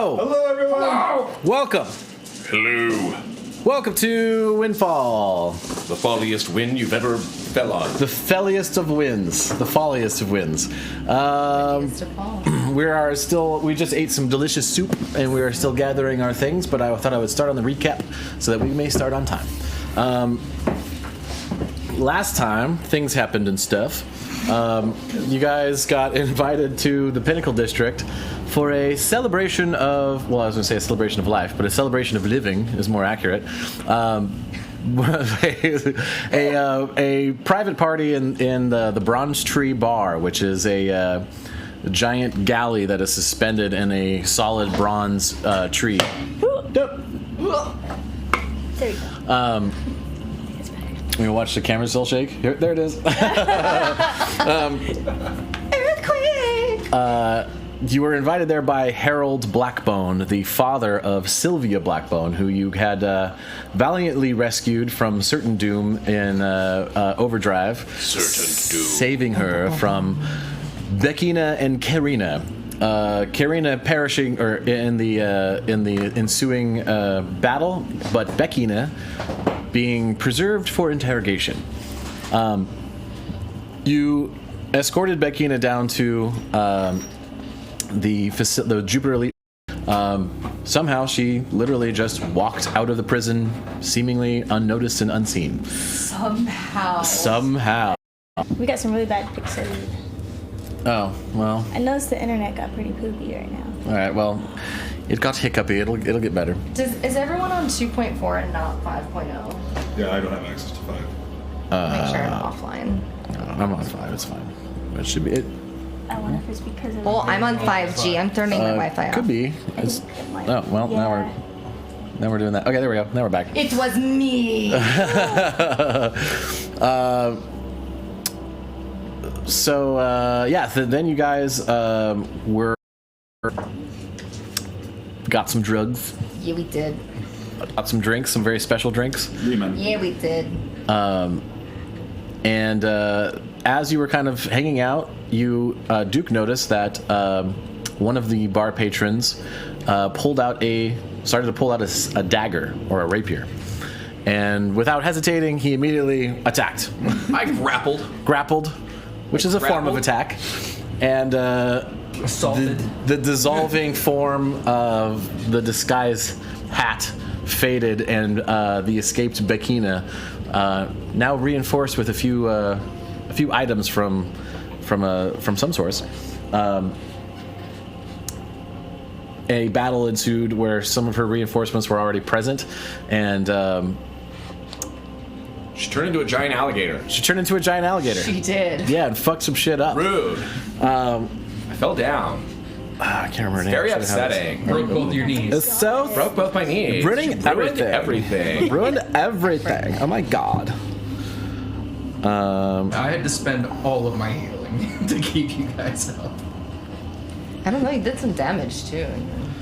Hello! Hello, everyone! Hello. Welcome! Hello. Welcome to Windfall. The folliest wind you've ever fell on. The felliest of winds. The folliest of winds. We just ate some delicious soup, and we are still gathering our things, but I thought I would start on the recap so that we may start on time. Last time, things happened and stuff. You guys got invited to the Pinnacle District for a celebration of, well, I was going to say a celebration of life, but a celebration of living is more accurate. A private party in the Bronze Tree Bar, which is a giant galley that is suspended in a solid bronze tree. There we go. We watch the camera still shake. Here, there it is. Earthquake! You were invited there by Harold Blackbone, the father of Sylvia Blackbone, who you had valiantly rescued from certain doom in Overdrive, saving her from Beckina and Karina. Karina perishing or in the ensuing battle, but Beckina being preserved for interrogation. You escorted Beckina down to the Jupiter Elite. Somehow she literally just walked out of the prison, seemingly unnoticed and unseen. Somehow. We got some really bad pics of you. Oh, well. I noticed the internet got pretty poopy right now. All right, well, it got hiccupy. It'll get better. Is everyone on 2.4 and not 5.0? Yeah, I don't have access to 5. Make sure I'm offline. I'm on 5. It's fine. It should be it. I wonder if it's because of... Well, I'm on 5G. I'm turning my Wi-Fi off. Could be. It's, oh well, Yeah. now we're doing that. Okay, there we go. Now we're back. It was me. Then you guys got some drugs, Yeah, we did. got some drinks, some very special drinks. Yeah, we did. And as you were kind of hanging out, Duke noticed that one of the bar patrons started to pull out a dagger or a rapier. And without hesitating, he immediately attacked. I Grappled, which is a form of attack. And Assaulted. the dissolving form of the disguise hat faded, and the escaped Beckina, now reinforced with a few items from some source. A battle ensued where some of her reinforcements were already present, and She turned into a giant alligator. she did. Yeah, and fucked some shit up. Rude. I fell down. I can't remember her name. Very I should have had it. upsetting. Broke both your knees. It's so Broke both my knees. ruining She ruined everything. Ruined everything. Oh my god. I had to spend all of my healing to keep you guys up. I don't know. You did some damage too.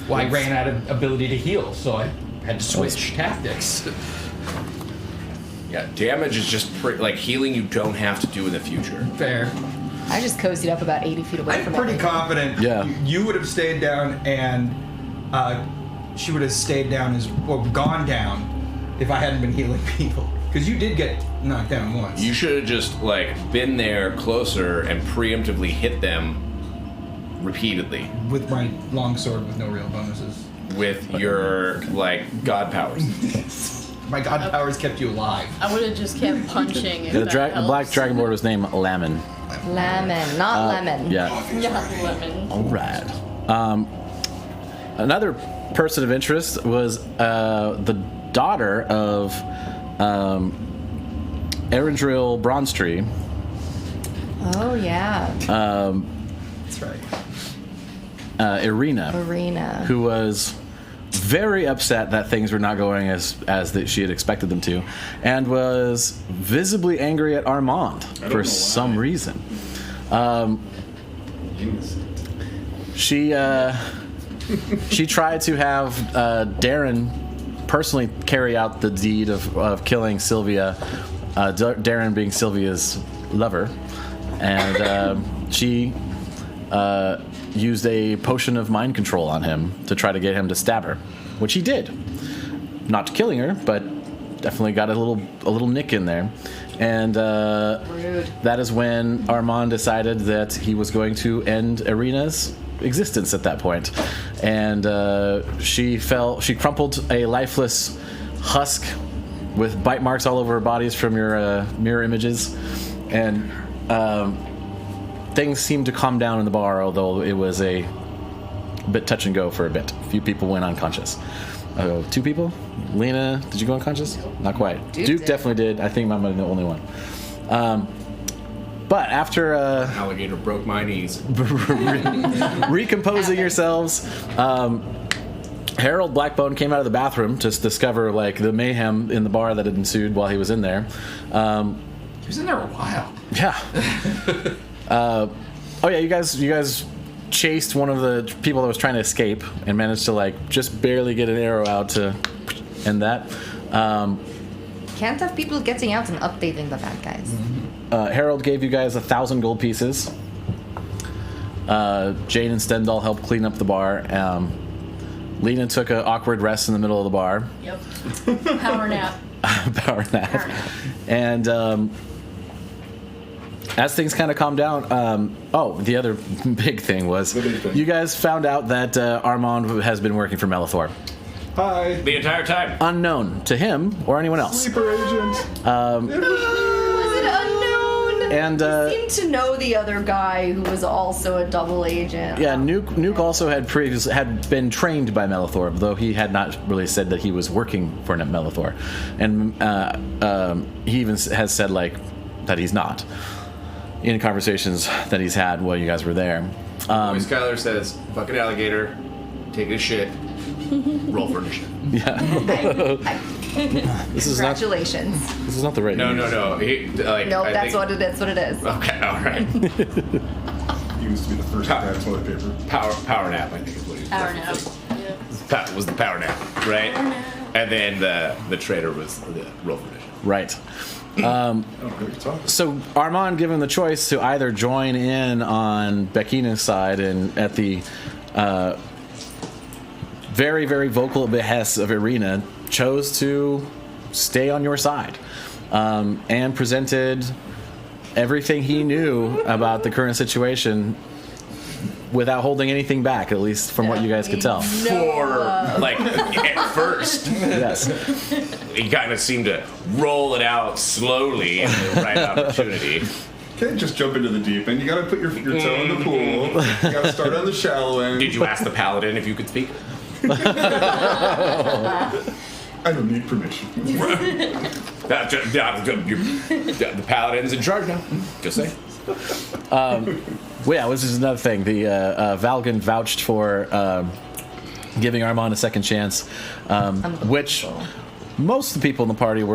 Well, I ran out of ability to heal, so I had to switch tactics. Yeah, damage is just like healing you don't have to do in the future. Fair. I just cozied up about 80 feet away I'm from pretty everything. confident Yeah. you would have stayed down and she would have stayed down or gone down if I hadn't been healing people. Because you did get knocked down once. You should have just been there closer and preemptively hit them repeatedly With my longsword with no real bonuses. with your god powers. My god powers kept you alive. I would have just kept punching. If The, that the black helps. dragonborn was named Lemon. Lemon, not lemon. Yeah. Yeah, lemon. All right. Another person of interest was the daughter of Erendril Bronzetree. Oh yeah. That's right. Irina, Arena. who was very upset that things were not going as that she had expected them to, and was visibly angry at Armond for some reason. She tried to have Darren personally carry out the deed of killing Sylvia, Darren being Sylvia's lover, and she used a potion of mind control on him to try to get him to stab her, which he did. Not killing her, but definitely got a little nick in there. And that is when Armond decided that he was going to end Irina's existence at that point. And she crumpled a lifeless husk with bite marks all over her bodies from your mirror images. And things seemed to calm down in the bar, although it was a bit touch and go for a bit. A few people went unconscious. 2 people? Lena, did you go unconscious? Not quite. Duke definitely did. I think I might have been the only one. But after Alligator broke my knees. recomposing yourselves, Harold Blackbone came out of the bathroom to discover like the mayhem in the bar that had ensued while he was in there. He was in there a while. Yeah. You guys chased one of the people that was trying to escape and managed to like just barely get an arrow out to end that. Can't have people getting out and updating the bad guys. Harold gave you guys 1,000 gold pieces. Jane and Stendhal helped clean up the bar. Lena took an awkward rest in the middle of the bar. Yep. Power nap. Power nap. And as things kind of calmed down, the other big thing was you guys found out that Armond has been working for Melethor. Hi. The entire time. Unknown to him or anyone else. Sleeper agent. Was it unknown? And we seemed to know the other guy who was also a double agent. yeah, Nuke also had been trained by Melethor, though he had not really said that he was working for Melethor, and he even has said like that he's not in conversations that he's had while you guys were there. Skylar says, "Fucking alligator, take a shit, roll for initiative." Yeah. This is not. Congratulations. This is not the right. No. Nope, that's what it is. What it is. Okay, all right. He used to be the first guy on toilet paper. Power nap, I think is what he was. Power nap. Yeah. Was the power nap, right? And then the traitor was the roll for initiative. Right. So So Armond, given the choice to either join in on Beckina's side and at the very, very vocal behest of Irina, chose to stay on your side and presented everything he knew about the current situation without holding anything back, at least from what you guys could tell. At first, Yes. he kind of seemed to roll it out slowly in the right opportunity. can't just jump into the deep end. You gotta put your toe in the pool. You gotta start on the shallow end. Did you ask the paladin if you could speak? I don't need permission. The paladin's in charge now. Just say. Which is another thing. The Valgan vouched for giving Armond a second chance, which most of the people in the party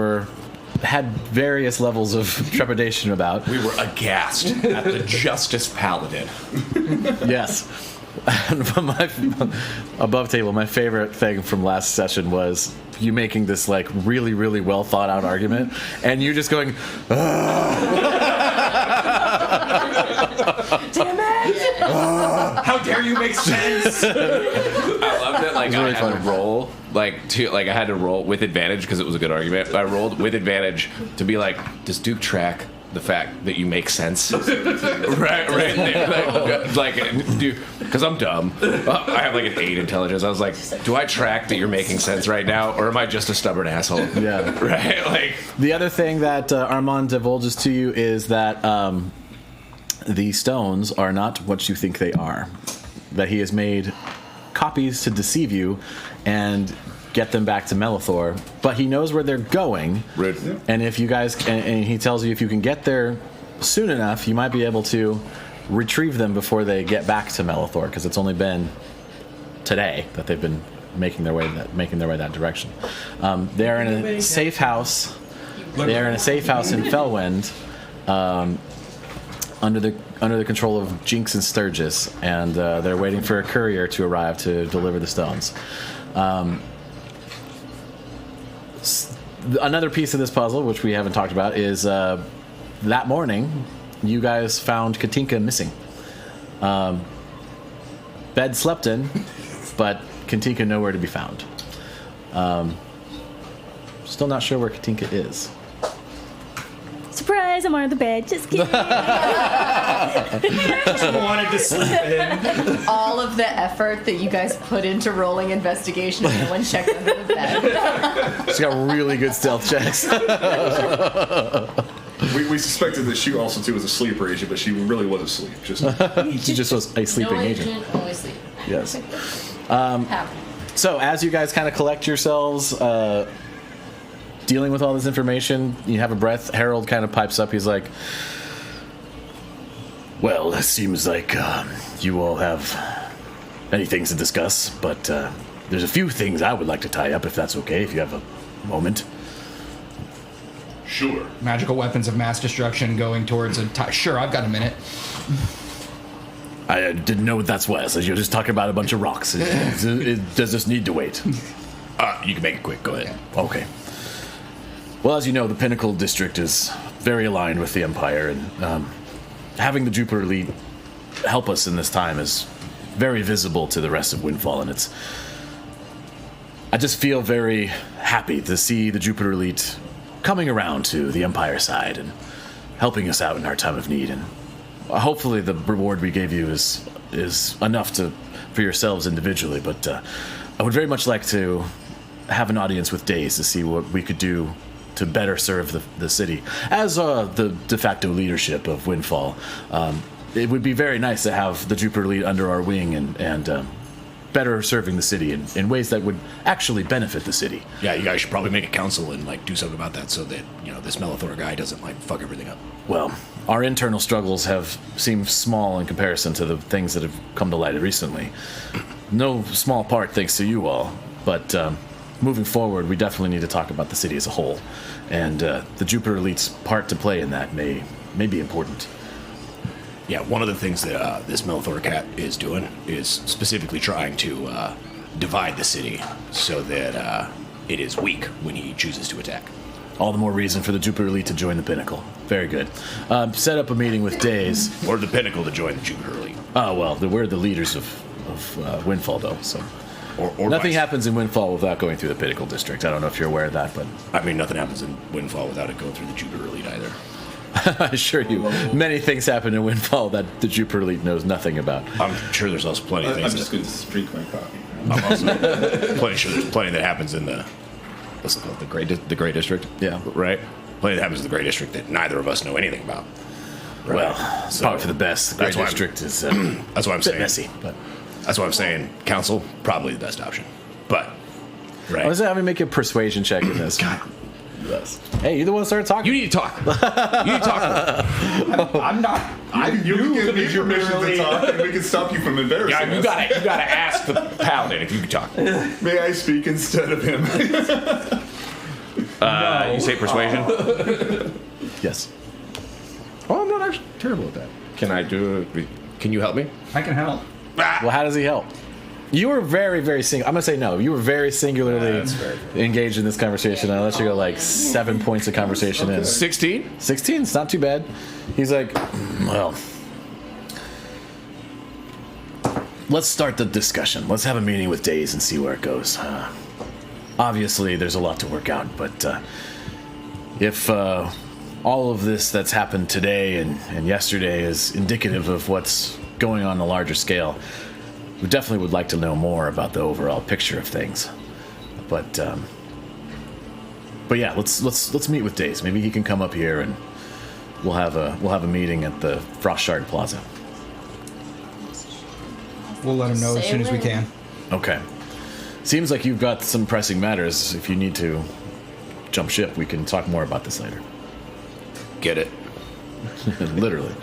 had various levels of trepidation about. We were aghast at the Justice Paladin. Yes. Above table, my favorite thing from last session was you making this like really, really well thought out argument, and you just going, Damn it! How dare you make sense? I love that. Like really I had funny. to roll, I had to roll with advantage because it was a good argument. I rolled with advantage to be like, does Duke track the fact that you make sense? right there. Because I'm dumb. I have like an 8 intelligence. I was like, do I track that you're making sense right now, or am I just a stubborn asshole? Yeah. Right. Like The other thing that Armond divulges to you is that the stones are not what you think they are. That he has made copies to deceive you and get them back to Melethor, but he knows where they're going. rude. And if you guys, and he tells you if you can get there soon enough, you might be able to retrieve them before they get back to Melethor, because it's only been today that they've been making their way that direction. They are in a safe house. They are in a safe house in Felwind, under the control of Jinx and Sturgis, and they're waiting for a courier to arrive to deliver the stones. Another piece of this puzzle, which we haven't talked about, is that morning you guys found Katinka missing. bed slept in, but Katinka nowhere to be found. Still not sure where Katinka is. Surprise! I'm under the bed. Just kidding. Just wanted to sleep in. All of the effort that you guys put into rolling investigation and no one checked under the bed. She's got really good stealth checks. We suspected that she also too was a sleeper agent, but she really was asleep. She just was a sleeping No agent. agent, always sleep. Yes. Happy. So as you guys kind of collect yourselves, dealing with all this information, you have a breath. Harold kind of pipes up. He's like, well, it seems like you all have many things to discuss, but there's a few things I would like to tie up, if that's okay, if you have a moment. Sure. Magical weapons of mass destruction going towards a... Sure, I've got a minute. I didn't know what that was. You're just talking about a bunch of rocks. Does this need to wait? You can make it quick. Go ahead. Okay. Well, as you know, the Pinnacle District is very aligned with the Empire, and having the Jupiter Elite help us in this time is very visible to the rest of Windfall, and I just feel very happy to see the Jupiter Elite coming around to the Empire side and helping us out in our time of need, and hopefully the reward we gave you is enough for yourselves individually, but I would very much like to have an audience with Days to see what we could do to better serve the city. As the de facto leadership of Windfall, it would be very nice to have the Jupiter Elite under our wing and better serving the city in ways that would actually benefit the city. Yeah, you guys should probably make a council and do something about that so that this Melethor guy doesn't fuck everything up. Well, our internal struggles have seemed small in comparison to the things that have come to light recently. No small part thanks to you all, but moving forward, we definitely need to talk about the city as a whole, and the Jupiter Elite's part to play in that may be important. Yeah, one of the things that this Melethor cat is doing is specifically trying to divide the city so that it is weak when he chooses to attack. All the more reason for the Jupiter Elite to join the Pinnacle. Very good. Set up a meeting with Days. Or the Pinnacle to join the Jupiter Elite. Oh, well, we're the leaders of Windfall, though, so... Or nothing happens in Windfall without going through the Pinnacle District. I don't know if you're aware of that, but... I mean, nothing happens in Windfall without it going through the Jupiter Elite either. I assure you, many things happen in Windfall that the Jupiter Elite knows nothing about. I'm sure there's also plenty of things. I'm just going to drink my coffee. I'm also plenty sure there's plenty that happens in the... What's it called? The Gray District? Yeah. Right? Plenty that happens in the Gray District that neither of us know anything about. Right? Well, it's probably for the best. The Gray District is that's what I'm a bit saying. Messy, but... That's what I'm saying. Council, probably the best option. But, right. I was having to make a persuasion check in this. God. Yes. Hey, you're the one that started talking. You need to talk. You need to talk. I'm not... You can give me permission to talk, and we can stop you from embarrassing Yeah, you us. gotta ask the paladin if you can talk. May I speak instead of him? You say persuasion? Yes. Oh, I'm not actually terrible at that. Can you help me? I can help. Well, how does he help? You were very, very single. I'm gonna say no. You were very singularly engaged in this conversation. I'll let you go 7 points of conversation in. 16? 16? It's not too bad. He's like, well, let's start the discussion. Let's have a meeting with Days and see where it goes. Obviously, there's a lot to work out, but if all of this that's happened today and yesterday is indicative of what's going on a larger scale, we definitely would like to know more about the overall picture of things. But yeah, let's meet with Days. Maybe he can come up here and we'll have a meeting at the Frost Shard Plaza. We'll let him know as soon as we can. Okay. Seems like you've got some pressing matters. If you need to jump ship, we can talk more about this later. Get it? Literally.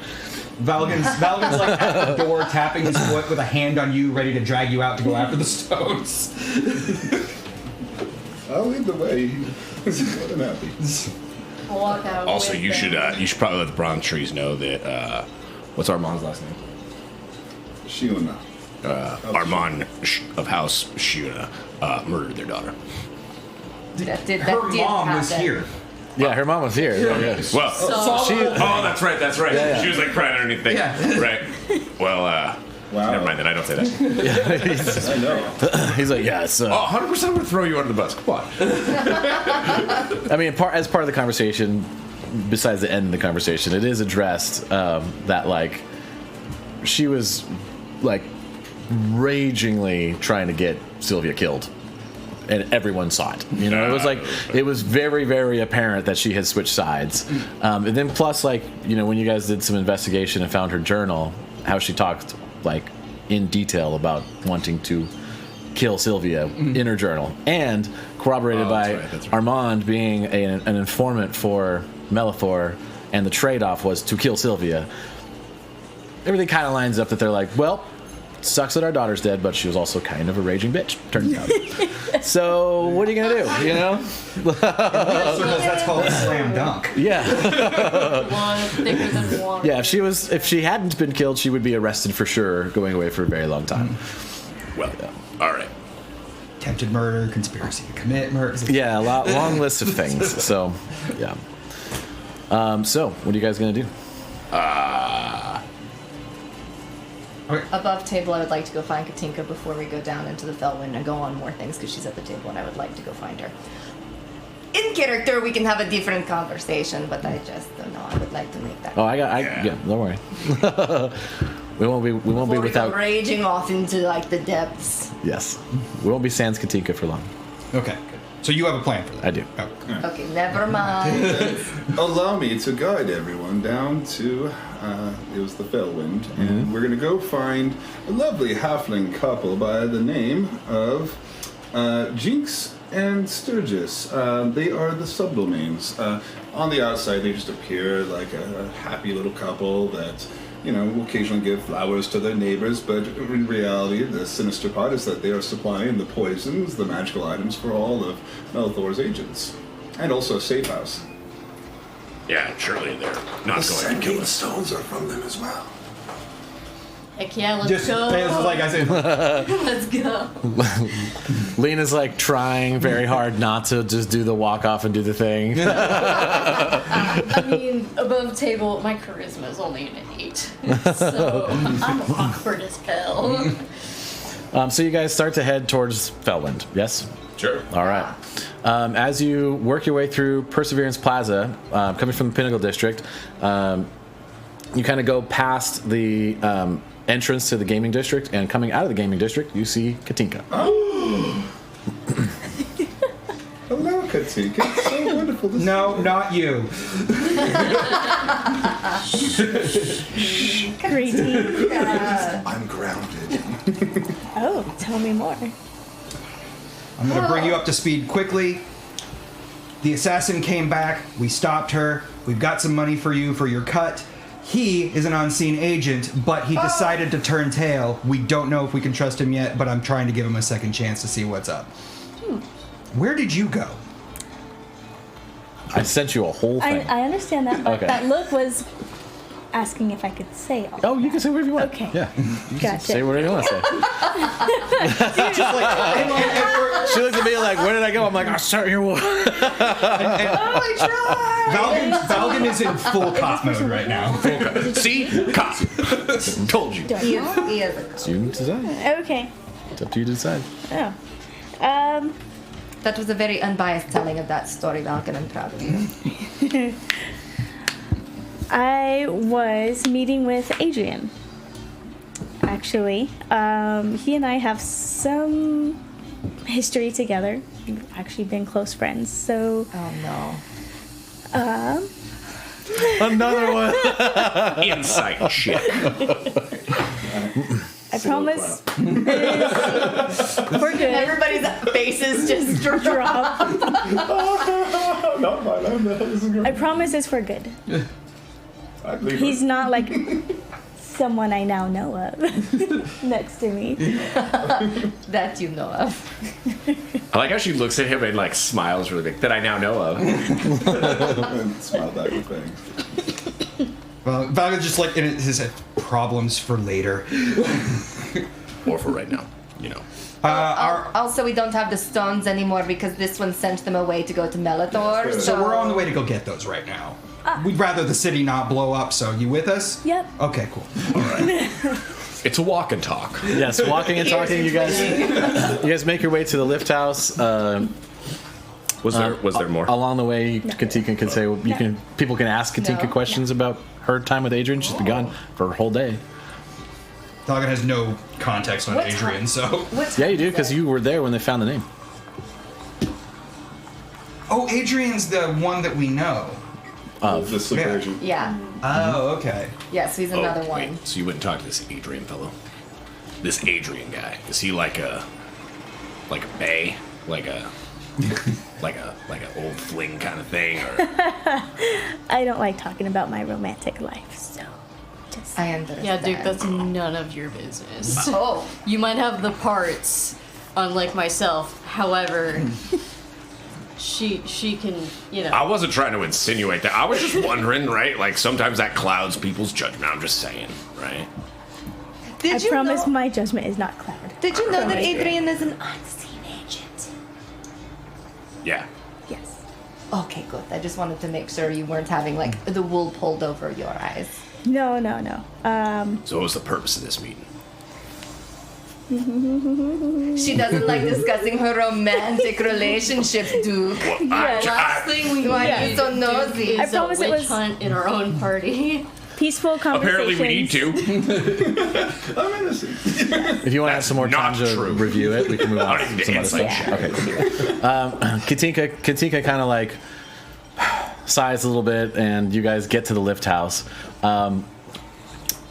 Valgan's at the door, tapping his foot with a hand on you, ready to drag you out to go after the stones. I'll lead the way. Let him happy. I'll walk out. Also, with you them. should probably let the Bronze Trees know that, what's Armand's last name? Shiona. Armand of House Shiona murdered their daughter. That did Her mom happen. was here. Yeah, her mom was here. Yeah. Well, She, oh, that's right. Yeah. She was crying underneath things. Yeah. Right. Well, Wow. Never mind, then I don't say that. I know. He's like, yeah, it's... 100% would throw you under the bus. Come on. I mean, as part of the conversation, besides the end of the conversation, it is addressed that, like, she was, like, ragingly trying to get Sylvia killed. And everyone saw it. You know, it was like, it was very, very apparent that she had switched sides. And then plus, like, you know, when you guys did some investigation and found her journal, how she talked, like, in detail about wanting to kill Sylvia in her journal. And corroborated by that's right. Armond being an informant for Melethor, and the trade-off was to kill Sylvia. Everything kind of lines up that they're like, well, sucks that our daughter's dead, but she was also kind of a raging bitch, turns out. So what are you gonna do? You know? That's called a slam dunk. Yeah. One thicker than water. Yeah. If she hadn't been killed, she would be arrested for sure, going away for a very long time. Well, all right. Attempted murder, conspiracy to commit murder. Yeah, long list of things. So, yeah. So what are you guys gonna do? Above table, I would like to go find Katinka before we go down into the Felwind and go on more things because she's at the table and I would like to go find her. In character, we can have a different conversation, but I just don't know. I would like to make that. Oh, yeah. Don't worry. we won't be Before we without. go raging off into like the depths. Yes, we won't be sans Katinka for long. Okay. So you have a plan for that? I do. Oh. Okay, never mind. Allow me to guide everyone down to, it was the Fellwind, and we're going to go find a lovely halfling couple by the name of Jinx and Sturgis. They are the subdomains. On the outside, they just appear like a happy little couple that, you know, will occasionally give flowers to their neighbors, but in reality, the sinister part is that they are supplying the poisons, the magical items for all of Melethor's agents. And also a safe house. Yeah, surely they're not going to kill us. stones are from them as well. Heck yeah, let's Just go. like I said. Let's go. Lena's like trying very hard not to just do the walk off and do the thing. I mean, above table, my charisma is only an 8. So I'm awkward as hell. So you guys start to head towards Felwind, yes? Sure. All right. As you work your way through Perseverance Plaza, coming from the Pinnacle District, you kind of go past the entrance to the gaming district, and coming out of the gaming district, you see Katinka. Oh! Hello, Katinka. It's so wonderful to see No, you. not you. Great. I'm grounded. Oh, tell me more. I'm going to bring you up to speed quickly. The assassin came back. We stopped her. We've got some money for you for your cut. He is an unseen agent, but he decided to turn tail. We don't know if we can trust him yet, but I'm trying to give him a second chance to see what's up. Where did you go? I sent you a whole thing. I understand that, but Okay. that look was asking if I could say all. Oh, you can say whatever you want. Okay. Yeah. Gotcha. Say whatever you want to say. She looked at me like, where did I go? I'm like, I'll start your war. Valgan is in full cop mode right now. See? Cop. Told you. He is a It's you to decide. Okay. It's up to you to decide. Oh. That was a very unbiased telling of that story, Valken. I'm proud of you. I was meeting with Adrian. Actually, he and I have some history together. We've actually been close friends. So, Oh no. Another one. Insight check. I promise we're good. Everybody's faces just drop. Not mine. This is I promise it's for good. I believe He's not like someone I now know of next to me. That you know of. I like how she looks at him and like smiles really big. That I now know of. and smile back with things. Well, Valgan's just like in his head, problems for later. Or for right now, you know. Also, we don't have the stones anymore because this one sent them away to go to Melethor. So we're on the way to go get those right now. we'd rather the city not blow up. So you with us? Yep. Okay, cool. It's a walk and talk. Yes, walking and talking. You guys make your way to the lift house. Was there more? Along the way, Katinka can say people can ask Katinka questions about her time with Adrian. She's been gone for a whole day. Doggen has no context on Adrian, so. Yeah, you do, because you were there when they found the name. Oh, Adrian's the one that we know. The subversion. Yeah. Oh, okay. Yes, he's another one. Wait, so you wouldn't talk to this Adrian fellow? This Adrian guy, is he like a bae? Like a old fling kind of thing? Or? I don't like talking about my romantic life, so just. I understand. Yeah, Duke, that's none of your business. Oh. You might have the parts, unlike myself. However, she can, I wasn't trying to insinuate that. I was just wondering, right? Like, sometimes that clouds people's judgment. I'm just saying, right? Did I you promise know? my judgment is not clouded. Did you know that Adrian is an unseen agent? Yeah. Yes. Okay, good. I just wanted to make sure you weren't having like the wool pulled over your eyes. No. So what was the purpose of this meeting? She doesn't like discussing her romantic relationship, Duke. last thing we Why need are you so nosy? is I promise a it witch was- hunt in our own party. Peaceful conversations. Apparently we need to. I'm innocent. If you want to have some more time not to true. review it, we can move on I don't to need some to other stuff. insight Okay. Katinka kind of like sighs a little bit, and you guys get to the lift house.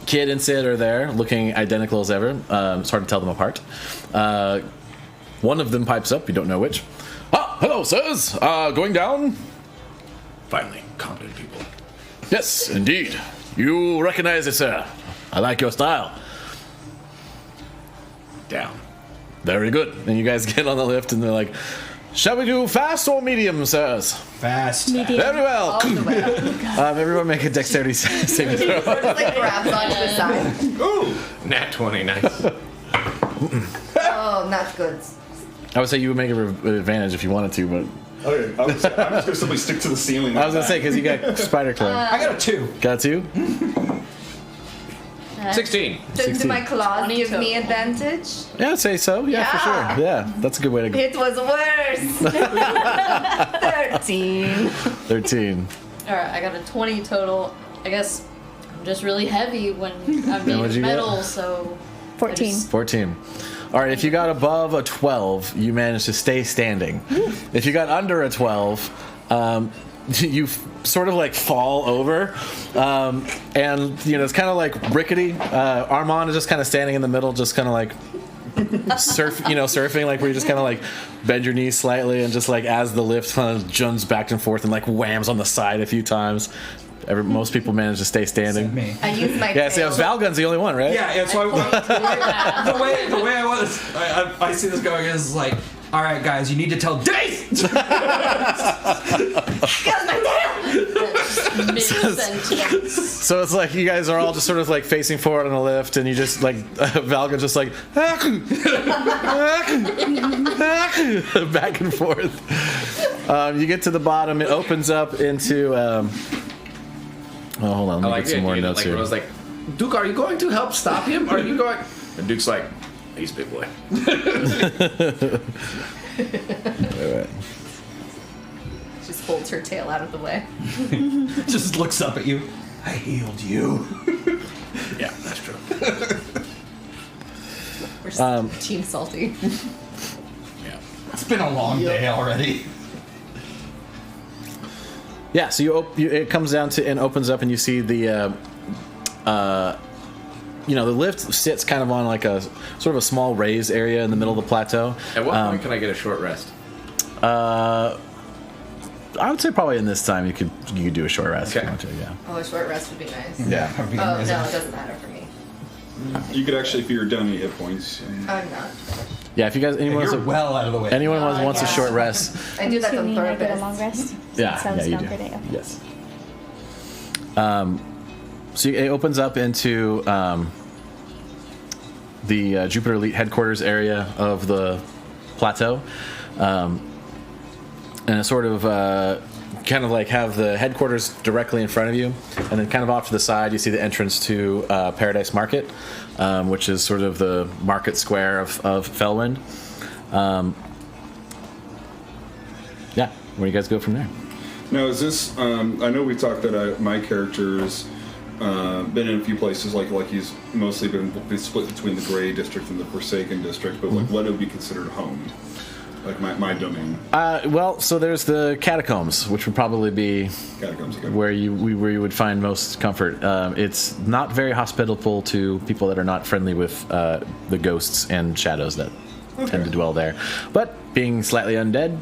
Kid and Sid are there, looking identical as ever. It's hard to tell them apart. One of them pipes up. You don't know which. Ah, hello, sirs. Going down? Finally, competent people. Yes, indeed. You recognize it, sir. I like your style. Down. Very good. And you guys get on the lift, and they're like, shall we do fast or medium, sirs? Fast. Medium. Very well. All the way up. Everyone make a dexterity saving throw. Just like grabs onto the side. Oh, Nat 20, nice. Oh, not good. I would say you would make an advantage if you wanted to, but okay. I'm just gonna simply stick to the ceiling. I was gonna say because you got spider claw. I got a 2. Got two? 16. Do my claws 20 give me total. advantage? Yeah, I'd say so. Yeah, for Yeah. sure. Yeah, that's a good way to go. It was worse. 13. 13. Alright, I got a 20 total. I guess I'm just really heavy when I'm made what'd of you get? metal, so. 14. 14. All right, if you got above a 12, you managed to stay standing. If you got under a 12, you sort of like fall over, and it's kind of like rickety. Armond is just kind of standing in the middle, just kind of like surfing, like where you just kind of like bend your knees slightly, and just like as the lift kind of jumps back and forth and like whams on the side a few times. Most people manage to stay standing. Me. I used my Yeah, see, tail. Valgun's the only one, right? Yeah, so the way I was, I see this going is like, all right, guys, you need to tell Dave. Mid-sentence. So it's like you guys are all just sort of like facing forward on the lift, and you just like Valgun's just like back and forth. You get to the bottom. It opens up into. Hold on. Let me get some more notes like, here. I was like, Duke, are you going to help stop him? Are you going? And Duke's like, he's a big boy. Alright. Just folds her tail out of the way. Just looks up at you. I healed you. Yeah, that's true. We're just team salty. Yeah. It's been a long day already. Yeah, so it comes down to and opens up, and you see the the lift sits kind of on like a sort of a small raised area in the middle of the plateau. At what point can I get a short rest? I would say probably in this time you could do a short rest. Okay. If you want to, yeah. Oh, a short rest would be nice. Yeah. Oh, no, it doesn't matter for me. You could actually, if you're down any hit points. I'm not. Yeah, if you guys anyone You're well out of the way. wants a short rest, I do that on Assuming I get a purpose. long rest. yeah, Sounds you down do. for day. Okay. Yes. So it opens up into the Jupiter Elite headquarters area of the plateau, and it sort of kind of like have the headquarters directly in front of you, and then kind of off to the side you see the entrance to Paradise Market, which is sort of the market square of Felwind. Yeah, where do you guys go from there? Now, is this? I know we talked that my character's been in a few places, like he's mostly been split between the Gray District and the Forsaken District, but like, what would be considered home? Like my domain. Well, so there's the catacombs, which would probably be Catacombs, okay. where you would find most comfort. It's not very hospitable to people that are not friendly with the ghosts and shadows that tend to dwell there. But being slightly undead,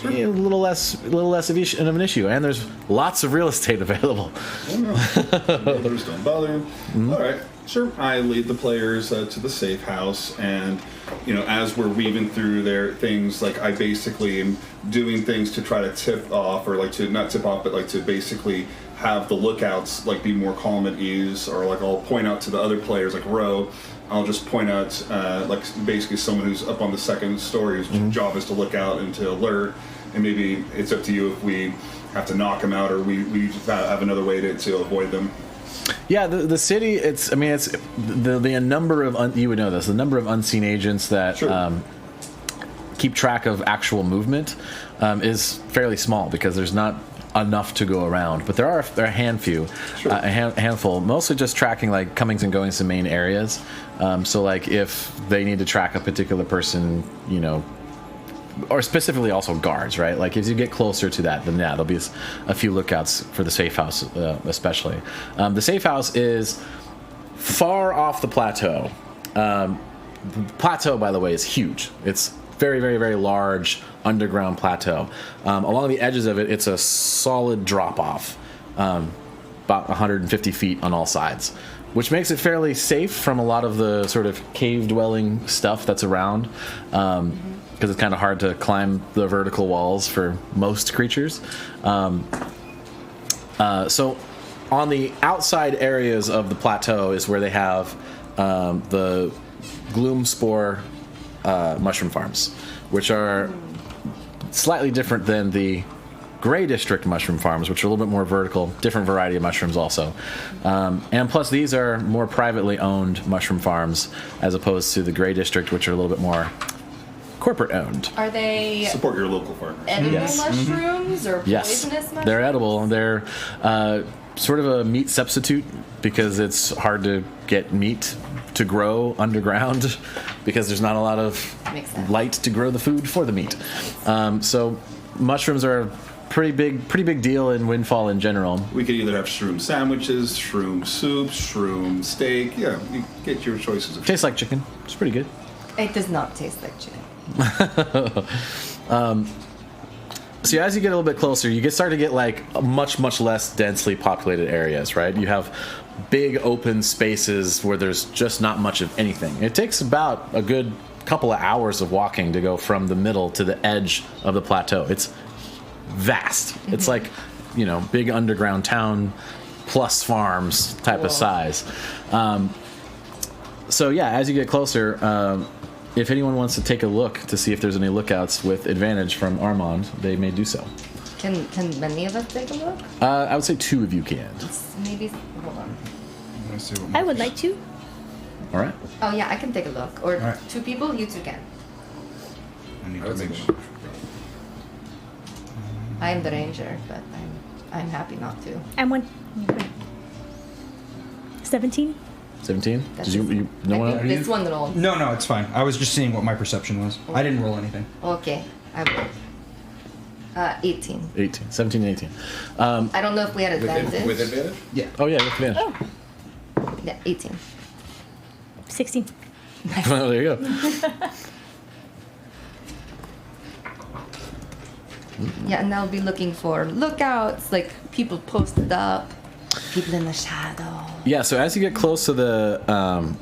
a little less of an issue, and there's lots of real estate available. Oh, no. Neighbors don't bother. All right, sure. I lead the players to the safe house, and as we're weaving through their things, like I basically am doing things to try to tip off, or like to not tip off, but like to basically have the lookouts like be more calm at ease, or like I'll point out to the other players, like Ro, I'll just point out like basically someone who's up on the second story whose job is to look out and to alert, and maybe it's up to you if we have to knock them out or we have another way to avoid them. Yeah, the city. It's the number of you would know this. The number of unseen agents that keep track of actual movement is fairly small because there's not enough to go around. But there are a handful, mostly just tracking like comings and goings to main areas. So like if they need to track a particular person, or specifically also guards, right? Like as you get closer to that, then there'll be a few lookouts for the safe house, especially. The safe house is far off the plateau. The plateau, by the way, is huge. It's very, very, very large underground plateau. Along the edges of it, it's a solid drop-off, about 150 feet on all sides, which makes it fairly safe from a lot of the sort of cave-dwelling stuff that's around. Because it's kind of hard to climb the vertical walls for most creatures. So on the outside areas of the plateau is where they have the gloom spore mushroom farms, which are slightly different than the Gray District mushroom farms, which are a little bit more vertical, different variety of mushrooms also. And plus these are more privately owned mushroom farms as opposed to the Gray District, which are a little bit more corporate owned. Are they Support your local farmers. edible Yes. mushrooms or Yes, poisonous mushrooms? they're edible. They're sort of a meat substitute because it's hard to get meat to grow underground because there's not a lot of Makes sense. light to grow the food for the meat. So mushrooms are a pretty big deal in Windfall in general. We could either have shroom sandwiches, shroom soups, shroom steak. Yeah, you get your choices. Tastes like chicken. It's pretty good. It does not taste like chicken. So as you get a little bit closer, you start to get like much less densely populated areas, right? You have big open spaces where there's just not much of anything. It takes about a good couple of hours of walking to go from the middle to the edge of the plateau. It's vast. It's like, big underground town plus farms type of size. So yeah, as you get closer, if anyone wants to take a look to see if there's any lookouts with advantage from Armond, they may do so. Can many of us take a look? I would say 2 of you can. Maybe. Hold on. I would like to. All right. Oh yeah, I can take a look. Or Alright. 2 people, you 2 can. I need I to would make say sure. I am the ranger, but I'm happy not to. I'm 17. 17? That's Did you no I one think else? this one rolled. No, it's fine. I was just seeing what my perception was. I didn't roll anything. Okay, I will. 18. 18. 17 and 18. I don't know if we had advantage. With advantage? Yeah. Oh yeah, with advantage. Yeah, 18. 16. Well, there you go. Yeah, and I'll be looking for lookouts, like people posted up, people in the shadow. Yeah, so as you get close to the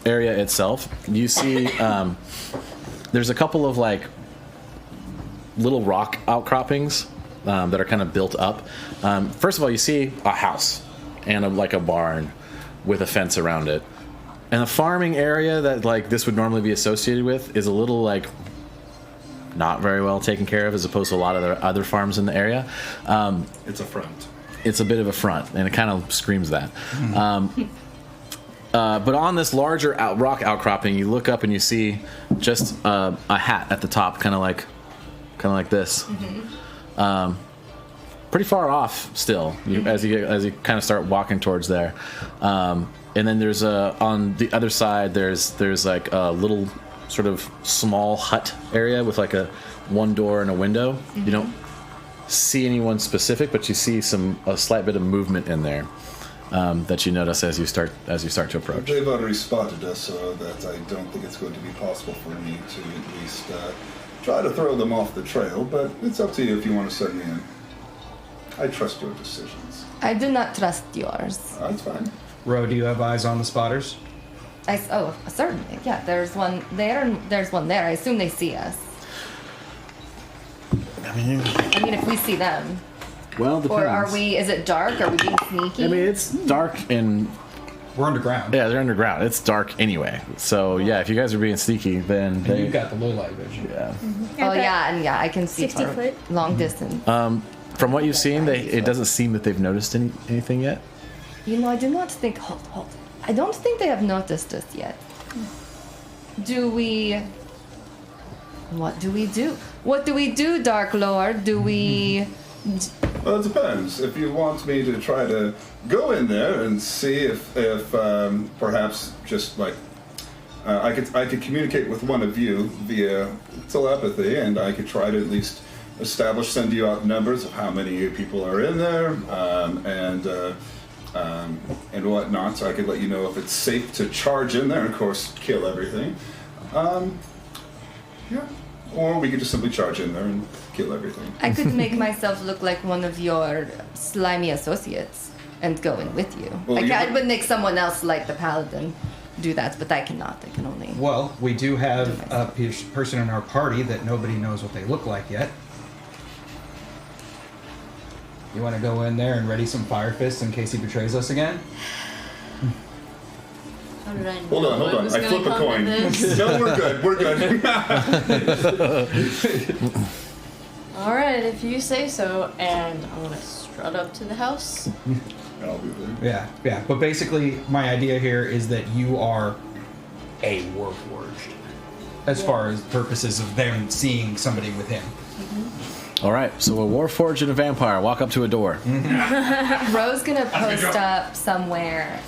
area itself, you see there's a couple of like little rock outcroppings that are kind of built up. First of all, you see a house and a barn with a fence around it. And the farming area that like this would normally be associated with is a little like not very well taken care of, as opposed to a lot of the other farms in the area. It's a front. It's a bit of a front, and it kind of screams that. But on this larger rock outcropping, you look up and you see just a hat at the top, kind of like this. Pretty far off still, as you kind of start walking towards there. And then there's on the other side there's like a little sort of small hut area with like a one door and a window. You don't see anyone specific, but you see a slight bit of movement in there that you notice as you start to approach. They've already spotted us, so that I don't think it's going to be possible for me to at least try to throw them off the trail. But it's up to you if you want to send me in. I trust your decisions. I do not trust yours. That's fine. Ro, do you have eyes on the spotters? Certainly. Yeah, there's one there and there's one there. I assume they see us. I mean, if we see them. Well, depends. Or are we, is it dark? Are we being sneaky? I mean, it's dark and... We're underground. Yeah, they're underground. It's dark anyway. So, yeah, if you guys are being sneaky, then... And you've got the low light vision. Yeah. Oh, yeah, and I can see 60 foot. Long distance. From what you've seen, it doesn't seem that they've noticed anything yet. You know, I do not think... Hold. I don't think they have noticed us yet. Do we... What do we do? What do we do, Dark Lord? Do we... Well, it depends. If you want me to try to go in there and see if perhaps just like I could communicate with one of you via telepathy, and I could try to at least send you out numbers of how many people are in there, and whatnot. So I could let you know if it's safe to charge in there, and of course kill everything. Yeah. Or we could just simply charge in there and kill everything. I could make myself look like one of your slimy associates and go in with you. Well, I would make someone else like the paladin do that, but I cannot. I can only... Well, we do have a person in our party that nobody knows what they look like yet. You want to go in there and ready some fire fists in case he betrays us again? How did I know Hold on. it was I gonna flip a come to coin. this? No, we're good. We're good. All right, if you say so. And I want to strut up to the house. I'll be there. Yeah. But basically, my idea here is that you are a warforged, as far as purposes of them seeing somebody with him. All right, so a warforged and a vampire walk up to a door. Ro's gonna post up somewhere,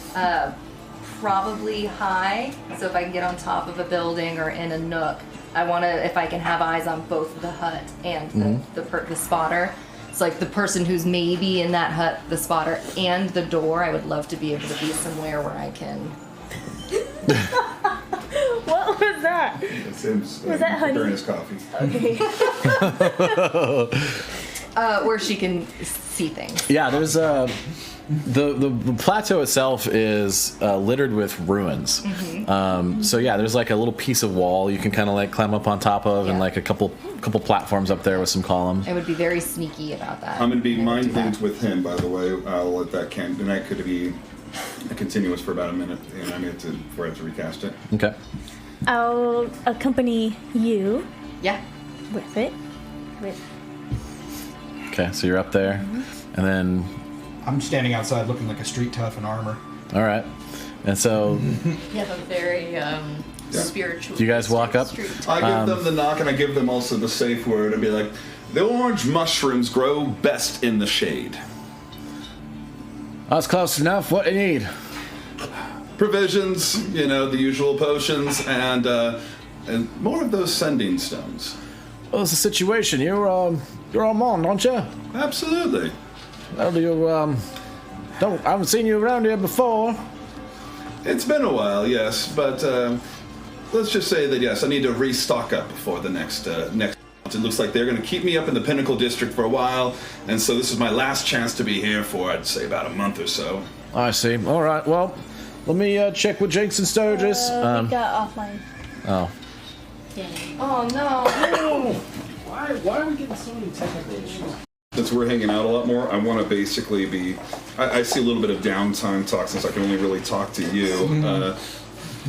probably high. So if I can get on top of a building or in a nook, I want to, if I can have eyes on both the hut and the spotter. It's like the person who's maybe in that hut, the spotter, and the door. I would love to be able to be somewhere where I can. What was that? It's him Was that honey? preparing his coffee. Okay. Where she can see things. Yeah, there's the plateau itself is littered with ruins. So yeah, there's like a little piece of wall you can kind of like climb up on top of, and like a couple platforms up there with some columns. I would be very sneaky about that. I'm going to be I would do mind that. with him, by the way. I'll let that and that could be continuous for about a minute, and I need to before I have to recast it. Okay. I'll accompany you Yeah. with it. Okay, so you're up there, and then I'm standing outside looking like a street tough in armor. all right, and so You have a very spiritual. Do you guys walk up? street. I give them the knock, and I give them also the safe word, and be like, "The orange mushrooms grow best in the shade. that's close enough. What do you need? Provisions, the usual potions, and more of those sending stones." What's the situation? You're Armond, aren't you? Absolutely. Well, I haven't seen you around here before. It's been a while, yes, but let's just say that yes, I need to restock up before the next. It looks like they're going to keep me up in the Pinnacle District for a while, and so this is my last chance to be here for, I'd say, about a month or so. I see. All right. Well, let me check with Jinx and Sturgis. We got offline. Oh. Oh no. Why are we getting so many technical issues? Since we're hanging out a lot more, I want to basically be. I see a little bit of downtime talk since I can only really talk to you.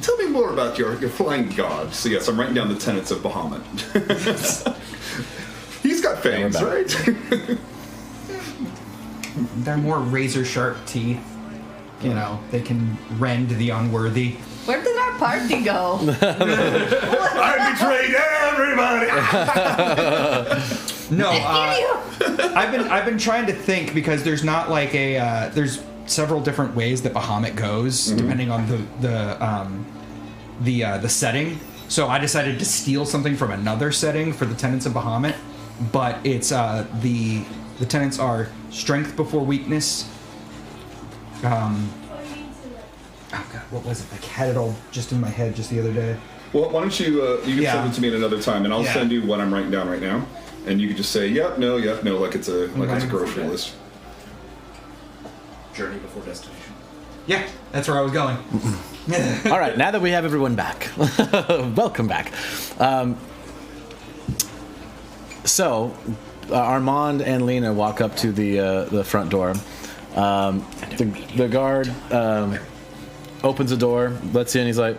Tell me more about your flying god. So yes, I'm writing down the tenets of Bahamut. got fangs, Yeah, we're right? They're more razor sharp teeth. You know, they can rend the unworthy. Where did our party go? I betrayed everybody. No, I've been trying to think because there's not like a there's several different ways that Bahamut goes depending on the setting. So I decided to steal something from another setting for the tenets of Bahamut, but it's the tenets are strength before weakness. Oh god, what was it? I had it all just in my head just the other day. Well, why don't you you can send it to me at another time, and I'll send you what I'm writing down right now, and you can just say yep, no, like it's a grocery list. Journey before destination. Yeah, that's where I was going. All right, now that we have everyone back, welcome back. So, Armand and Lena walk up to the front door. The guard opens the door, lets you in. He's like,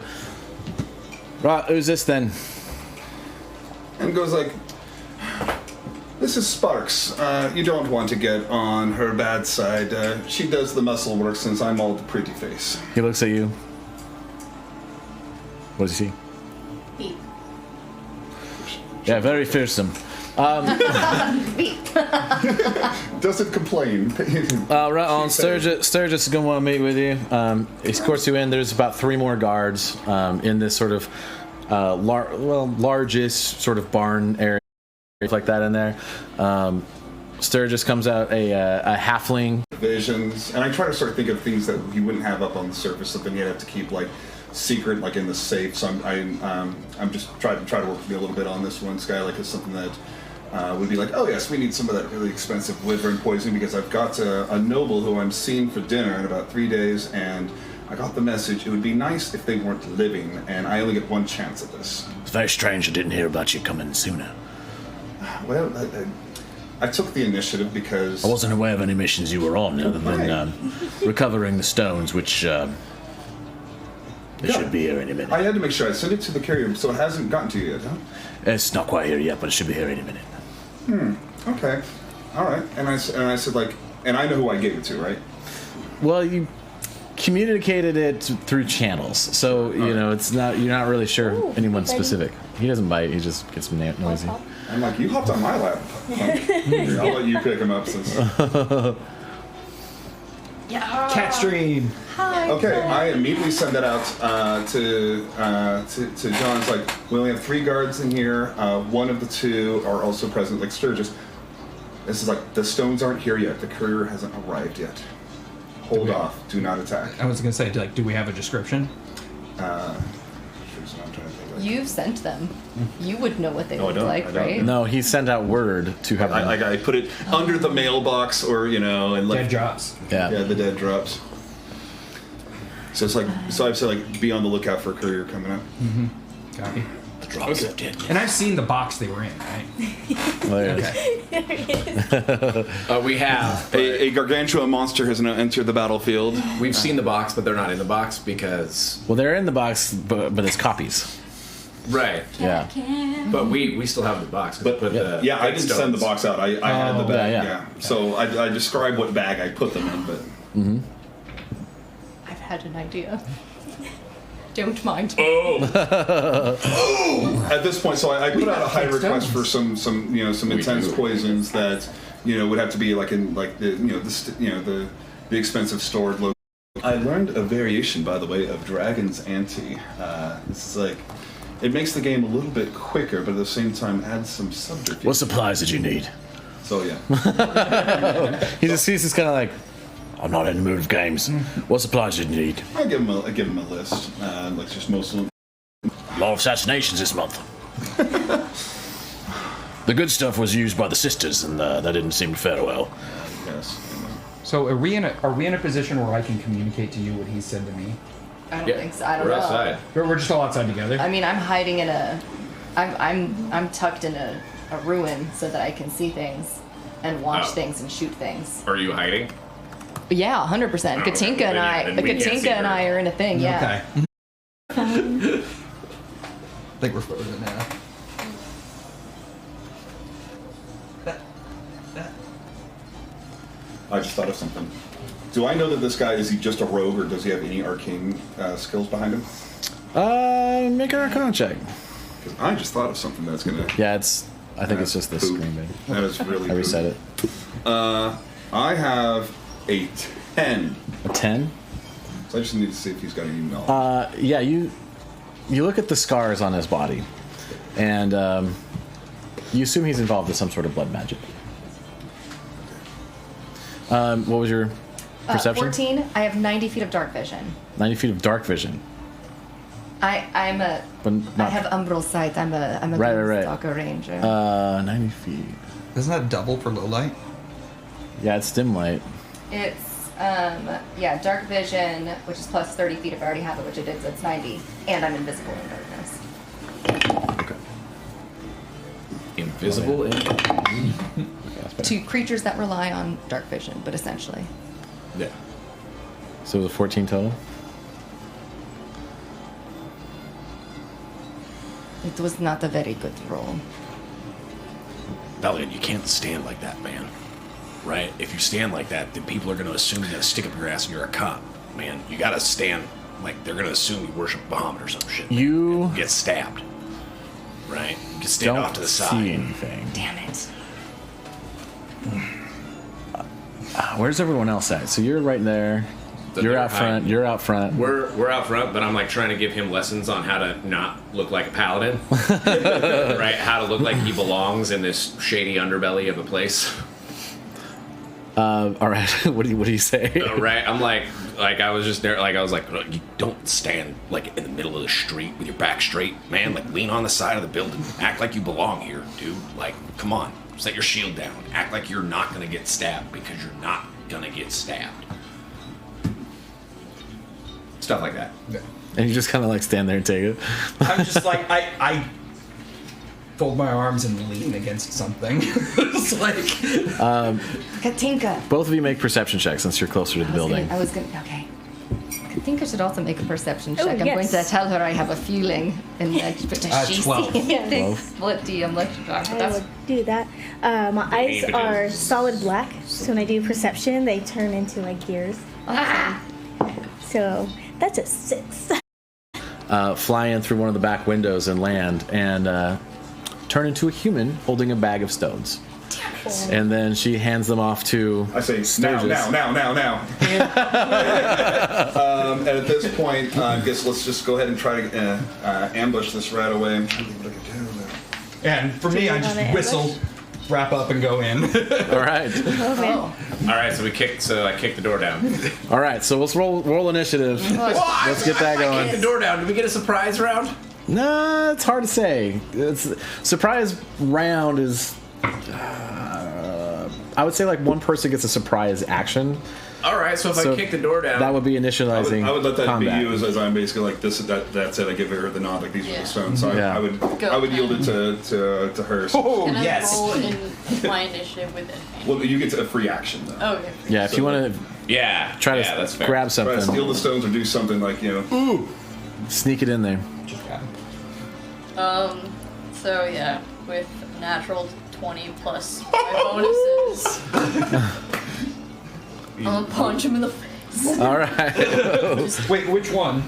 "Right, who's this then?" And goes like, "This is Sparks. You don't want to get on her bad side. She does the muscle work since I'm all the pretty face." He looks at you. What does he see? Beep. Yeah, very fearsome. Doesn't complain. Right on. Sturgis is going to want to meet with you. He escorts you in. There's about 3 more guards in this sort of largest sort of barn area like that in there. Sturgis comes out a halfling. Visions, and I try to sort of think of things that you wouldn't have up on the surface, something you'd have to keep like secret, like in the safe. So I'm just trying to work with me a little bit on this one, Sky, like it's something that would be like, oh yes, we need some of that really expensive wyvern poison because I've got a noble who I'm seeing for dinner in about 3 days, and I got the message. It would be nice if they weren't living, and I only get one chance at this. It's very strange I didn't hear about you coming sooner. Well, I took the initiative because I wasn't aware of any missions you were on other than recovering the stones, which they should be here any minute. I had to make sure I sent it to the carrier, so it hasn't gotten to you yet, huh? It's not quite here yet, but it should be here any minute. Okay. All right. And I said, like, and I know who I gave it to, right? Well, you communicated it through channels, so you know it's not. You're not really sure anyone specific. He doesn't bite. He just gets noisy. I'm like, you hopped on my lap. Here, I'll let you pick him up since. Yeah. Cat stream. Hi. Okay, I immediately send that out to John. It's like, we only have 3 guards in here. One of the 2 are also present, like Sturgis. This is like, the stones aren't here yet. The courier hasn't arrived yet. Hold off. Do not attack. I was gonna say, like, do we have a description? You've sent them. You would know what they look don't. like, I don't. right? No, he sent out word to have them. I put it under the mailbox, or and like Dead drops. Yeah. the dead drops. So it's like, so I've said like, be on the lookout for a courier coming up. Copy. The drops of dead. And I've seen the box they were in, right? Well, yeah. We have. A gargantuan monster has now entered the battlefield. We've seen the box, but they're not in the box because. Well, they're in the box, but it's copies. Right. Yeah. But we still have the box. But the yeah, I didn't send the box out. I had the bag. yeah. Yeah. So I described what bag I put them in, but. I've had an idea. Don't mind. At this point, so I put out a high request for some intense poisons that would have to be like in like the expensive stored location. I learned a variation, by the way, of Dragon's Ante. This is like, it makes the game a little bit quicker, but at the same time adds some subterfuge. What supplies did you need? So yeah, He's just kind of like, I'm not in the mood of games. What supplies did you need? I give him a list, like just most of them. A lot of assassinations this month. The good stuff was used by the sisters, and that didn't seem to fare well. Yes. So are we in a position where I can communicate to you what he said to me? I don't think so. I don't We're know. outside. We're just all outside together. I mean, I'm hiding in I'm tucked in a ruin so that I can see things and watch Oh. things and shoot things. Are you hiding? Yeah, 100%. Oh, Katinka and then we can't see Katinka and her. I are in a thing. Yeah. Okay. I think we're frozen now. I just thought of something. Do I know that this guy, is he just a rogue, or does he have any arcane skills behind him? Make an Arcana check. Because I just thought of something that's gonna. Yeah, I think it's just this poop. screen, baby. That is really. I reset it. I have a 10. A 10? So I just need to see if he's got any knowledge. Yeah, you look at the scars on his body, and you assume he's involved in some sort of blood magic. What was your perception? 14. I have 90 feet of dark vision. 90 feet of dark vision. I have umbral sight. I'm a Right. stalker ranger. 90 feet. Isn't that double for low light? Yeah, it's dim light. It's dark vision, which is plus 30 feet if I already have it, which I did, so it's 90. And I'm invisible in darkness. Okay. Invisible in. To creatures that rely on dark vision, but essentially. Yeah. So it was a 14 total? It was not a very good roll. Valiant, you can't stand like that, man. Right? If you stand like that, then people are going to assume you're going to stick up your ass and you're a cop. Man, you got to stand like they're going to assume you worship Bahamut or some shit. You get stabbed. Right? You can stand don't off to the see side. anything. Damn it. Where's everyone else at? So you're right there. You're out front. You're out front. We're out front, but I'm like trying to give him lessons on how to not look like a paladin. Right? How to look like he belongs in this shady underbelly of a place. All right. What do you say? Right? I'm like I was just there. Like I was like, "Look, you don't stand like in the middle of the street with your back straight, man. Like lean on the side of the building. Act like you belong here, dude. Like, come on, set your shield down. Act like you're not gonna get stabbed because you're not gonna get stabbed. Stuff like that. Yeah. And you just kind of like stand there and take it. I'm just like I fold my arms and lean against something. It's like Katinka. Both of you make perception checks since you're closer to the building. Okay. Katinka should also make a perception check. Oh, I'm going yes. to tell her I have a feeling. And that she 12. thinks what DM like she got. But I that's would do that. My eyes are solid black, so when I do perception, they turn into like gears. So that's a 6. Fly in through one of the back windows and land, and turn into a human holding a bag of stones. And then she hands them off to I say, Sturgis. now. And at this point, I guess let's just go ahead and try to ambush this right away. and for me, I just wanna whistle, wrap up, and go in. All right. all right. So I kicked the door down. All right, so let's roll initiative. Let's get that I going. kicked the door down. Did we get a surprise round? Nah, it's hard to say. It's surprise round is. I would say like one person gets a surprise action. All right. So if I kick the door down, that would be initializing. I would let that combat. be you as I'm basically like this. That's it. I give her the nod. Like these are the stones. So Yeah. I would yield it to her. Oh Can I yes. roll in my initiative with advantage? Well, you get a free action though. Oh, okay. Yeah, if you want to yeah, try to that's fair. grab Try to something, steal the stones or do something like sneak it in there. So yeah, with natural 20 plus my bonuses, I'm gonna punch him in the face. All right. Wait, which one?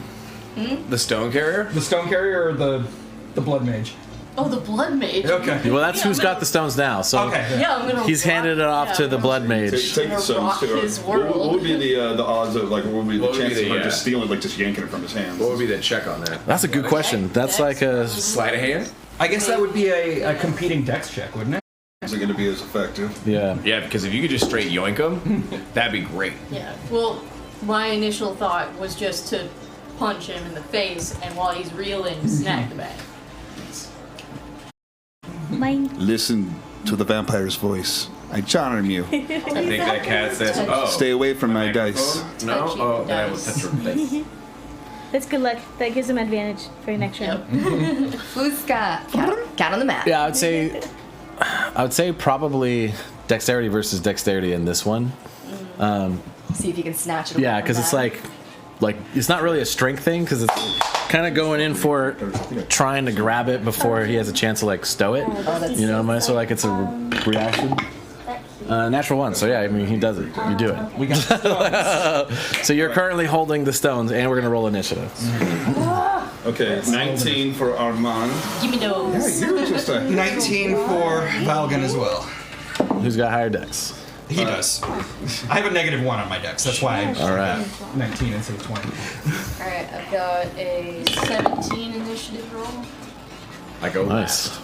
The stone carrier. The stone carrier or the blood mage? Oh, the blood mage. Okay. Well, that's who's got the stones now. So Okay. Yeah, I'm gonna. he's handed it off to the blood mage. Take the stones rock to her. his What world. would be the odds of like what would be the What would be chances of the, her just stealing, like just yanking it from his hands? What would be the check on that? That's a good question. That's like a. Sleight of hand. I guess that would be a competing dex check, wouldn't it? Is it going to be as effective? Yeah. Yeah, because if you could just straight yoink him, that'd be great. Yeah. Well, my initial thought was just to punch him in the face, and while he's reeling, snag the bag. Mine. Listen to the vampire's voice. I charm you. I think that cat says, "Oh, Stay away from my dice. No, Touchy oh, then I will dice. touch your dice." That's good luck. That gives him advantage for your next round. Fuzka. Cat on the map. Yeah, I would say probably dexterity versus dexterity in this one. See if you can snatch it. Yeah, because it's like it's not really a strength thing because it's kind of going in for trying to grab it before he has a chance to like stow it. that's You know what I mean? So like it's a reaction. Natural 1. So yeah, I mean he does it. You do it. We got stones. So you're currently holding the stones, and we're gonna roll initiative. Okay, 19 for Armand. Give me those. You're just a 19 for Valgan as well. Who's got higher dex? He does. I have a -1 on my dex. That's why I All right. 19 instead of 20. Alright, I've got a 17 initiative roll. I go Nice.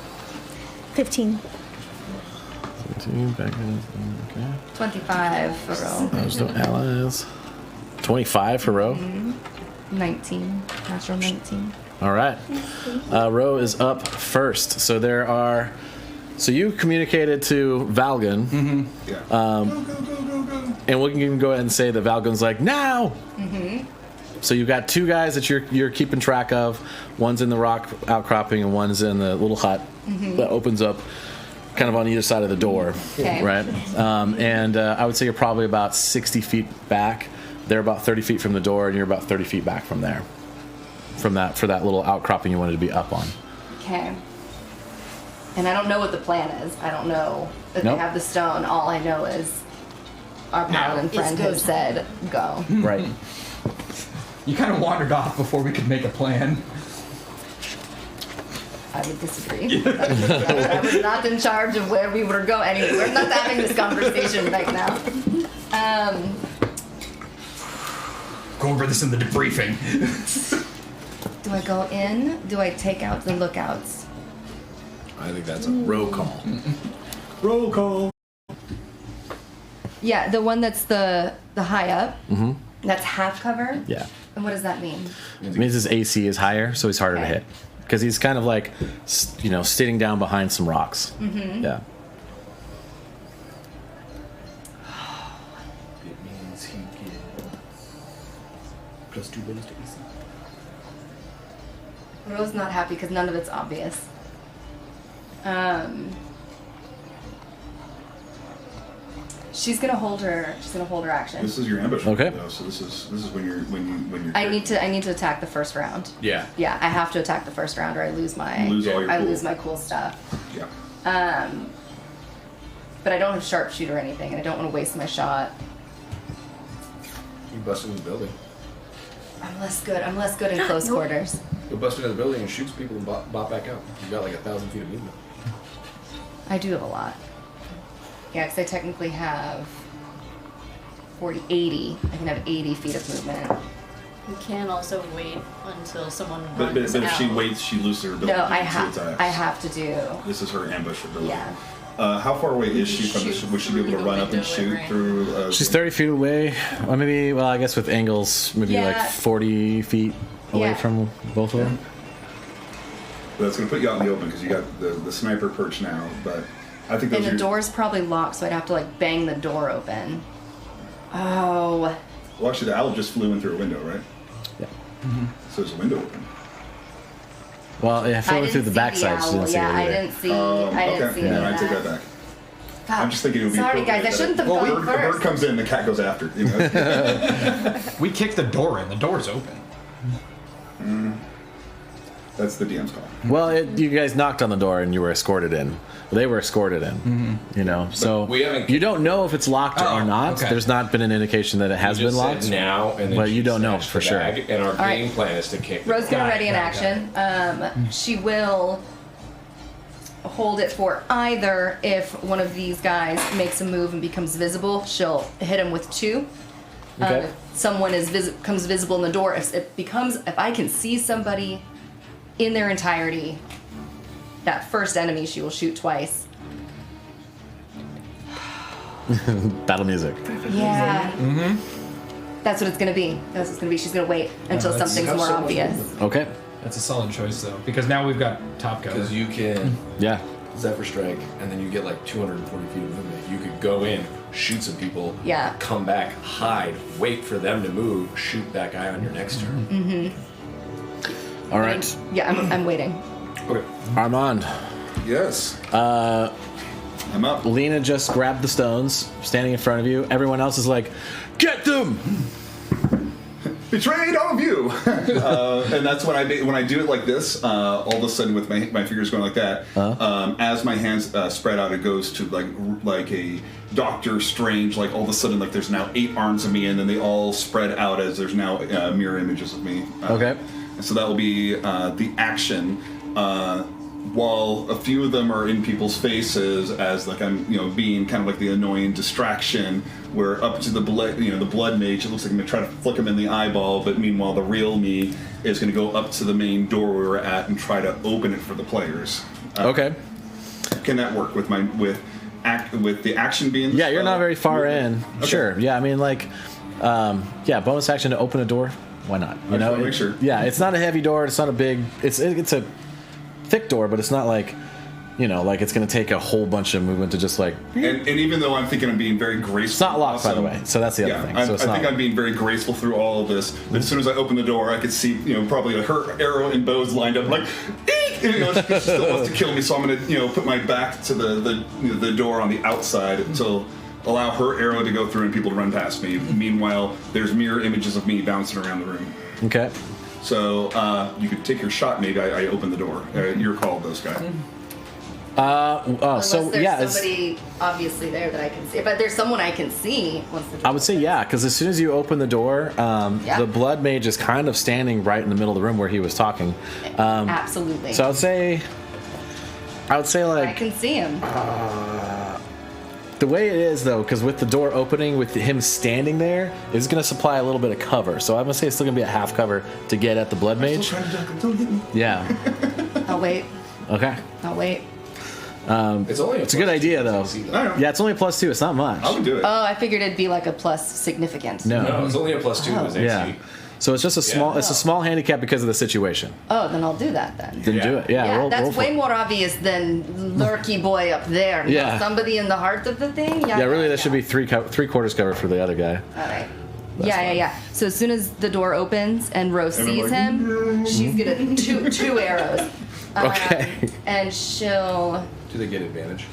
15. 17 back in. Okay. 25 for row. There's no allies. 25 for Ro. 19. Natural 19. All right. Ro is up first. So there are. So you communicated to Valgan, yeah. Go, go, go, go, go. and we can go ahead and say that Valgan's like now. So you've got 2 guys that you're keeping track of. One's in the rock outcropping, and one's in the little hut that opens up, kind of on either side of the door. Okay. Right. And I would say you're probably about 60 feet back. They're about 30 feet from the door, and you're about 30 feet back from there. For that little outcropping you wanted to be up on. Okay. And I don't know what the plan is. I don't know that Nope. they have the stone. All I know is our paladin it's friend go has said, go. Right. You kind of wandered off before we could make a plan. I would disagree. I was not in charge of where we were going. Anyway, we're not having this conversation right now. Go over this in the debriefing. Do I go in? Do I take out the lookouts? I think that's a roll call. Roll call. Yeah, the one that's the high up. That's half cover. Yeah. And what does that mean? It means his AC is higher, so he's harder to Okay. hit. Because he's kind of like, sitting down behind some rocks. Yeah. It means he gets +2 bonus to AC. Ro's not happy because none of it's obvious. She's gonna hold her. She's gonna hold her action. This is your ambush. Okay. Though, so this is when you're. I need to attack the first round. Yeah. Yeah, I have to attack the first round, or I lose my. You lose all your I cool. lose my cool stuff. Yeah. But I don't have sharpshooter or anything, and I don't want to waste my shot. You bust into the building. I'm less good. I'm less good in close quarters. You bust into the building and shoots people and bop back out. You got like 1,000 feet of movement. I do have a lot. Yeah, because I technically have 80. I can have 80 feet of movement. You can also wait until someone But runs if out. she waits, she loses her ability. No, I to its axe. have to do. This is her ambush ability. Yeah. How far away is she from the? Shoot Would she be able to through run the up and window, shoot right? through? She's 30 feet away. Or maybe, well, I guess with angles, maybe Yeah. like 40 feet away Yeah. from both of them. That's going to put you out in the open because you got the sniper perch now. But I think those And the are. door's probably locked, so I'd have to like bang the door open. Oh. Well, actually, the owl just flew in through a window, right? Yeah. So there's a window open. Well, yeah, I flew didn't through the see backside. the She owl. didn't see Yeah, it I either. didn't see. I didn't see Okay, any then I of take that. that back. I'm just thinking it would be. Sorry, guys, I appropriate shouldn't that- have well, gone the bird first. comes in, the cat goes after. You know? We kicked the door in. The door's open. That's the DM's call. Well, you guys knocked on the door and you were escorted in. They were escorted in. You know, so we haven't- you don't know if it's locked Oh, or not. okay. There's not been an indication that it has You been just locked. said now, and then But she you don't know snatched for the sure. bag, and our right. game plan is to kick. Ro's gonna Got it, ready an got it, action. She will hold it for either if one of these guys makes a move and becomes visible, she'll hit him with 2. Okay. If someone becomes visible in the door, if I can see somebody in their entirety, that first enemy she will shoot twice. Battle music. Yeah. That's what it's gonna be. That's what it's gonna be. She's gonna wait until that's- something's more obvious. Okay. That's a solid choice, though, because now we've got top cover. Because you can Yeah. Zephyr Strike, and then you get like 240 feet of movement. You could go in, shoot some people, Yeah. come back, hide, wait for them to move, shoot that guy on your next turn. All right. Yeah, I'm waiting. Okay. Armand. Yes. I'm up. Lena just grabbed the stones, standing in front of you. Everyone else is like, get them! betrayed all of you. And that's when I do it like this. All of a sudden, with my fingers going like that, as my hands spread out, it goes to like a Doctor Strange. Like all of a sudden, like there's now 8 arms of me, and then they all spread out as there's now mirror images of me. Okay. And so that will be the action. While a few of them are in people's faces, as like I'm, being kind of like the annoying distraction. Where up to the blood mage, it looks like I'm gonna try to flick him in the eyeball, but meanwhile the real me is gonna go up to the main door we were at and try to open it for the players. Okay. Can that work with the action being? Yeah, you're not very far in. Okay. Sure. Yeah, I mean, bonus action to open a door. Why not? I just wanna make sure. Yeah, it's not a heavy door. It's not a big. It's a thick door, but it's not like, like it's going to take a whole bunch of movement to just like. And even though I'm thinking I'm being very graceful, it's not locked, by the way. So that's the other thing. So I think I'm being very graceful through all of this. But as soon as I open the door, I could see, probably her arrow and bows lined up, like, eek! She still wants to kill me. So I'm going to, put my back to the door on the outside to allow her arrow to go through and people to run past me. Meanwhile, there's mirror images of me bouncing around the room. Okay. So you could take your shot. Maybe I open the door. Your call, those guys. Unless there's somebody obviously there that I can see. But there's someone I can see once the door I would say opens. because as soon as you open the door, the blood mage is kind of standing right in the middle of the room where he was talking. Absolutely. So I would say like I can see him. the way it is though, because with the door opening, with him standing there, is going to supply a little bit of cover. So I'm going to say it's still going to be a half cover to get at the blood mage. Don't hit me. Yeah. I'll wait. Okay. I'll wait. It's a good idea though. Yeah, it's only a +2. It's not much. I would do it. Oh, I figured it'd be like a plus significant. No, it's only a +2 to his AC. Yeah. So it's just a small. It's a small handicap because of the situation. Oh, then I'll do that then. Then do it. Yeah. roll that's for way it. more obvious than lurky boy up there. Yeah. Somebody in the heart of the thing. Yeah, really, that should be three-quarters cover for the other guy. All right. Yeah. So as soon as the door opens and Rose sees him, she's gonna two arrows. Okay. And she'll. Do they get advantage?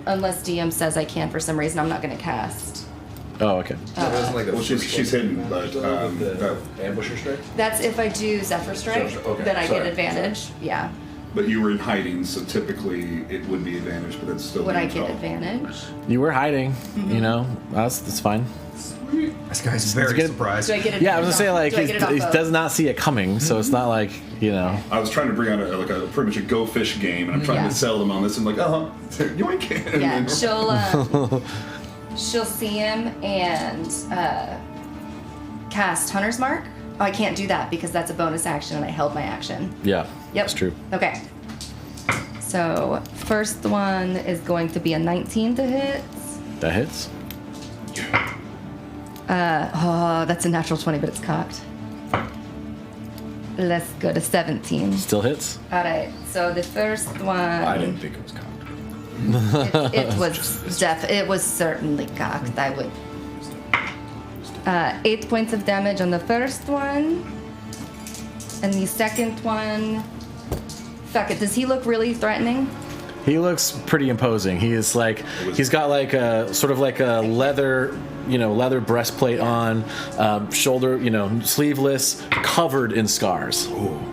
Unless DM says I can for some reason, I'm not gonna cast. Oh, okay. Well, she's hidden, but ambusher strike. That's if I do Zephyr Strike, Okay, then I sorry. get advantage. Yeah. But you were in hiding, so typically it would be advantage, but that's still. Would I being get told. advantage? You were hiding. That's fine. This guy's very good. surprised. Do I get advantage? Yeah, I was gonna say like Do I get it off he both? does not see it coming, so it's not like I was trying to bring out a pretty much a go fish game, and I'm trying Yeah. to sell them on this. I'm like, yoink! And Yeah, then- she'll see him and cast Hunter's Mark. Oh, I can't do that because that's a bonus action, and I held my action. yeah. Yep. That's true. Okay. So first one is going to be a 19 to hit. That hits. Oh, that's a natural 20, but it's cocked. Let's go to 17. Still hits. All right. So the first one. I didn't think it was cocked. It was certainly cocked. I would. 8 points of damage on the first one, and the second one. Fuck it. Does he look really threatening? He looks pretty imposing. He is like he's got like a sort of like a leather breastplate on, shoulder, sleeveless, covered in scars.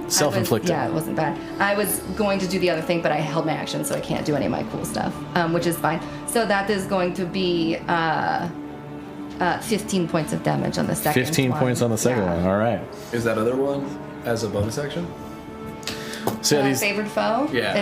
Self-inflicted. Yeah, it wasn't bad. I was going to do the other thing, but I held my action, so I can't do any of my cool stuff, which is fine. So that is going to be 15 points of damage on the second 15 one. points on the second one. All right. Is that other one as a bonus action? So these Favored foe? Yeah.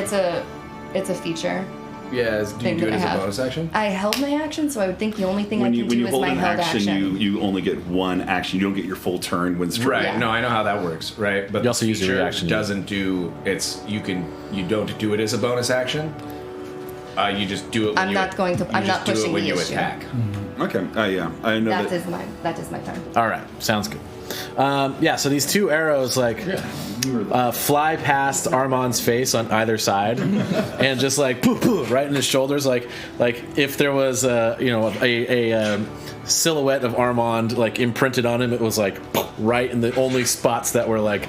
It's a feature. Yeah. Do you Thing do it that I as a have. bonus action? I held my action, so I would think the only thing when I you can when do you is hold my an held action, you only get one action. You don't get your full turn when it's Right. Yeah. No, I know how that works. Right. But You also the use your feature reaction. Doesn't do it's you don't do it as a bonus action. You just do it. When I'm not going to. I'm not do pushing it when the you issue. attack. Okay. Yeah. I know That that. is my turn. All right, sounds good. So these two arrows fly past Armand's face on either side, and just like poof, poof, right in his shoulders, like if there was a silhouette of Armand like imprinted on him, it was like right in the only spots that were like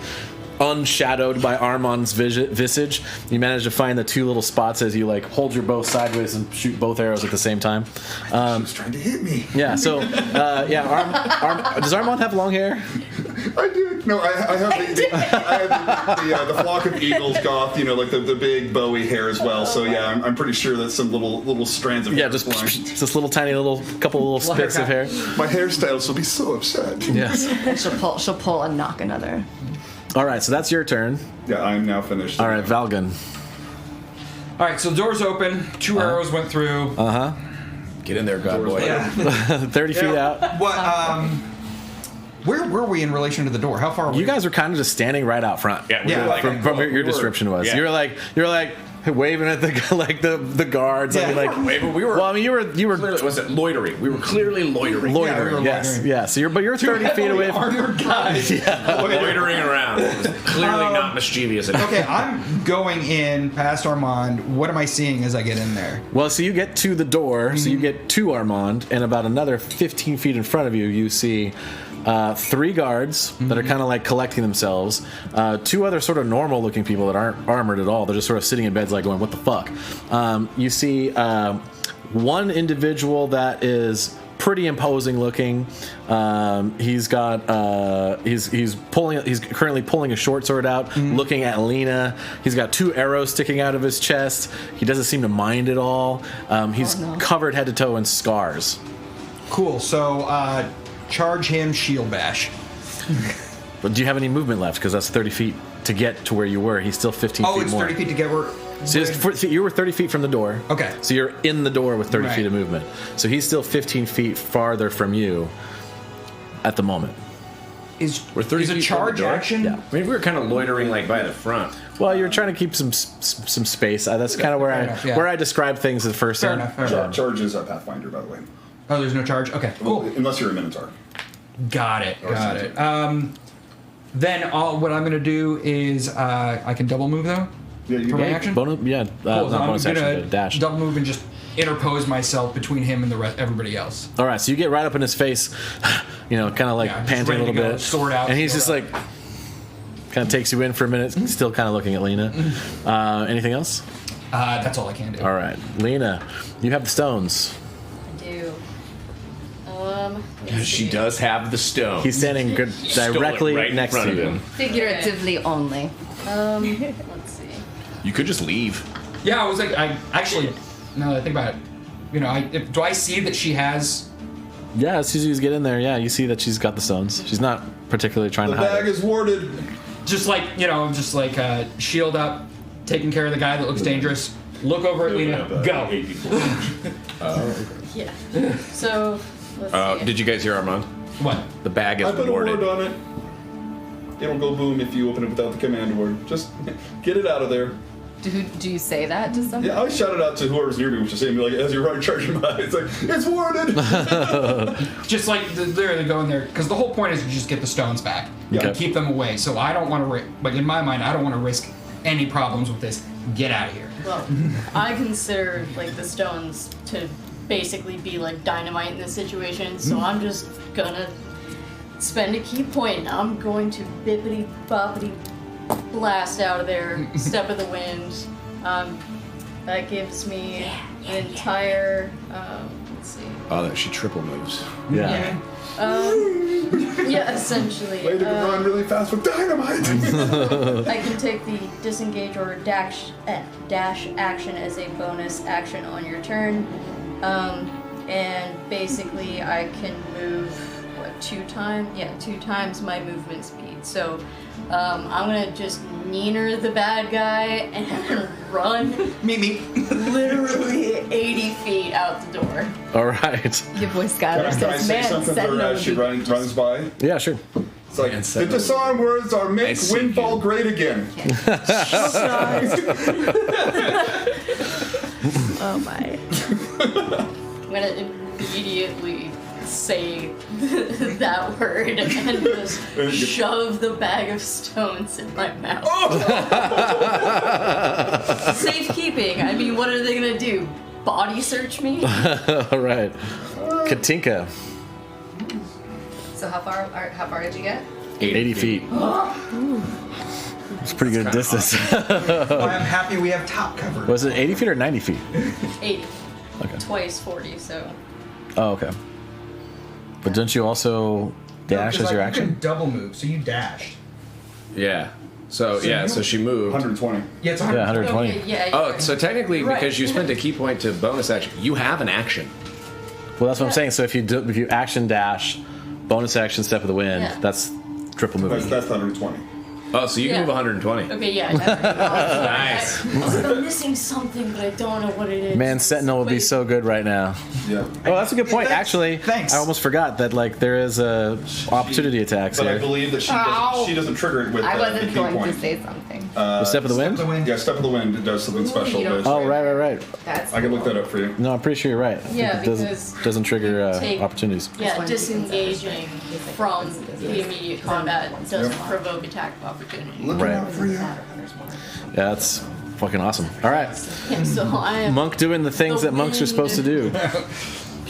unshadowed by Armond's visage. You manage to find the two little spots as you like hold your bow sideways and shoot both arrows at the same time. She was trying to hit me. Yeah. So does Armond have long hair? I do. No, I have the flock of eagles goth, like the big Bowie hair as well. So yeah, I'm pretty sure that's some little strands of hair. Yeah, just this little tiny couple little spits of hair. My hairstylists will be so upset. Yes. She'll pull and knock another. All right, so that's your turn. Yeah, I'm now finished. All right, Valgan. All right, so the door's open. 2 arrows went through. Get in there, God boy. Yeah. 30 feet out. What? Where were we in relation to the door? How far were we? You guys were kind of just standing right out front. Yeah, Yeah. From what your description was. Yeah. You're like waving at the guards. Yeah. I mean, like we were. well, I mean, you were Clearly, was it loitering? We were clearly loitering. loitering. we were Yes, loitering. yeah. So you're 30 feet away from. armored guys. Loitering around. It was clearly not mischievous. Okay, I'm going in past Armand. What am I seeing as I get in there? Well, so you get to the door. So you get to Armand, and about another 15 feet in front of you, you see 3 guards that are kind of like collecting themselves. 2 other sort of normal-looking people that aren't armored at all. They're just sort of sitting in beds, like going, "What the fuck?" You see one individual that is pretty imposing looking. He's got he's currently pulling a short sword out, looking at Lena. He's got 2 arrows sticking out of his chest. He doesn't seem to mind at all. He's covered head to toe in scars. Cool. So charge him, shield bash. But do you have any movement left? Because that's 30 feet to get to where you were. He's still 15 feet more. Oh, it's 30 feet to get where. So you were 30 feet from the door. Okay. So you're in the door with 30 Right. feet of movement. So he's still 15 feet farther from you at the moment. We're 30 Is a feet from charge the door? action? Yeah. I mean, we were kind of loitering like by the front. Well, you're trying to keep some space. That's kind of fair enough, yeah. where I describe things at first. Fair enough. Fair enough. Charge is a Pathfinder, by the way. Oh, there's no charge. Okay. Cool. Well, unless you're a Minotaur. Got it. Or Got something. it. Then what I'm gonna do is I can double move though. Yeah, you For my can. action. Bonus, yeah, Cool, so not I'm bonus action, gonna but a dash. double move and just interpose myself between him and everybody else. All right, so you get right up in his face, kind of like Yeah, just panting a ready to little go, bit, sword out, and he's just sword like, kind of takes you in for a minute, still kind of looking at Lena. Anything else? That's all I can do. All right, Lena, you have the stones. I do. Let's She see. does have the stone. He's standing Stole it directly right in next front to of you. him. Figuratively only. Let's see. You could just leave. Yeah, I was like, I actually, now that I think about it, do I see that she has? Yeah, as soon as you get in there, yeah, you see that she's got the stones. She's not particularly trying The to hide bag it. is warded. Just like shield up, taking care of the guy that looks dangerous. Look over at Lena. Go. Yeah. So, let's see. Did you guys hear Armand? What? The bag I is put a warded. word on it. It'll go boom if you open it without the command word. Just get it out of there. Do you say that to someone? Yeah, I shout it out to whoever's near me, which is saying, like, as you're running, charging by, it's like, it's warded! Just like literally go in there, because the whole point is to just get the stones back Yeah. and keep them away. So I don't want to, like in my mind, I don't want to risk any problems with this. Get out of here. Well, I consider like the stones to basically be like dynamite in this situation, so I'm just gonna spend a key point. And I'm going to bippity boppity blast out of there, step of the wind. That gives me an entire. Let's see. Oh, she triple moves. Yeah. Yeah, essentially. Way to run really fast with dynamite! I can take the disengage or dash action as a bonus action on your turn. And basically I can move, 2 times? Yeah, 2 times my movement speed. So I'm gonna just neener the bad guy and run Me. literally 80 feet out the door. All right. Your boy Can Skylar I says, say man, something said for no as she to runs by? Yeah, sure. It's like, Man, the said no. disarm words are make see Windfall you. great again. Oh my. I'm gonna immediately say that word and just shove the bag of stones in my mouth. Safekeeping. I mean, what are they gonna do? Body search me? All right. Katinka, So how far did you get? 80 feet. It's pretty good distance. Well, I'm happy we have top cover. Was it 80 feet or 90 feet? 80. Okay. Twice 40, so. Oh, okay. But don't you also dash as your You action? can double move, so you dashed. Yeah. So she moved. 120. Yeah, it's Yeah, 120. Okay, yeah. Oh, you're so right. technically, Right. because you spent a key point to bonus action, you have an action. Well, that's what I'm saying. So if you action dash, bonus action, step of the wind, Yeah. that's triple movement. That's 120. Oh, so you can Yeah. move 120. Okay, yeah. Nice. Nice. I'm missing something, but I don't know what it is. Man, Sentinel would be Wait. so good right now. Yeah. Oh, that's a good point. Thanks. Actually, Thanks. I almost forgot that like there is a opportunity attacks But I here. believe that Ow. she doesn't trigger it with I the wasn't key going point. to say something. The step of the wind. The wind. Yeah, Step of the Wind, it does something special. you don't But Oh, right. That's I can look that up for you. No, I'm pretty sure you're right. I think Yeah, it because doesn't trigger you take- opportunities. Yeah, one disengaging from the immediate combat doesn't Yep. provoke attack of opportunity. Looking Right. out for you. Yeah, that's fucking awesome. All right, Yeah, so I am. Monk doing the things The that monks are supposed to do.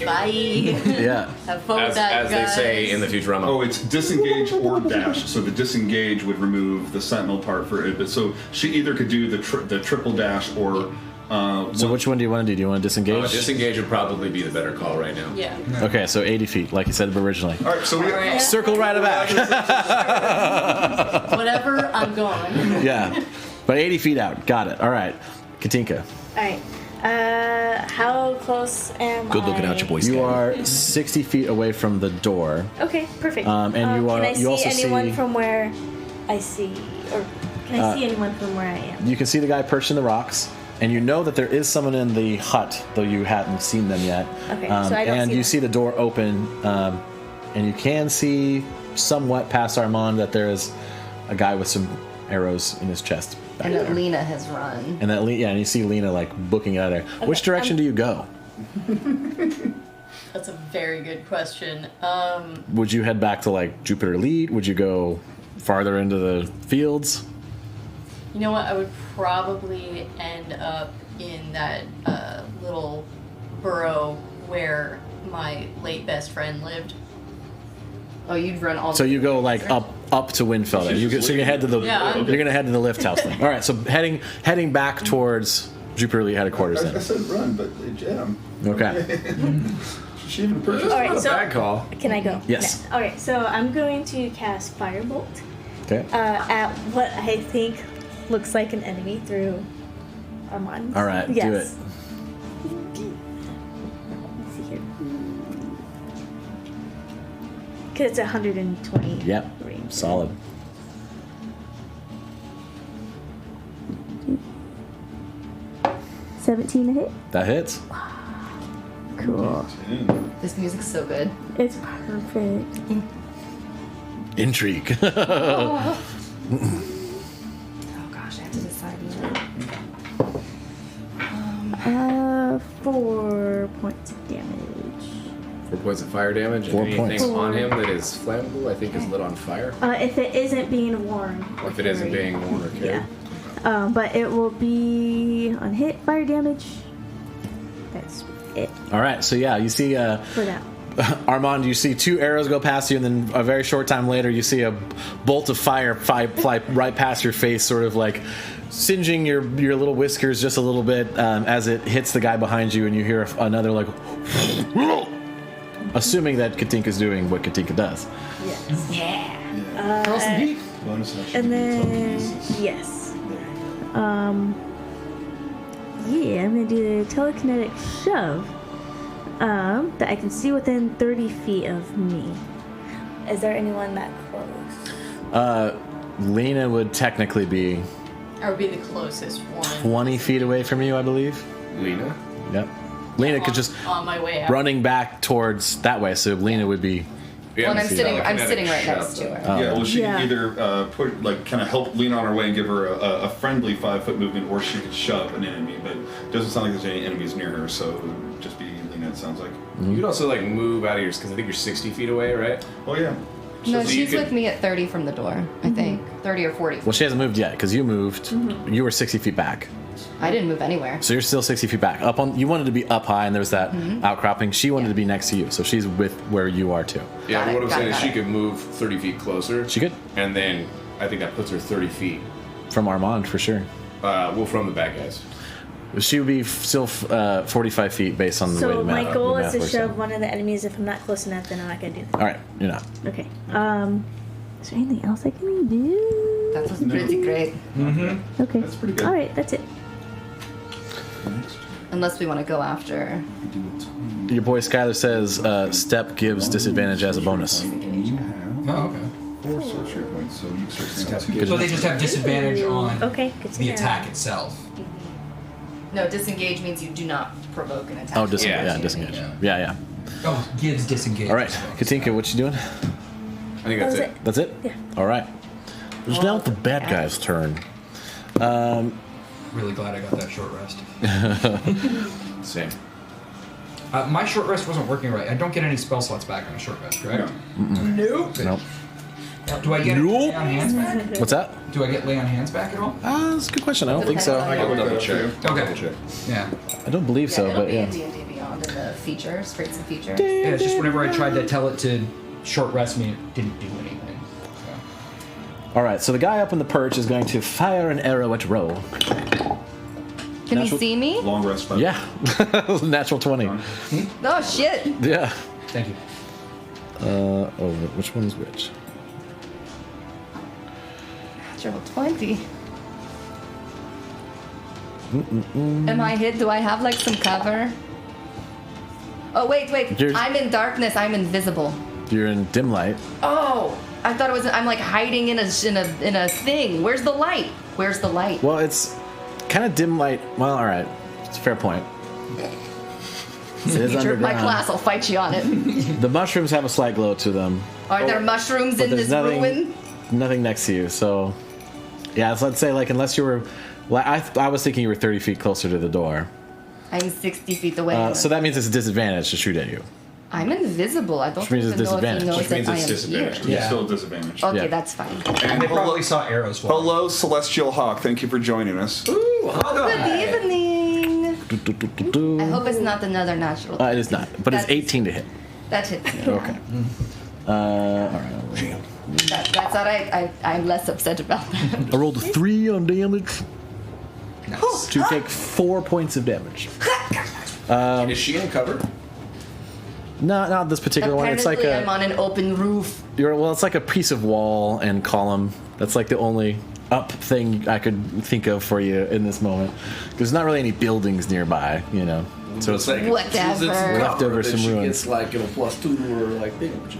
Bye. Yeah. Have fun with As, that, as they guys. say in the Futurama. Oh, it's disengage or dash. So the disengage would remove the sentinel part for it. But so she either could do the triple dash or. So which one do you want to do? Do you want to disengage? Disengage would probably be the better call right now. Yeah. Okay, so 80 feet, like you said originally. All right, so we. Alright. Circle right about. Whatever, I'm going. Yeah, but 80 feet out. Got it. All right, Katinka, All right. How close am I? Good looking out, your boy. you are 60 feet away from the door. Okay, perfect. And you are- Can I you see also anyone see- from where I see, or can I see anyone from where I am? You can see the guy perched in the rocks, and you know that there is someone in the hut, though you hadn't seen them yet. Okay, so I don't and see you them. see the door open, and you can see somewhat past Armond that there is a guy with some arrows in his chest. Back And there. that Lena has run. And that, and you see Lena like booking it out of there. Which direction do you go? That's a very good question. Would you head back to like Jupiter Elite? Would you go farther into the fields? You know what? I would probably end up in that little burrow where my late best friend lived. Oh, you'd run all. So you go like up to Windfall. Then. So you head to the Yeah, I'm- you're gonna head to the lift house then. All right, so heading back towards Jupiter Elite headquarters I then. said run, but they jam. Okay. She even purchased. All right, so Bad call. can I go? Yes. No. All right, so I'm going to cast Firebolt Okay. at what I think looks like an enemy through Armand. All right, do yes. it. Let's see here. Because it's 120 Yep. range. Solid. $17 to hit. That hits. Cool. This music's so good. It's perfect. Intrigue. Oh gosh, I have to decide. 4 points of damage. 4 points of fire damage. And 4 anything points. on him that is flammable, I think, is lit on fire. If it isn't being worn. or If it isn't carried. being worn or carried. Yeah. But it will be on hit, fire damage. That's it All right, so yeah, you see for now. Armand, you see 2 arrows go past you, and then a very short time later, you see a bolt of fire fly right past your face, sort of like singeing your little whiskers just a little bit as it hits the guy behind you, and you hear another like, assuming that Katinka's doing what Katinka does. Yes. Bonus action. And then yes. Yeah, I'm gonna do the telekinetic shove. That I can see within 30 feet of me. Is there anyone that close? Lena would technically be I would be the closest one. 20 feet away from you, I believe. Lena? Yep. Lena could just on my way out. running back towards that way, so Lena would be. Well, and I'm see sitting. that. I'm sitting right next to her. Yeah, well, she Yeah. could either put like kind of help lean on her way and give her a friendly 5-foot movement, or she could shove an enemy. But it doesn't sound like there's any enemies near her, so it would just be Lena. It sounds like. You could also like move out of yours because I think you're 60 feet away, right? Oh yeah. No, So you she's could- with me at 30 from the door. I think 30 or 40. Well, she hasn't moved yet because you moved. Mm-hmm. You were 60 feet back, I didn't move anywhere. so you're still 60 feet back. Up on. You wanted to be up high, and there was that outcropping. She wanted to be next to you, so she's with where you are too. Yeah, Got but it, what I'm got saying it, is got she it. could move 30 feet closer. She could. And then I think that puts her 30 feet from Armond for sure. Well, from the bad guys. She would be still 45 feet based on the way So the math. my goal the is to math works shove out. one of the enemies. If I'm not close enough, then I'm not gonna do that. All right, you're not. Okay. Is there anything else I can do? That was pretty great. Okay. That's pretty good. All right, that's it. Unless we want to go after. Your boy Skylar says step gives disadvantage as a bonus. You have Oh, okay. 4 sorcery points, so you start So to they just have disadvantage on Okay, good to the know. attack itself. No, disengage means you do not provoke an attack. Oh, disengage. Yeah. Yeah, disengage. Yeah. Yeah. Oh, gives disengage. All right, Katinka, what you doing? I think that's That was it. it. That's it? Yeah. All right. It's now the bad guy's turn. Really glad I got that short rest. Same. My short rest wasn't working right. I don't get any spell slots back on a short rest, correct? Nope. Do I get Nope. lay on hands back? What's that? Do I get lay on hands back at all? That's a good question. I don't think so. I can double check. Okay. Yeah. I don't believe so, it'll but be yeah. in D&D Beyond in the features, traits and features. Yeah, it's just whenever I tried to tell it to short rest me, it didn't do anything. All right, so the guy up on the perch is going to fire an arrow at Ro. Can Natural- he see me? Long rest. By Yeah. Natural 20. Oh shit! Yeah. Thank you. Which one's which? Natural 20. Am I hit? Do I have like some cover? Oh wait. You're- I'm in darkness. I'm invisible. You're in dim light. Oh, I thought it was. I'm like hiding in a thing. Where's the light? Where's the light? Well, it's kind of dim light. Well, all right. It's a fair point. It is You jerk my underground. class. I'll fight you on it. The mushrooms have a slight glow to them. Are there mushrooms But in there's this ruin? nothing next to you. So, yeah, so let's say, like, unless you were... I was thinking you were 30 feet closer to the door. I'm 60 feet away. So that means it's a disadvantage to shoot at you. I'm invisible. I don't Which means even it's know if he disadvantage. knows Which that means I it's am disadvantage. here. It's still a disadvantage. Okay, Yeah. that's fine. And they probably saw arrows flying. Hello, Celestial Hawk. Thank you for joining us. Good evening. I hope it's not another natural. It is not, but it's That's- 18 to hit. That hits me. Okay. All right. That's all right. I'm less upset about that. I rolled a 3 on damage. To take 4 points of damage. Is she in cover? No, not this particular one. It's like I'm on an open roof. it's like a piece of wall and column. That's like the only up thing I could think of for you in this moment. There's not really any buildings nearby, you know. So it's like Whatever. left over some ruins. It's like +2 to her like damage.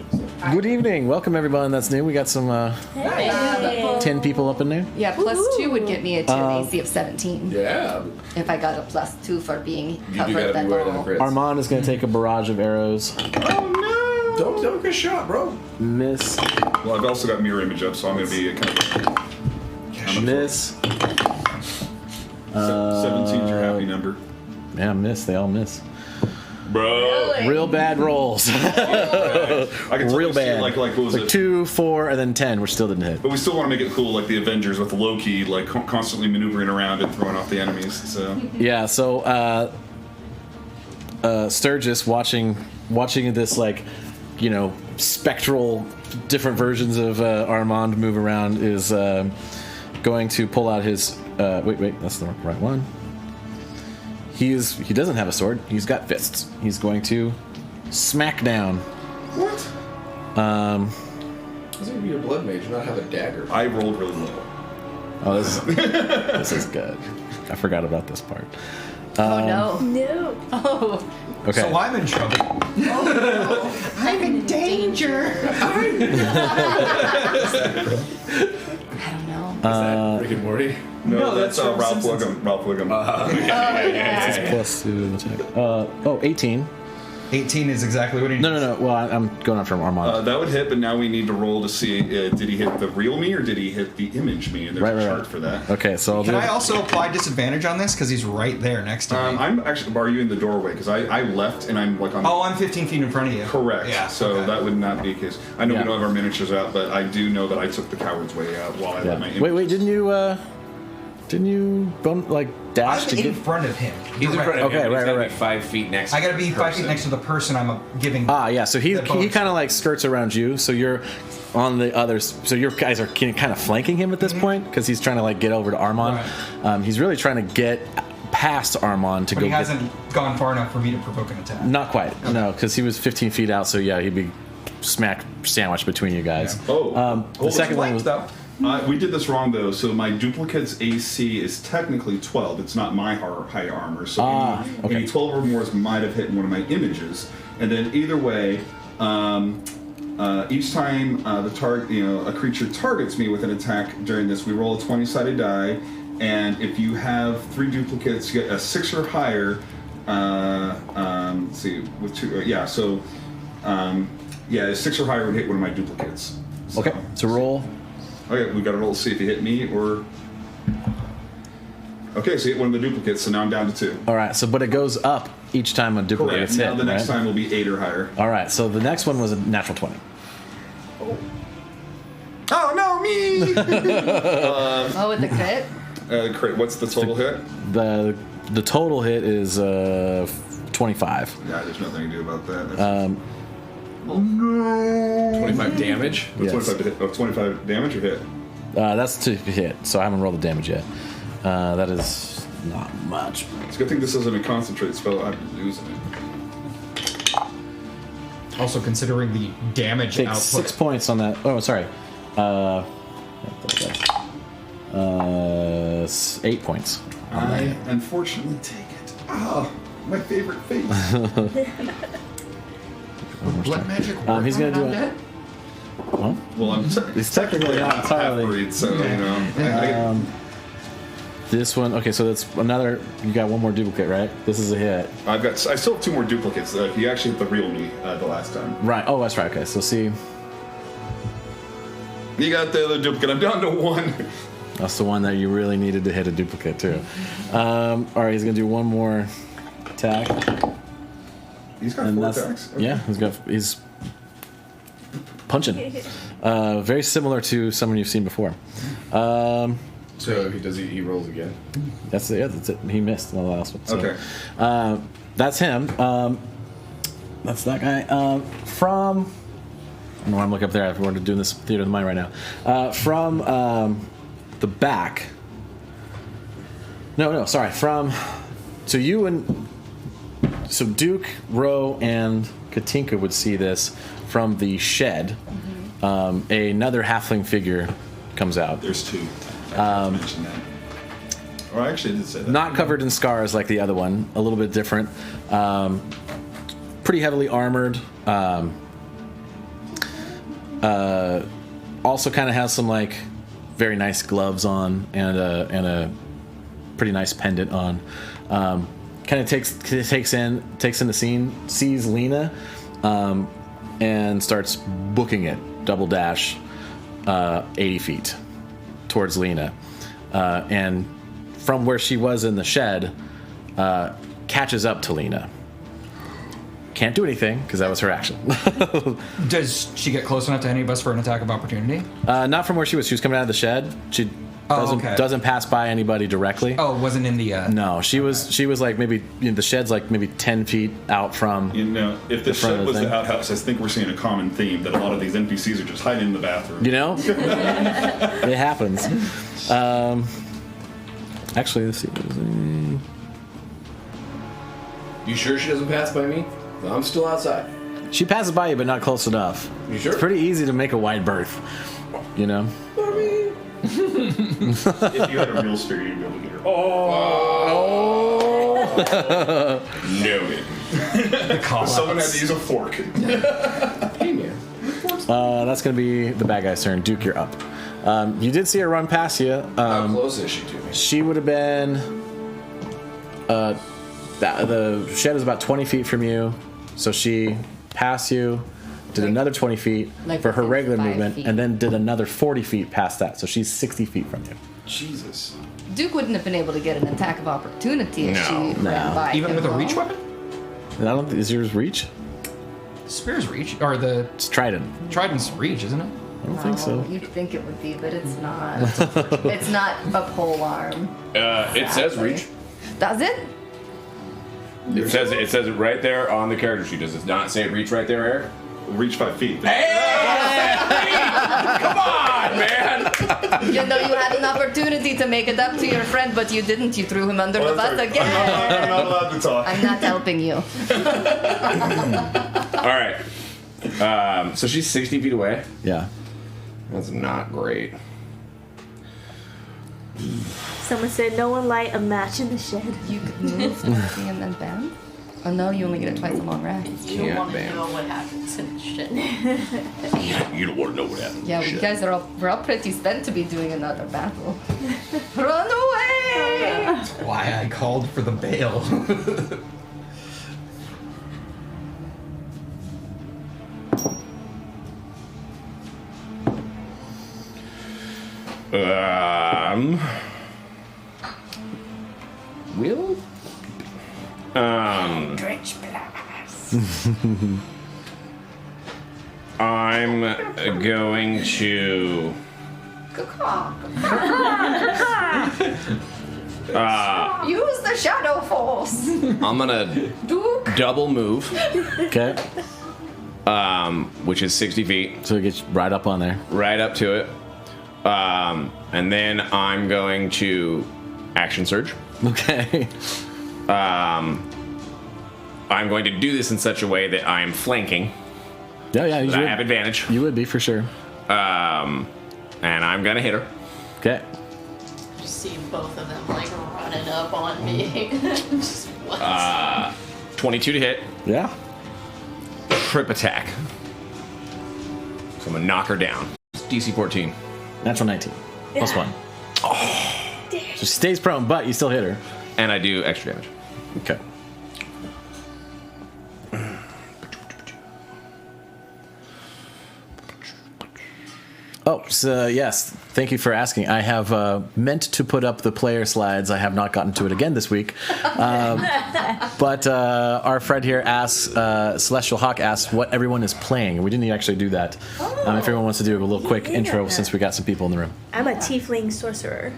Good evening, welcome everyone that's new. We got some 10 people up in there. Yeah, +2 would get me to an AC of 17 Yeah. if I got a +2 for being You do covered gotta by be wearing them all. crits. Armand is going to take a barrage of arrows. Oh no! Don't get shot, bro. Miss, Well, I've also got mirror image up, so I'm going to be kind of. miss. 17's your happy number. Yeah, miss. They all miss. Bro. Really? Real bad rolls. I can tell Real you, bad. Like what was Like it? 2, 4, and then 10, which still didn't hit. But we still want to make it cool, like the Avengers with Loki, like constantly maneuvering around and throwing off the enemies. So Yeah, so Sturgis watching this, like, you know, spectral different versions of Armand move around is going to pull out his wait, that's the right one. He doesn't have a sword. He's got fists. He's going to smack down. what? Doesn't even be a blood mage, not have a dagger. I rolled really low. Oh, this is good. I forgot about this part. Oh no. No. Oh. Okay. So I'm in trouble. I'm in danger. I don't know. Is that Rick and Morty? No, that's from Ralph Simpsons. Wiggum. Ralph Wiggum. Plus 2 attack. 18. 18 is exactly what he No. Well, I'm going on from Armand. That would hit, but now we need to roll to see did he hit the real me or did he hit the image me? And there's a chart for that. Okay, so I'll Can do. I also apply disadvantage on this? Because he's right there next to me. I'm actually. Are you in the doorway? Because I left and I'm like on. Oh, I'm 15 feet in front of you. Correct. Yeah. So okay. that would not be the case. I know Yeah. we don't have our miniatures out, but I do know that I took the coward's way out while I let my Yeah. image. Wait, didn't you dash I'm to in get? front of him. He's in front of Okay, him, but he's right, gotta right. be 5 feet next. I gotta be 5 feet person. next to the person I'm giving. Ah, yeah. So he The bonus. kind of like skirts around you. So you're on the others. So your guys are kind of flanking him at this point because he's trying to like get over to Armond. Right. He's really trying to get past Armond to But go. he hasn't gone far enough for me to provoke an attack. Not quite. Okay. No, because he was 15 feet out. So yeah, he'd be sandwiched between you guys. Yeah. The second one was though. We did this wrong though. So my duplicate's AC is technically 12. It's not my high armor. So any 12 or more might have hit one of my images. And then either way, each time a creature targets me with an attack during this, we roll a 20-sided die, and if you have 3 duplicates, you get a 6 or higher. Let's see, with 2, a 6 or higher would hit one of my duplicates. So, okay, so roll. Okay, we got to roll to see if you hit me or. Okay, so you hit one of the duplicates, so now I'm down to 2. All right, so but it goes up each time a duplicate Correct. gets hit. Now the next right? time will be 8 or higher. All right, so the next one was a natural 20. Oh no, me! With the crit? Crit. What's the total hit? The total hit is 25. Yeah, there's nothing to do about that. 25 damage. Yes. 25 to hit. 25 damage or hit? That's to hit, so I haven't rolled the damage yet. That is not much. It's a good thing this isn't a concentrate spell. I'd be losing it. Also considering the damage Take output. 6 points on that. Oh, sorry. 8 points. I unfortunately take it. Oh, my favorite face. Blood magic. He's gonna do it. Well, Well, he's technically not entirely. half-breed, so you know. This one, okay, so that's another. You got one more duplicate, right? This is a hit. I still have 2 more duplicates. He actually hit the real me the last time. Right. Oh, that's right. Okay, so see, You got the other duplicate. I'm down to 1. that's the one that you really needed to hit a duplicate too. All right, he's gonna do one more attack. He's got 4 attacks. Okay. Yeah, he's punching. Very similar to someone you've seen before. So he rolls again. That's it. He missed on the last one. So. Okay. That's him. That's that guy. From. I don't know why I'm looking up there. We're doing this theater of the mind right now. From the back. No, sorry. From. So you and. So Duke, Ro, and Katinka would see this from the shed. Another halfling figure comes out. There's 2. I mentioned that. Or I actually did say that. Not covered in scars like the other one. A little bit different. Pretty heavily armored. Also kind of has some like very nice gloves on and a pretty nice pendant on. Kind of takes in the scene, sees Lena, and starts booking it, double dash, 80 feet towards Lena, and from where she was in the shed, catches up to Lena. Can't do anything because that was her action. Does she get close enough to any of us for an attack of opportunity? Not from where she was. She was coming out of the shed. She doesn't pass by anybody directly. Oh, it wasn't in the. No, she was like maybe the shed's like maybe 10 feet out from. You know, if the shed was the outhouse, I think we're seeing a common theme that a lot of these NPCs are just hiding in the bathroom. You know, it happens. Actually, let's see. You sure she doesn't pass by me? I'm still outside. She passes by you, but not close enough. You sure? It's pretty easy to make a wide berth. You know. If you had a real spear, you'd be able to get her. Noted. Someone had to use a fork. Hey, man. That's going to be the bad guy's turn. Duke, you're up. You did see her run past you. How close is she to me? She would have been. The shed is about 20 feet from you, so she passed you, did another 20 feet Like for her regular 5 movement, feet. and then did another 40 feet past that. So she's 60 feet from you. Jesus. Duke wouldn't have been able to get an attack of opportunity if she ran by. Even him, with a though. reach weapon? And I don't. Is yours reach? Spear's reach, or the It's trident. trident's reach, isn't it? I don't think so. You'd think it would be, but it's not. It's not a pole arm. It says reach. Does it? It says it right there on the character sheet. Does it not say reach right there, Eric? reach 5 feet. Come on, man! You know, you had an opportunity to make it up to your friend, but you didn't. You threw him under the bus again. I'm not allowed to talk. I'm not helping you. All right. So she's 60 feet away. Yeah. That's not great. Someone said no one light a match in the shed. You could move and then bend. Oh no, you only get a twice a long rest. You don't want to know what happens in the shit. You don't want to know what happened. Yeah, you guys are we're all pretty spent to be doing another battle. Run away! That's why I called for the bail. Will? Drench blast. I'm going to. Use the shadow force. I'm gonna double move, Okay. which is 60 feet, So it gets right up on there. right up to it. And then I'm going to action surge. Okay. I'm going to do this in such a way that I am flanking. Yeah, yeah. You I have would, advantage. you would be for sure. And I'm gonna hit her. Okay. Just see both of them like running up on me. Just what? 22 to hit. Yeah. Trip attack. So I'm gonna knock her down. DC 14. Natural 19. Plus 1. Oh. So she stays prone, but you still hit her. And I do extra damage. Okay. Oh, so yes. Thank you for asking. I have meant to put up the player slides. I have not gotten to it again this week. But our friend here asks, Celestial Hawk asks what everyone is playing. We didn't actually do that. If everyone wants to do a little quick intro since we got some people in the room. I'm a tiefling sorcerer.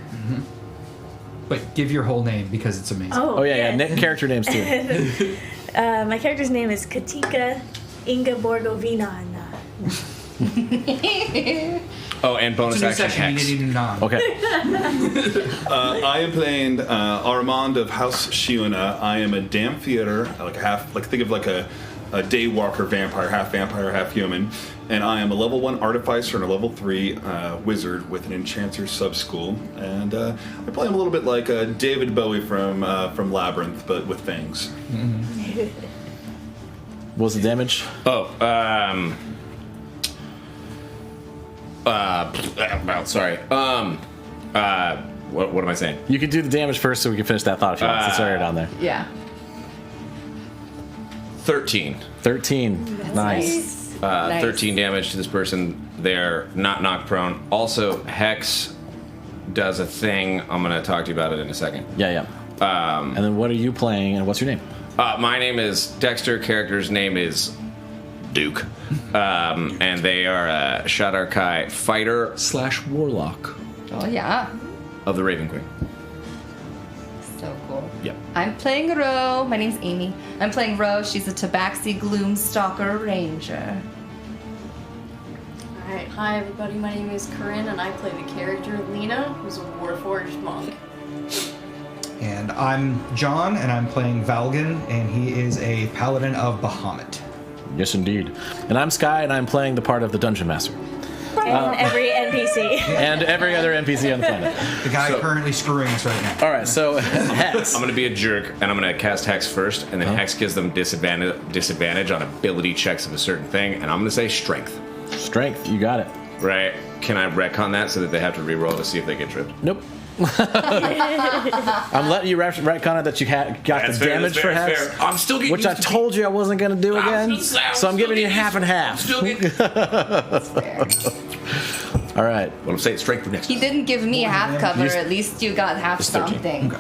But give your whole name because it's amazing. Oh, yeah, yeah. Character names too. My character's name is Katika Ingeborgovina. Oh, and bonus It's a new action section. You hex. need to do non. Okay. I am playing Armond of House Shiona. I am a damn theater, think of like a daywalker vampire, half human. And I am a level 1 artificer and a level 3 wizard with an enchanter sub-school. And I play him a little bit like David Bowie from Labyrinth, but with fangs. What was the damage? Sorry. What am I saying? You can do the damage first so we can finish that thought if you want. It's already down there. Yeah. 13. 13. Nice. Nice. 13 damage to this person. They're not knocked prone. Also, Hex does a thing. I'm going to talk to you about it in a second. Yeah, yeah. And then what are you playing and what's your name? My name is Dexter. Character's name is Duke. And they are a Shadar Kai fighter / warlock Oh yeah. of the Raven Queen. So cool. Yep. I'm playing Ro. My name's Amy. I'm playing Ro. She's a Tabaxi Gloomstalker Ranger. Alright, hi everybody, my name is Corinne and I play the character Lena, who's a Warforged monk. And I'm John, and I'm playing Valgan, and he is a paladin of Bahamut. Yes, indeed. And I'm Sky, and I'm playing the part of the Dungeon Master. And every NPC. And every other NPC on the planet. The guy currently screwing us right now. All right, so Hex. I'm going to be a jerk, and I'm going to cast Hex first, and then Hex gives them disadvantage on ability checks of a certain thing, and I'm going to say Strength. Strength, you got it. Right? Can I retcon that so that they have to reroll to see if they get tripped? Nope. I'm letting you retcon it that you got That's the fair, damage that's for fair, Hex, that's fair. I'm still getting which I used to told you I wasn't going to do again. I'm So I'm giving you half and half. Still getting. That's fair. All right. Well, I'm saying Strength for next He time. didn't give me half cover. You- At least you got half It's 13. something.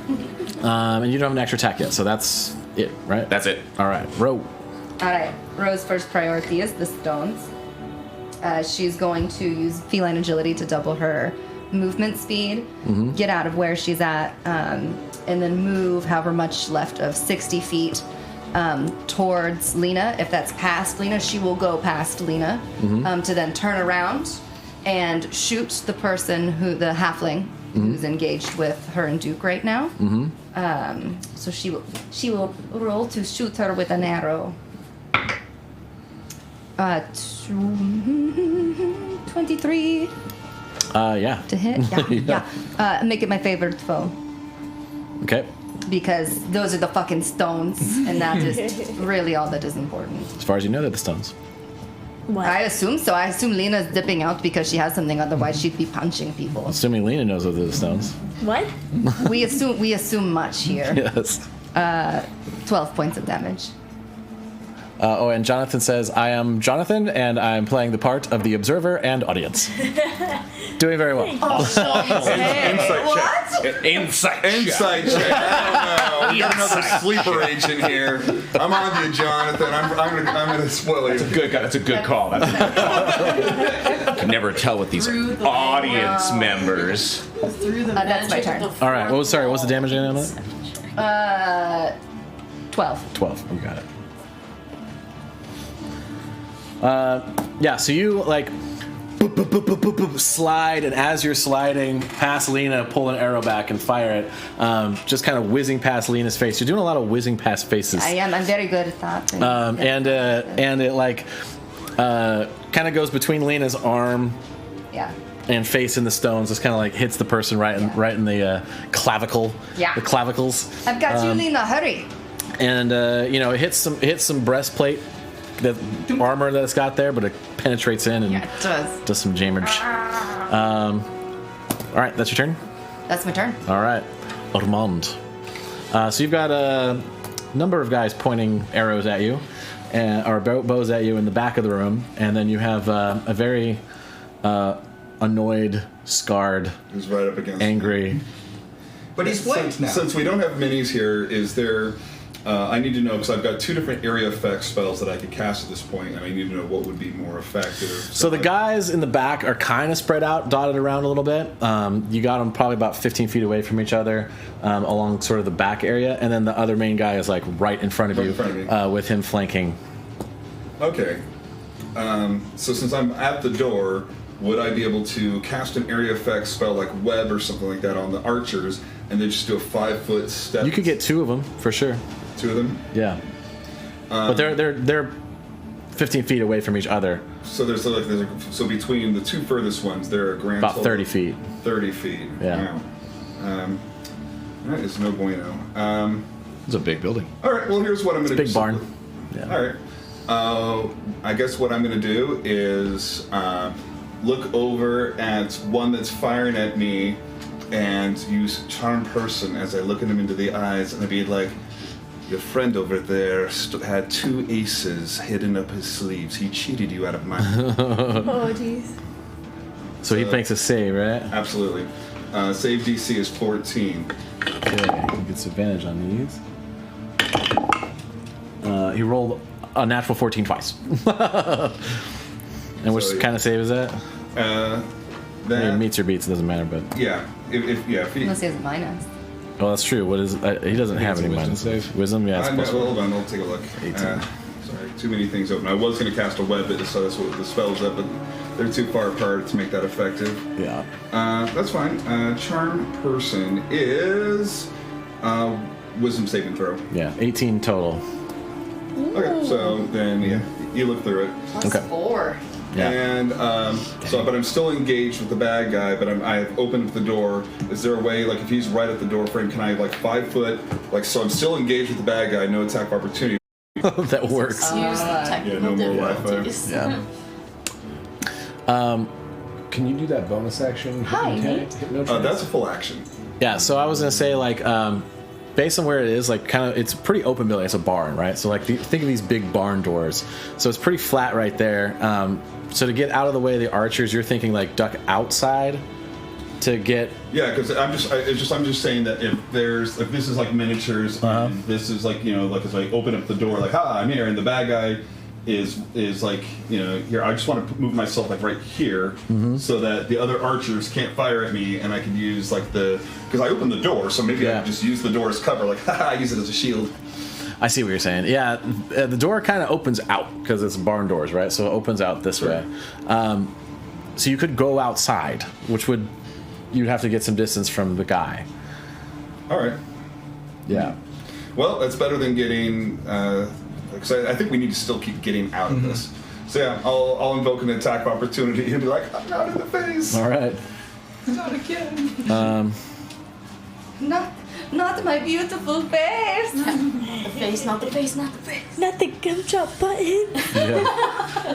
And you don't have an extra attack yet, so that's it, right? That's it. All right. Row. Alright, Ro's first priority is the stones. She's going to use feline agility to double her movement speed, get out of where she's at, and then move however much left of 60 feet towards Lena. If that's past Lena, she will go past Lena to then turn around and shoot the person the halfling who's engaged with her and Duke right now. So she will roll to shoot her with an arrow. 23 Yeah. to hit. Yeah. Make it my favorite foe. Okay. Because those are the fucking stones, and that is really all that is important. As far as you know, they're the stones. What? I assume so. I assume Lena's dipping out because she has something. Otherwise, she'd be punching people. Assuming Lena knows those are the stones. What? We assume much here. Yes. 12 points of damage. And Jonathan says, I am Jonathan, and I'm playing the part of the observer and audience. Doing very well. Insight check. I don't know. We got another sleeper agent here. I'm on to you, Jonathan. I'm gonna spoil you. That's a good call. Can never tell with these audience members. Through the That's my magic turn. of the All right. What was the damage on that? 12. 12. We got it. Yeah, so you like boop, boop, boop, boop, boop, boop, slide, and as you're sliding past Lena, pull an arrow back and fire it, just kind of whizzing past Lena's face. You're doing a lot of whizzing past faces. I am. I'm very good at that. And it like kind of goes between Lena's arm yeah. and face in the stones. Just kind of like hits the person right in the clavicle. Yeah. The clavicles. I've got you, Lena. Hurry. And it hits some breastplate, the armor that it's got there, but it penetrates in and Yeah, it does. some damage. All right, that's your turn. That's my turn. All right, Armond. So you've got a number of guys pointing arrows at you, or bows at you in the back of the room, and then you have a very annoyed, scarred, Who's right up against angry. But he's flanked now. Since we don't have minis here, is there? I need to know because I've got 2 different area effect spells that I could cast at this point, and I need to know what would be more effective. So the guys in the back are kind of spread out, dotted around a little bit. You got them probably about 15 feet away from each other, along sort of the back area, and then the other main guy is like right in front of you, with him flanking. Okay. So since I'm at the door, would I be able to cast an area effect spell like web or something like that on the archers, and then just do a 5-foot step? You could get 2 of them for sure. 2 of them. Yeah. But they're 15 feet away from each other. So so between the 2 furthest ones, they're a grand About total 30 feet. 30 feet. Yeah. Wow. That is no bueno. It's a big building. All right. Well, here's what I'm going to do. Big barn. Yeah. All right. I guess what I'm going to do is look over at one that's firing at me and use Charm Person as I look at him into the eyes, and I'd be like, your friend over there had 2 aces hidden up his sleeves. He cheated you out of money. Oh, jeez. So he makes a save, right? Absolutely. Save DC is 14. Okay, he gets advantage on these. He rolled a natural 14 twice. And which So, kind of save is that? That I mean, meets or beats, it doesn't matter, but... yeah, if he, Unless he has a minus. Oh, that's true. What is... he doesn't have any wisdom minus. save. Wisdom? Yeah, it's well, plus 1. hold on, I'll take a look. 18. Sorry, too many things open. I was going to cast a web, so that's what the spell's up, but they're too far apart to make that effective. Yeah. That's fine. Charm Person is Wisdom saving throw. Yeah, 18 total. Okay, so then you look through it. Plus 4. Yeah. And but I'm still engaged with the bad guy, but I've opened the door. Is there a way, like if he's right at the door frame, can I like 5 foot, like so I'm still engaged with the bad guy, no attack of opportunity. That works. Use the technical no more Wi-Fi. difficulties. Yeah. Can you do that bonus action? Hi, Nate. That's a full action. Yeah, so I was going to say, like, based on where it is, like, kind of, it's a pretty open building. It's a barn, right? So, like, think of these big barn doors. So it's pretty flat right there. So to get out of the way of the archers, you're thinking, like, duck outside to get... Yeah, because I'm just saying that if this is like miniatures, and this is like, like as I open up the door, like, I'm here, and the bad guy is like, here, I just want to move myself like right here, so that the other archers can't fire at me, and I can use like because I opened the door, so maybe I can just use the door as cover, like, I use it as a shield. I see what you're saying. Yeah, the door kind of opens out because it's barn doors, right? So it opens out this way. So you could go outside, which you'd have to get some distance from the guy. All right. Yeah. Well, that's better than getting. Because I think we need to still keep getting out of this. So yeah, I'll invoke an attack of opportunity and be like, I'm not in the face. All right. Not again. Not my beautiful face. The face, not the face, not the face. Not the gumdrop button.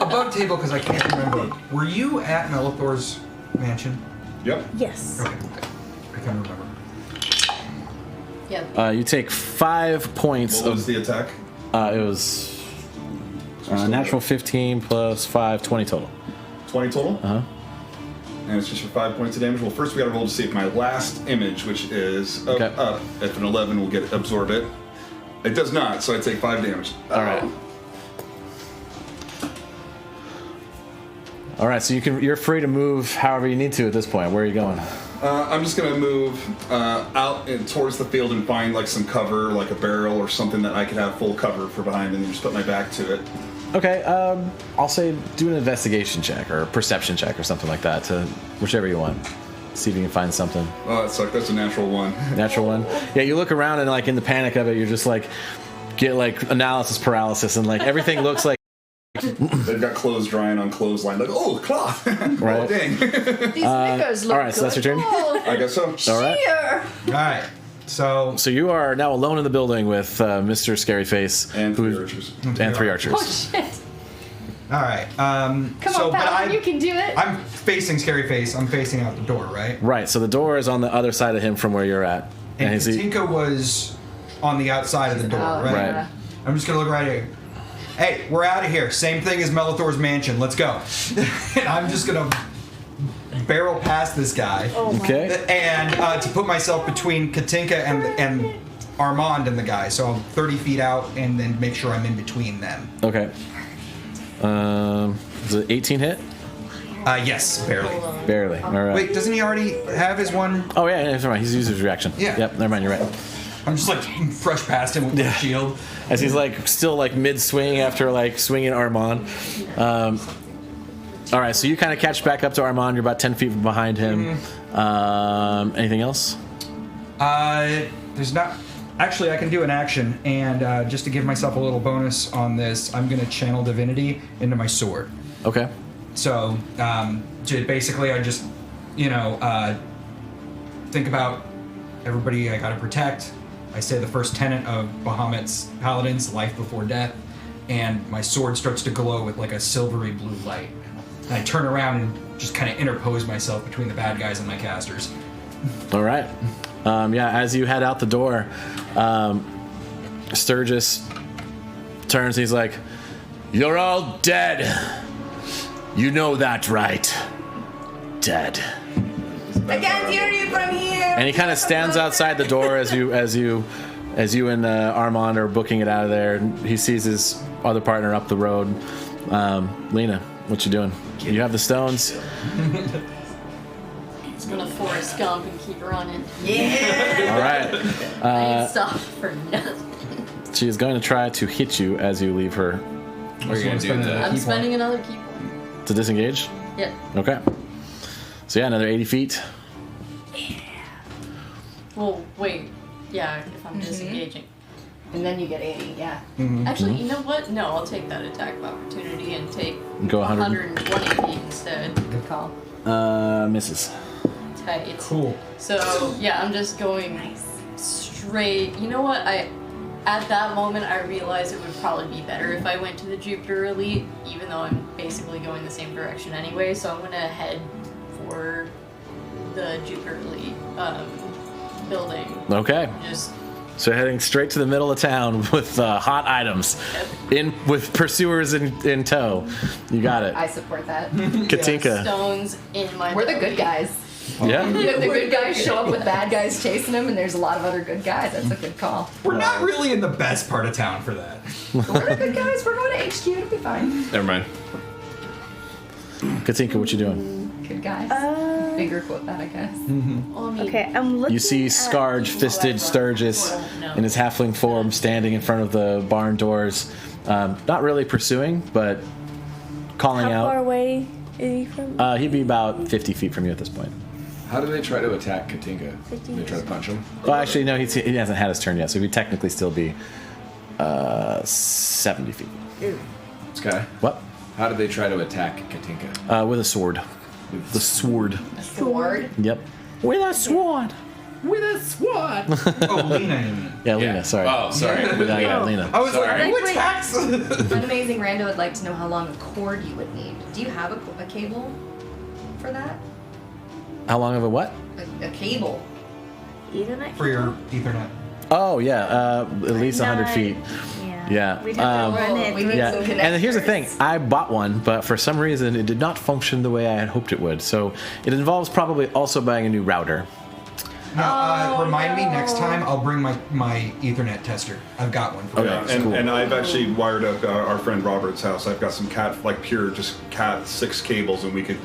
Above table, because I can't remember. Were you at Melethor's mansion? Yep. Yes. Okay. I can't remember. Yeah. You take 5 points What was the attack? It was natural 15 plus 5, 20 total. 20 total? Uh-huh. And it's just for 5 points of damage. Well, first we gotta roll to see if my last image, which is up, if an 11 will absorb it. It does not, so I take 5 damage. All right. All right, so you're free to move however you need to at this point. Where are you going? I'm just gonna move out and towards the field and find like some cover, like a barrel or something that I could have full cover for behind, and then just put my back to it. Okay, I'll say do an investigation check or a perception check or something like that, to whichever you want. See if you can find something. Oh, that sucked. That's a natural 1. Natural 1. Yeah, you look around and like in the panic of it, you're just like get like analysis paralysis and like everything looks like. They've got clothes drying on clothesline. Like, oh, cloth. Right. Oh, dang. These knickers look all right, so that's your turn? Oh, I guess so. All right. cheer. All right. So You are now alone in the building with Mr. Scaryface And 3 archers. and 3 archers. Oh shit. all right. Come so, on, Paladin, you can do it. I'm facing Scary Face. I'm facing out the door, right? Right, so the door is on the other side of him from where you're at. And is he- Katinka was on the outside of the door, Oh, right? Right. I'm just gonna look right here. Hey, we're out of here. Same thing as Melethor's mansion. Let's go. And I'm just gonna barrel past this guy. Oh my. Okay. And to put myself between Katinka and Armond and the guy, so I'm 30 feet out, and then make sure I'm in between them. Okay. Is it 18 hit? Yes, barely. Barely. All right. Wait, doesn't he already have his one? Oh yeah, never mind. He's used his reaction. Yeah. Yep. Never mind. You're right. I'm just like fresh past him with my shield. As he's like still like mid swing after like swinging Armand. All right. So you kind of catch back up to Armand. You're about 10 feet behind him. Anything else? There's not. Actually, I can do an action, and just to give myself a little bonus on this, I'm gonna channel divinity into my sword. Okay. So, basically, I just, think about everybody I gotta protect. I say the first tenet of Bahamut's paladins, life before death, and my sword starts to glow with like a silvery blue light. And I turn around and just kind of interpose myself between the bad guys and my casters. All right. Yeah. As you head out the door, Sturgis turns. He's like, "You're all dead. You know that, right? Dead." I can't hear you from here. And he kind of stands outside the door as you and Armand are booking it out of there. And he sees his other partner up the road. Lena, what you doing? You have the stones. He's gonna Forrest Gump and keep running. Yeah. All right. I ain't stopped for nothing. She is going to try to hit you as you leave her What are you gonna do? I'm spending another key point. to disengage. Yeah. Okay. So yeah, another 80 feet. Well, wait. Yeah, if I'm disengaging. And then you get 80, yeah. Actually, you know what? No, I'll take that attack of opportunity and take Go 100. 120 feet instead. Good call. Misses. Tight. Cool. So yeah, I'm just going straight. You know what? At that moment I realized it would probably be better if I went to the Jupiter Elite, even though I'm basically going the same direction anyway. So I'm gonna head for the Jupiter Elite building. Okay. Just So heading straight to the middle of town with hot items, with pursuers in tow. You got it. I support that. Katinka. stones in my. We're the belly. good guys. Yeah. The good guys show up with bad guys chasing them, and there's a lot of other good guys. That's a good call. We're not really in the best part of town for that. We're the good guys. We're going to HQ. It'll be fine. Never mind. Katinka, what you doing? naked guys. Bigger quote that, I guess. Okay, I'm looking. You see at- scarred-fisted Sturgis in his halfling form standing in front of the barn doors, not really pursuing, but calling How far out. away is he from? He'd be about 50 feet from you at this point. How do they try to attack Katinka? 50 They try to punch him? Well, actually, no, he hasn't had his turn yet, so he'd technically still be 70 feet. Sky? What? How do they try to attack Katinka? With a sword. The sword. Sword. Yep. With a sword. With a sword! Oh, Lena, you mean? Yeah, Lena, sorry. Oh, sorry. Yeah, Lena. I was Sorry. like, who attacks? An amazing rando would like to know how long a cord you would need. Do you have a cable for that? How long of a what? A cable. Ethernet? For your Ethernet. Oh, yeah, at least 100 feet. Yeah. We'd have to run it. we need Yeah, some and here's the thing. connectors. I bought one, but for some reason it did not function the way I had hoped it would. So it involves probably also buying a new router. Now, remind me next time. I'll bring my Ethernet tester. I've got one for Okay. you. Cool. And I've actually wired up our friend Robert's house. I've got some pure Cat 6 cables, and we could,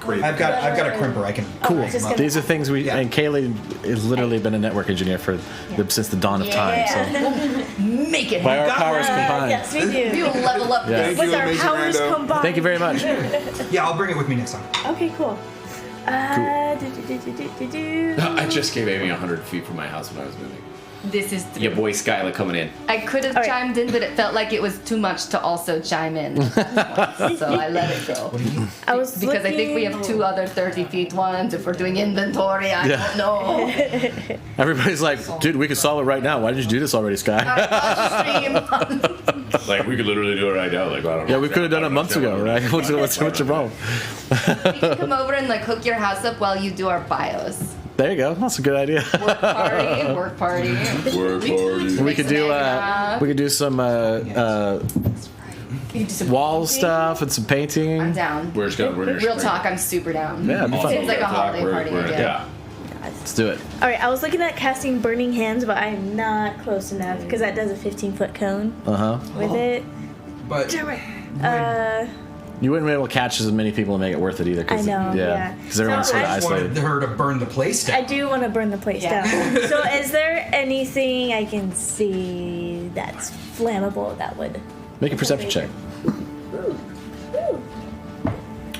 create. I've got a crimper. I can. Cool. crank them up. These are things we Yeah. and Kaylee has literally been a network engineer since the dawn of time. So Make it. by our happen. powers combined. Yes, we We do. will level up Yeah. this. Thank With you, our amazing powers rando. combined. Thank you very much. Yeah, I'll bring it with me next time. Okay, cool. Do. I just gave Amy 100 feet from my house when I was moving. This is. Your boy Skylar coming in. I could have All right. chimed in, but it felt like it was too much to also chime in. So I let it go. I was Because I think we have two other 30 feet ones. If we're doing inventory, I Yeah. don't know. Everybody's like, dude, we could solve it right now. Why didn't you do this already, Sky? Like, we could literally do it right now. Like, I don't know. Yeah, we could have done it months ago, right? What's your problem? We can come over and like hook your house up while you do our bios. There you go. That's a good idea. Work party, work party. Work party. We could do some wall stuff and some painting. I'm down. We're just gonna Real talk, I'm super down. Yeah, it'd be fun. Seems like a holiday party again. Yeah. Let's do it. All right, I was looking at casting Burning Hands, but I'm not close enough because that does a 15-foot cone with it. But You wouldn't be able to catch as many people and make it worth it either. I know, yeah. Because everyone's So sort of I just wanted isolated. her to burn the place I down. do want to burn the place Yeah. down. So, is there anything I can see that's flammable that would? Make a perception check.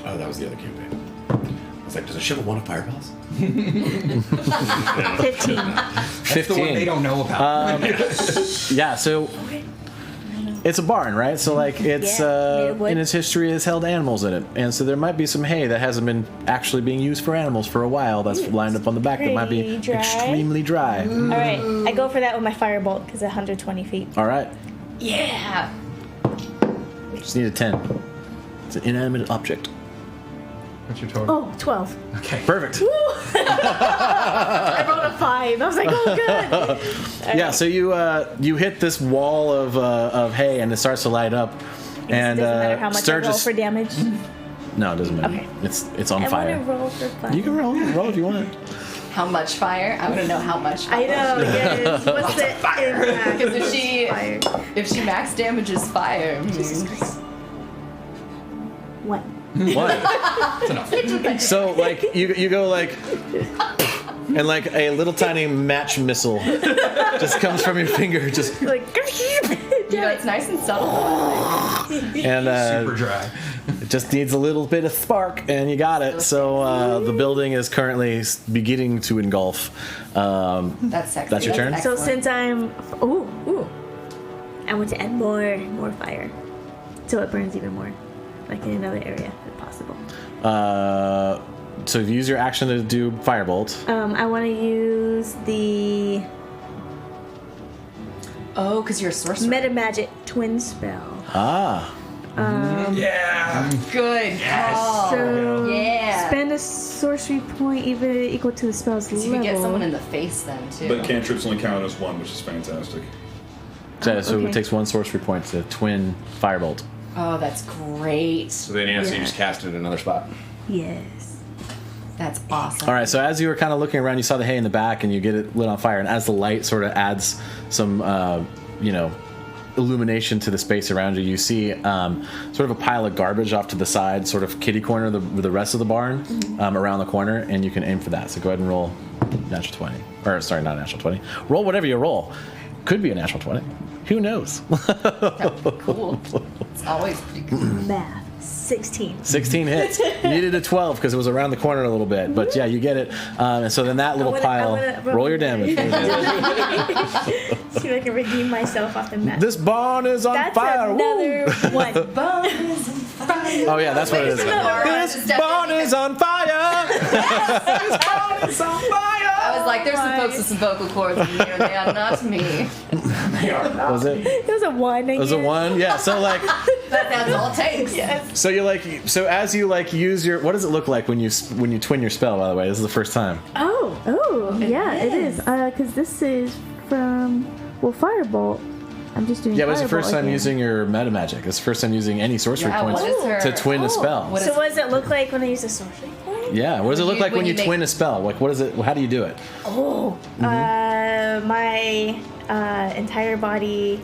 Oh, that was the other campaign. I was like, does a shovel want fireballs? 15. That's the one they don't know about. Yeah, so it's a barn, right? So like it's made of wood. in its history has held animals in it, and so there might be some hay that hasn't been actually being used for animals for a while. That's lined up on the back that might be pretty dry. extremely dry. All right, I go for that with my firebolt because 120 feet. All right, Yeah. just need a 10. It's an inanimate object. What's your total? Oh, 12. Okay. Perfect. I rolled a 5. I was like, oh, good. Yeah, so you hit this wall of hay and it starts to light up, and Doesn't matter how much I roll Sturgis. for damage. No, it doesn't matter. Okay. It's on I fire. want to roll for fun. You can roll if you want. How much fire? I want to know how much I fire. know, yes. What's the impact? Because if she Fire. max damages fire, What? What? So like you go like, and like a little tiny match missile just comes from your finger, just Like, it's nice and subtle. and Super dry. it just needs a little bit of spark, and you got it. So the building is currently beginning to engulf. That's sexy. That's your turn? So excellent. since I'm, I want to add more fire, so it burns even more, like in another area if possible. So if you use your action to do firebolt, I want to use the because you're a sorcerer. meta magic twin spell. Yeah. Good. Yes. So Yeah. spend a sorcery point even equal to the spell's So you level. can get someone in the face then too. But cantrips only count as one, which is fantastic. so okay. it takes one sorcery point to twin firebolt. Oh, that's great. So then you just cast it in another spot. Yes. That's awesome. All right, so as you were kind of looking around, you saw the hay in the back, and you get it lit on fire. And as the light sort of adds some, illumination to the space around you. You see sort of a pile of garbage off to the side, sort of kitty corner the rest of the barn, around the corner, and you can aim for that. So go ahead and roll natural 20. Or, sorry, not a natural 20. Roll whatever you roll. Could be a natural 20. Who knows? Cool. It's always pretty cool. Math. 16. 16 hits. You needed a 12 because it was around the corner a little bit. But yeah, you get it. And so then that little pile, roll your damage. See if I can redeem myself off the map. This barn is on That's fire. another one. Oh yeah, that's what it is. This barn is on fire. This barn is on fire. I was like, there's some folks with some vocal cords in here. They are not me. Was it? It was a 1. It was a 1. Yeah. So like. That's all it takes. Yes. So you as you use your, what does it look like when you twin your spell? By the way, this is the first time. Oh, yeah, it is. Because this is from Firebolt. I'm just doing. Yeah, but it's the Firebolt first time again. using your meta magic. It's the first time using any sorcery points what is her- to twin a spell. So what does it look like when I use a sorcery point? Yeah, what does it look like when you make- twin a spell? Like, what is it? How do you do it? My entire body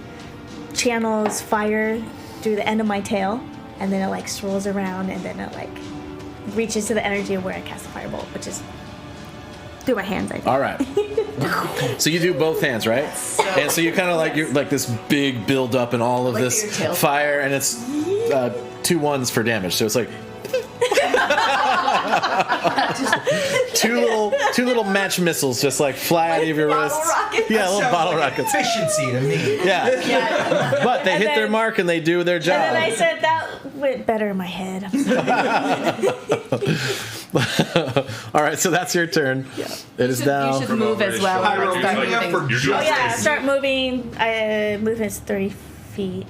channels fire through the end of my tail, and then it like swirls around, and then it like reaches to the energy of where I cast the firebolt, which is through my hands, I think. All right. So you do both hands, right? And so you kind of you're like this big build up and all of Like your this tail fire, and it's 2 1s for damage. So it's like two little match missiles just like fly out of your bottle wrists. rockets? Yeah, little Sounds bottle like rockets. Efficiency to me. Yeah. But they And hit their then- mark and they do their job. And then I said that went better in my head. I'm sorry. All right, so that's your turn. It is now. You should move as well. Pyro, and start pick me up moving. for Oh yeah, start moving. Movement's 30 feet.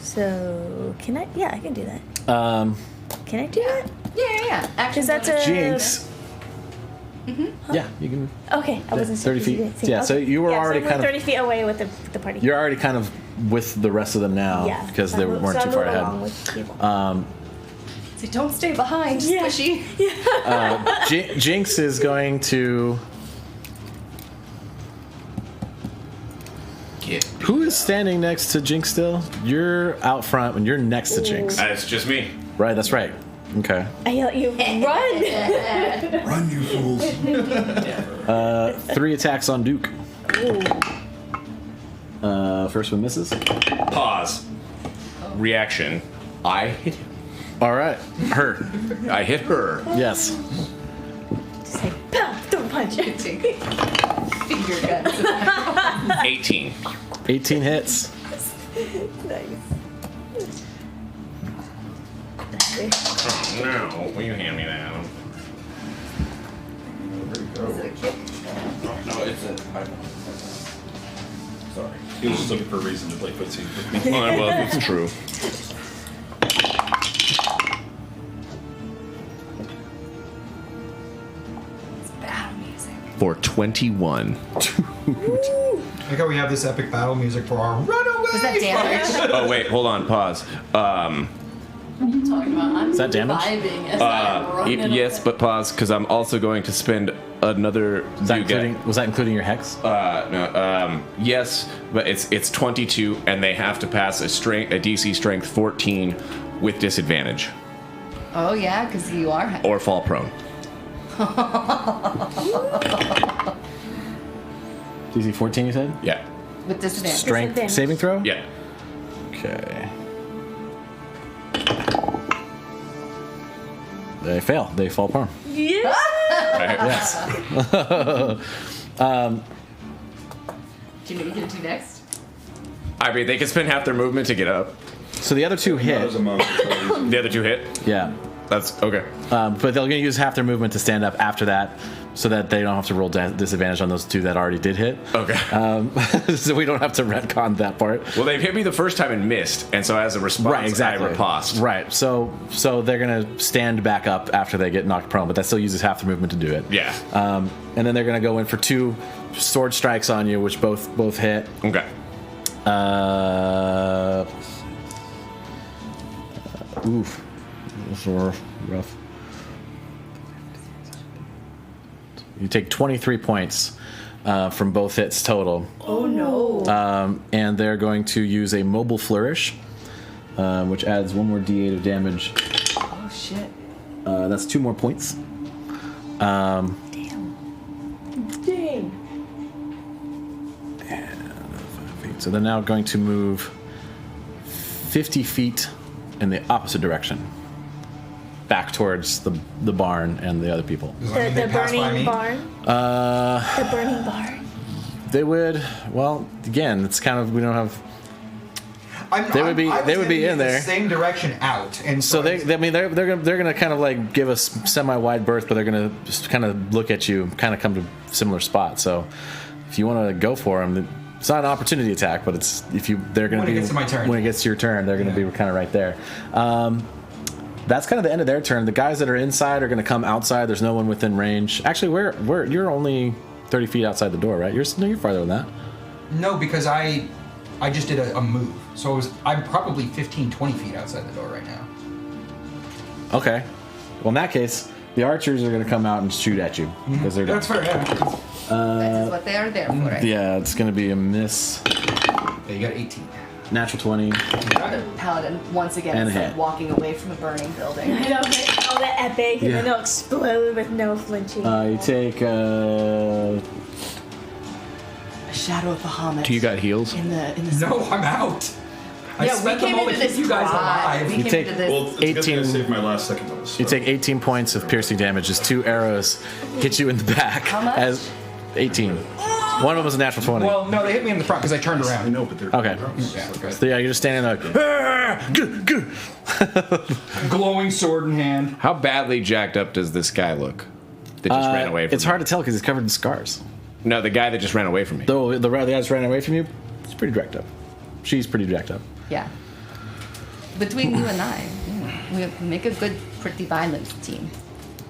So can I? Yeah, I can do that. Can I do that? Yeah. Actually, Because that's a Jinx. Yeah, you can. Okay, I wasn't 30 sure if you feet. did. Yeah, so you were already so I kind moved of- 30 feet away with the party. You're already kind of with the rest of them now yeah, because so they I moved- weren't so too I far moved along ahead. with people. So don't stay behind, Yeah. squishy. Jinx is going to. Who is standing next to Jinx still? You're out front and you're next to Jinx. It's just me. Right, that's right. Okay. I yell at you, run! Run, you fools. 3 attacks on Duke. First one misses. Pause. Reaction. I hit him. All right. Her. I hit her. Yes. Just like, pow, throw a punch. Finger guns. 18. 18 hits. Nice. Oh, no. Will you hand me that? Is it a kick? No, it's a Sorry. He was just looking for a reason to play footsie with me. Well, it's true. It's battle music. For 21. Like how we have this epic battle music for our runaway. Was that damage? Oh, wait. Hold on. Pause. What are you talking about? I'm Is that damage? vibing as I'm running Yes, away. but pause, because I'm also going to spend another. Was that including your hex? No, yes, but it's 22, and they have to pass a DC strength 14 with disadvantage Oh yeah, because you are. or fall prone. DC 14, you said? Yeah, With disadvantage. Strength Disadvantage. saving throw? yeah. Okay. They fail. They fall prone. Yeah. Yes. Do you know what you're gonna do next? I mean, they can spend half their movement to get up. So the other two That hit. was a moment. The other two hit. Yeah. That's okay. But they're going to use half their movement to stand up after that so that they don't have to roll disadvantage on those two that already did hit. Okay. So we don't have to retcon that part. Well, they hit me the first time and missed, and so as a response, Right, exactly. I riposte. Right. So they're going to stand back up after they get knocked prone, but that still uses half their movement to do it. Yeah. And then they're going to go in for 2 sword strikes on you, which both hit. Okay. Oof. Those were rough. You take 23 points from both hits total. Oh no. And they're going to use a mobile flourish, which adds 1 more d8 of damage. Oh shit. That's 2 more points. Damn. So they're now going to move 50 feet in the opposite direction, back towards the barn and the other people. The burning barn. The burning barn. They would. Well, again, it's kind of we don't have. They would be in there. The same direction out, and So they're gonna kind of like give us semi-wide berth, but they're gonna just kind of look at you, kind of come to similar spots. So if you want to go for them, it's not an opportunity attack, but it's they're gonna When it be gets to my turn. when it gets to your turn, they're gonna be kind of right there. That's kind of the end of their turn. The guys that are inside are gonna come outside. There's no one within range. Actually, you're only 30 feet outside the door, right? You're farther than that. No, because I just did a move, so I'm probably 15, 20 feet outside the door right now. Okay. Well, in that case, the archers are going to come out and shoot at you because they're That's fair. Yeah. That is what they are there for, right? Yeah, it's going to be a miss. Yeah, you got 18. Natural 20. The paladin once again And is a like hit. walking away from a burning building. I know, like, all that epic, and Yeah. then it'll explode with no flinching. You take A shadow of Bahamut. Do you got heals? in the No, I'm out. I Yeah, we spent the came moment into to this keep you guys dry. alive. We You came take- into this. Well, it's good that I 18 saved my last second dose. you take 18 points of piercing damage as 2 arrows hit you in the back. How much? As 18. One of them was a natural 20. Well, no, they hit me in the front because I turned I around. know, but they're Okay. Yeah, okay. So yeah, you're just standing there like, Glowing sword in hand. How badly jacked up does this guy look? That just ran away from it's me? hard to tell because he's covered in scars. No, the guy that just ran away from me. Though the guy that's ran away from you, it's pretty jacked up. She's pretty jacked up. Yeah. Between you and I, we make a good, pretty violent team.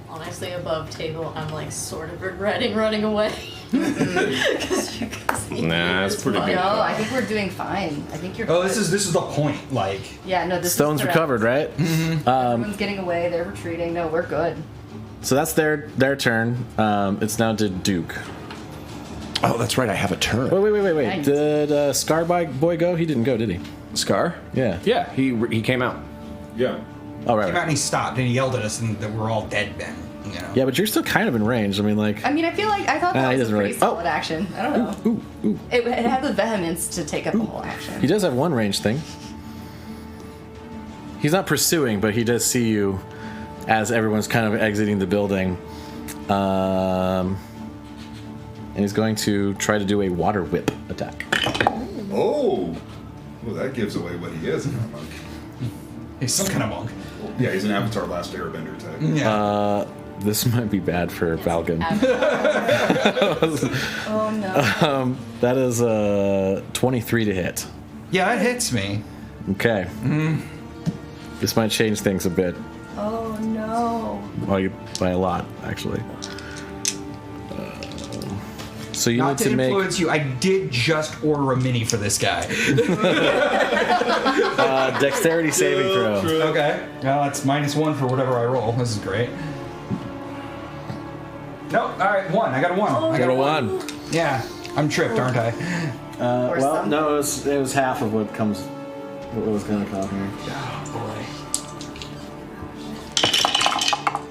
Honestly, above table, I'm like sort of regretting running away. Because you can see Nah, me it's as pretty well. good. No, I think we're doing fine. I think you're. Oh, good. this is the point. Like, Yeah, no, this Stones is correct. recovered, right? Everyone's getting away. They're retreating. No, we're good. So that's their turn. It's now to Duke. Oh, that's right. I have a turn. Wait. Nice. Did Scar Boy go? He didn't go, did he? Scar? Yeah. Yeah, he came out. Yeah. Oh, right. came out right. and he stopped and he yelled at us and that we're all dead men. You know. Yeah, but you're still kind of in range. I mean, like. I mean, I feel like I thought He that was a doesn't pretty really- solid action. I don't know. Ooh. It had the vehemence to take up the whole action. He does have one range thing. He's not pursuing, but he does see you as everyone's kind of exiting the building. And he's going to try to do a water whip attack. Oh! Well, that gives away what he is, not monk. He's some kind of monk. Yeah, he's an Avatar Last Airbender type. Yeah. This might be bad for Valgan. Oh no. That is 23 to hit. Yeah, that hits me. Okay. This might change things a bit. Oh no. By a lot, actually. So you Not need to to make influence you, I did just order a mini for this guy. dexterity saving throw. Okay. Well, that's -1 for whatever I roll. This is great. Nope. All right, 1. I got a 1. I got a 1. Yeah. I'm tripped, aren't I? Or some. No, it was half of what was going to come here.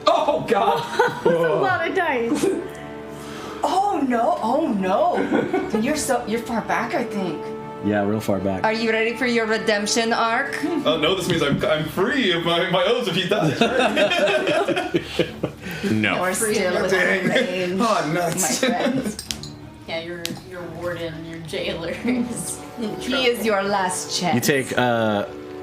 Oh, God. That's a lot of dice. Oh no. Oh no. Then you're far back, I think. Yeah, real far back. Are you ready for your redemption arc? Oh, no, this means I'm free of my oaths if he dies. No. You're still within range, Oh, my nuts. friend. Yeah, your warden, your jailer is in trouble. He is your last chance. You take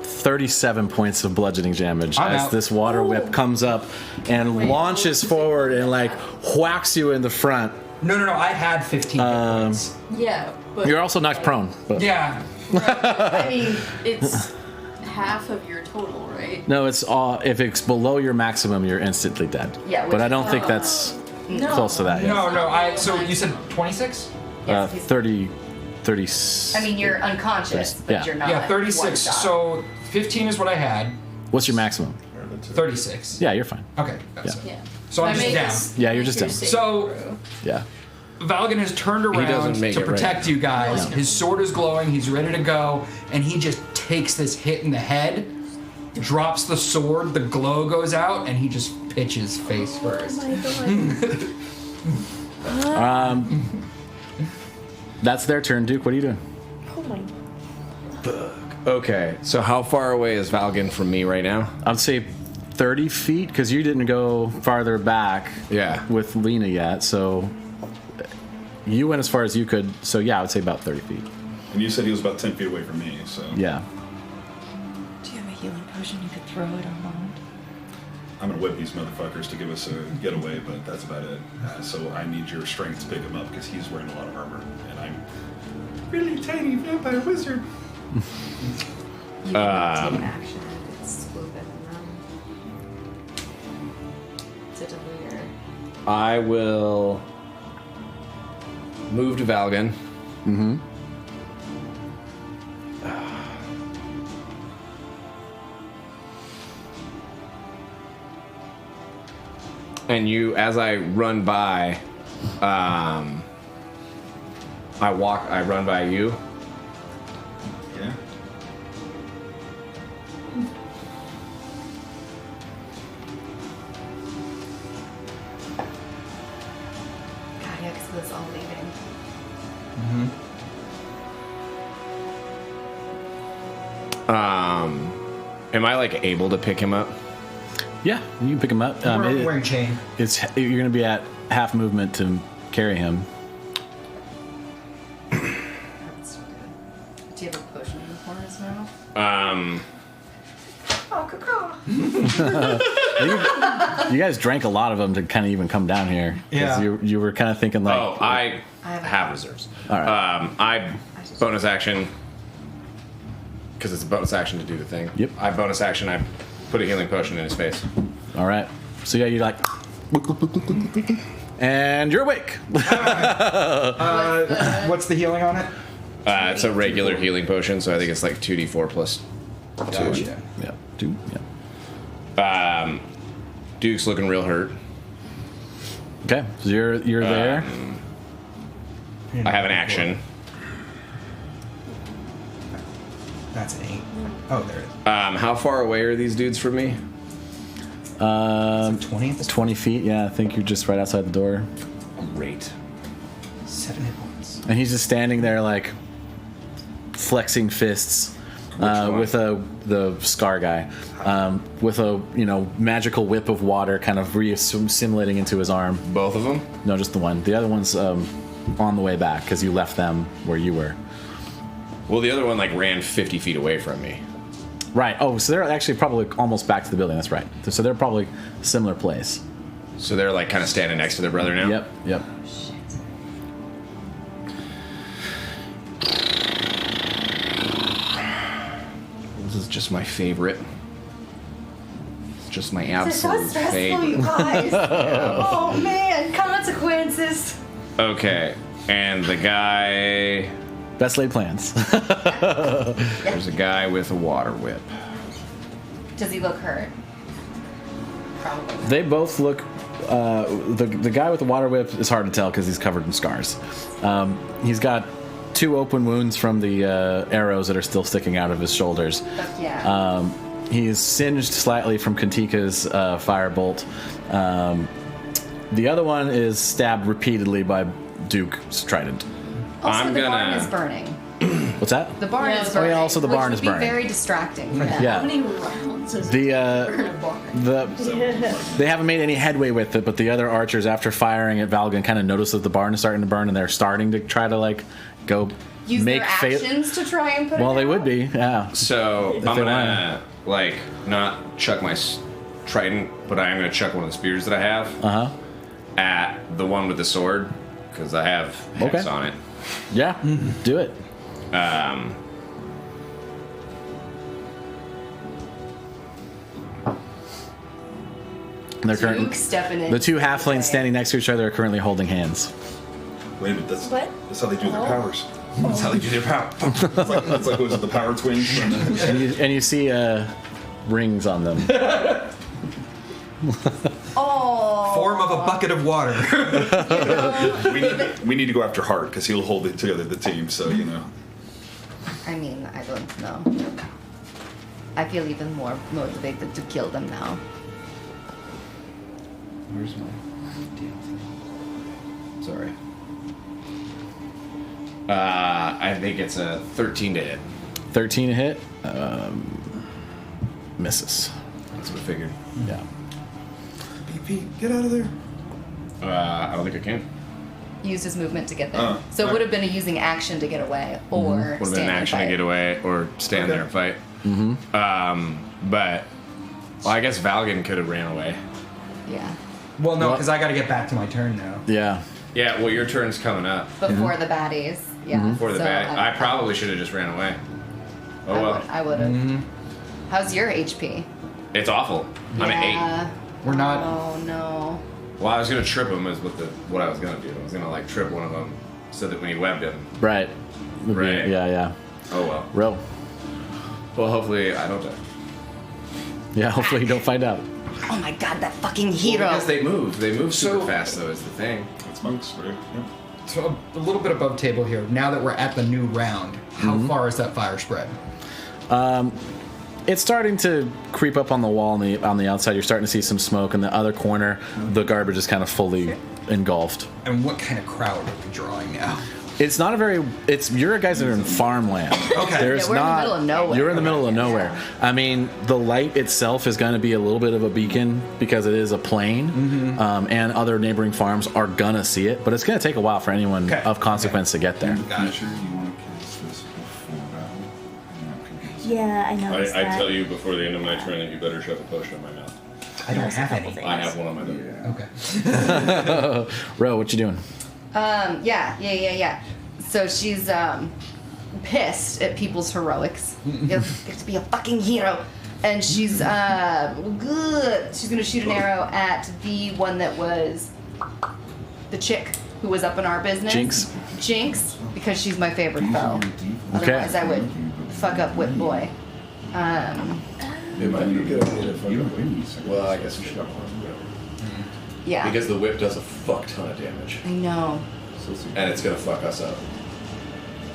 37 points of bludgeoning damage I'm as out. this water whip comes up and launches forward and like whacks you in the front. No, I had 15 hit points. Yeah, but You're also knocked prone. But Yeah. I mean, it's half of your total, right? No, it's all. If it's below your maximum, you're instantly dead. Yeah, but which I don't is- think that's No. close to that yet. No, so you said 26? yes, he's- 30. I mean, you're unconscious, but Yeah. you're not. Yeah, 36. one shot. So 15 is what I had. What's your maximum? 36. Yeah, you're fine. Okay. That's Yeah. it. Yeah. So I'm I just made down. this- Yeah, you're just your down. saving So- throw. Yeah. Valgan has turned around doesn't make to it right protect you guys. His sword is glowing. He's ready to go, and he just takes this hit in the head, drops the sword. The glow goes out, and he just pitches face first. Oh my god. That's their turn, Duke. What are you doing? Oh my. Okay, so how far away is Valgan from me right now? I'd say 30 feet, because you didn't go farther back Yeah. with Lena yet, so you went as far as you could. So yeah, I would say about 30 feet. And you said he was about 10 feet away from me, so. Yeah. Do you have a healing potion you could throw at Armond? I'm gonna whip these motherfuckers to give us a getaway, but that's about it. So I need your strength to pick him up because he's wearing a lot of armor, and I'm really tiny vampire wizard. You can take action if it's swoop at them to deliver. I will move to Valgan. Mm-hmm. And you, as I run by, I run by you. Yeah. God, yeah, because it's all leaving. Am I like able to pick him up? Yeah, you can pick him up. Wearing chain. You're going to be at half movement to carry him. That's so good. Do you have a potion in the corner as well? Oh, caca. You guys drank a lot of them to kind of even come down here. 'Cause Yeah. You were kind of thinking like. Oh, I have have reserves. All right. I bonus action because it's a bonus action to do the thing. Yep. I bonus action. I put a healing potion in his face. All right. So yeah, you're like. And you're awake. What's the healing on it? It's a regular healing potion, so I think it's like 2d4 plus 2. Gotcha. Yeah. 2. Yeah. Duke's looking real hurt. Okay. So you're there. I have an action. That's an 8. Oh, there it is. How far away are these dudes from me? 20 at this 20 feet. Yeah, I think you're just right outside the door. Great. 7 hit points. And he's just standing there like flexing fists one? with the scar guy with a magical whip of water kind of simulating into his arm. Both of them? No, just the one. The other one's on the way back because you left them where you were. Well, the other one like ran 50 feet away from me. Right. Oh, so they're actually probably almost back to the building. That's right. So they're probably a similar place. So they're like kind of standing next to their brother now? Yep. This is just my favorite. It's just my It's so absolute stressful, you favorite. guys. Oh, man. Consequences. Okay, and the guy... Best laid plans. There's a guy with a water whip. Does he look hurt? Probably. They both look. The guy with the water whip is hard to tell because he's covered in scars. He's got 2 open wounds from the arrows that are still sticking out of his shoulders. Yeah. He's singed slightly from Kantika's firebolt. The other one is stabbed repeatedly by Duke's trident. Also, I'm the gonna- barn is burning. What's that? The barn Yeah, is oh, burning. yeah, also the which barn would is be burning. very distracting for them. Yeah. How many rounds is The burn a barn? they haven't made any headway with it, but the other archers, after firing at Valgan, kind of notice that the barn is starting to burn, and they're starting to try to like go Use make their actions to try and put Well, it they out? would be, yeah. So I'm they gonna like not chuck my trident, but I am gonna chuck one of the spears that I have at the one with the sword because I have hex Okay. on it. Yeah, do it. And they're currently Duke stepping in. the 2 halflings standing next to each other are currently holding hands. Wait a minute, that's What? how they do their powers. That's how they do their power. It's like was it the power twins? And you see rings on them. Oh. form of a bucket of water. We need to go after Hart because he'll hold it together the team. So you know. I mean, I don't know. I feel even more motivated to kill them now. Where's my damn thing? Sorry. I think it's a 13 to hit. 13 to hit. Misses. That's what I figured. Yeah. BP, get out of there. I don't think I can. Used his movement to get there. So it would have been a using action to get away, or Would have been stand an and action fight. to get away or stand there and fight. But well, I guess Valgan could have ran away. Yeah, Well, no, because I got to get back to my turn now. Yeah. Yeah, well, your turn's coming up. before the baddies. Yeah, Before the so bat, I probably should have just ran away. Oh well, I would have. How's your HP? it's awful. I'm at 8. We're not. Oh no. Well, I was gonna trip him is what I was gonna do. I was gonna like trip one of them so that when he webbed him. Right. Right. Yeah. Oh well. Row. Well, hopefully I don't die. Yeah, hopefully you don't find out. Oh my god, that fucking Well, hero. because they move. They move super So- fast though. Is the thing. It's monks, right? Yeah. So a little bit above table here. Now that we're at the new round, how far is that fire spread? It's starting to creep up on the wall on the outside. You're starting to see some smoke. In the other corner, the garbage is kind of fully engulfed. And what kind of crowd are we drawing now? It's not a very. You're guys that are in farmland. Okay. There's Yeah, we're in the not. middle of nowhere. You're in the middle of nowhere. I mean, the light itself is going to be a little bit of a beacon because it is a plain, and other neighboring farms are gonna see it. But it's going to take a while for anyone Okay. of consequence to get there. In the future, you want to cast this before battle. And that could get us- Yeah, I noticed I that. tell you before the end of my turn that you better shove a potion in my mouth. I don't have any. I have one on my belly. Okay. Ro, what you doing? Yeah. So she's pissed at people's heroics. You get to be a fucking hero. And she's good. She's gonna shoot an arrow at the one that was the chick who was up in our business. Jinx, because she's my favorite foe. Otherwise I would fuck up Whip Boy. It might be a good idea to fuck up. Well, I guess we should. Yeah. Because the whip does a fuck ton of damage, I know. and it's gonna fuck us up.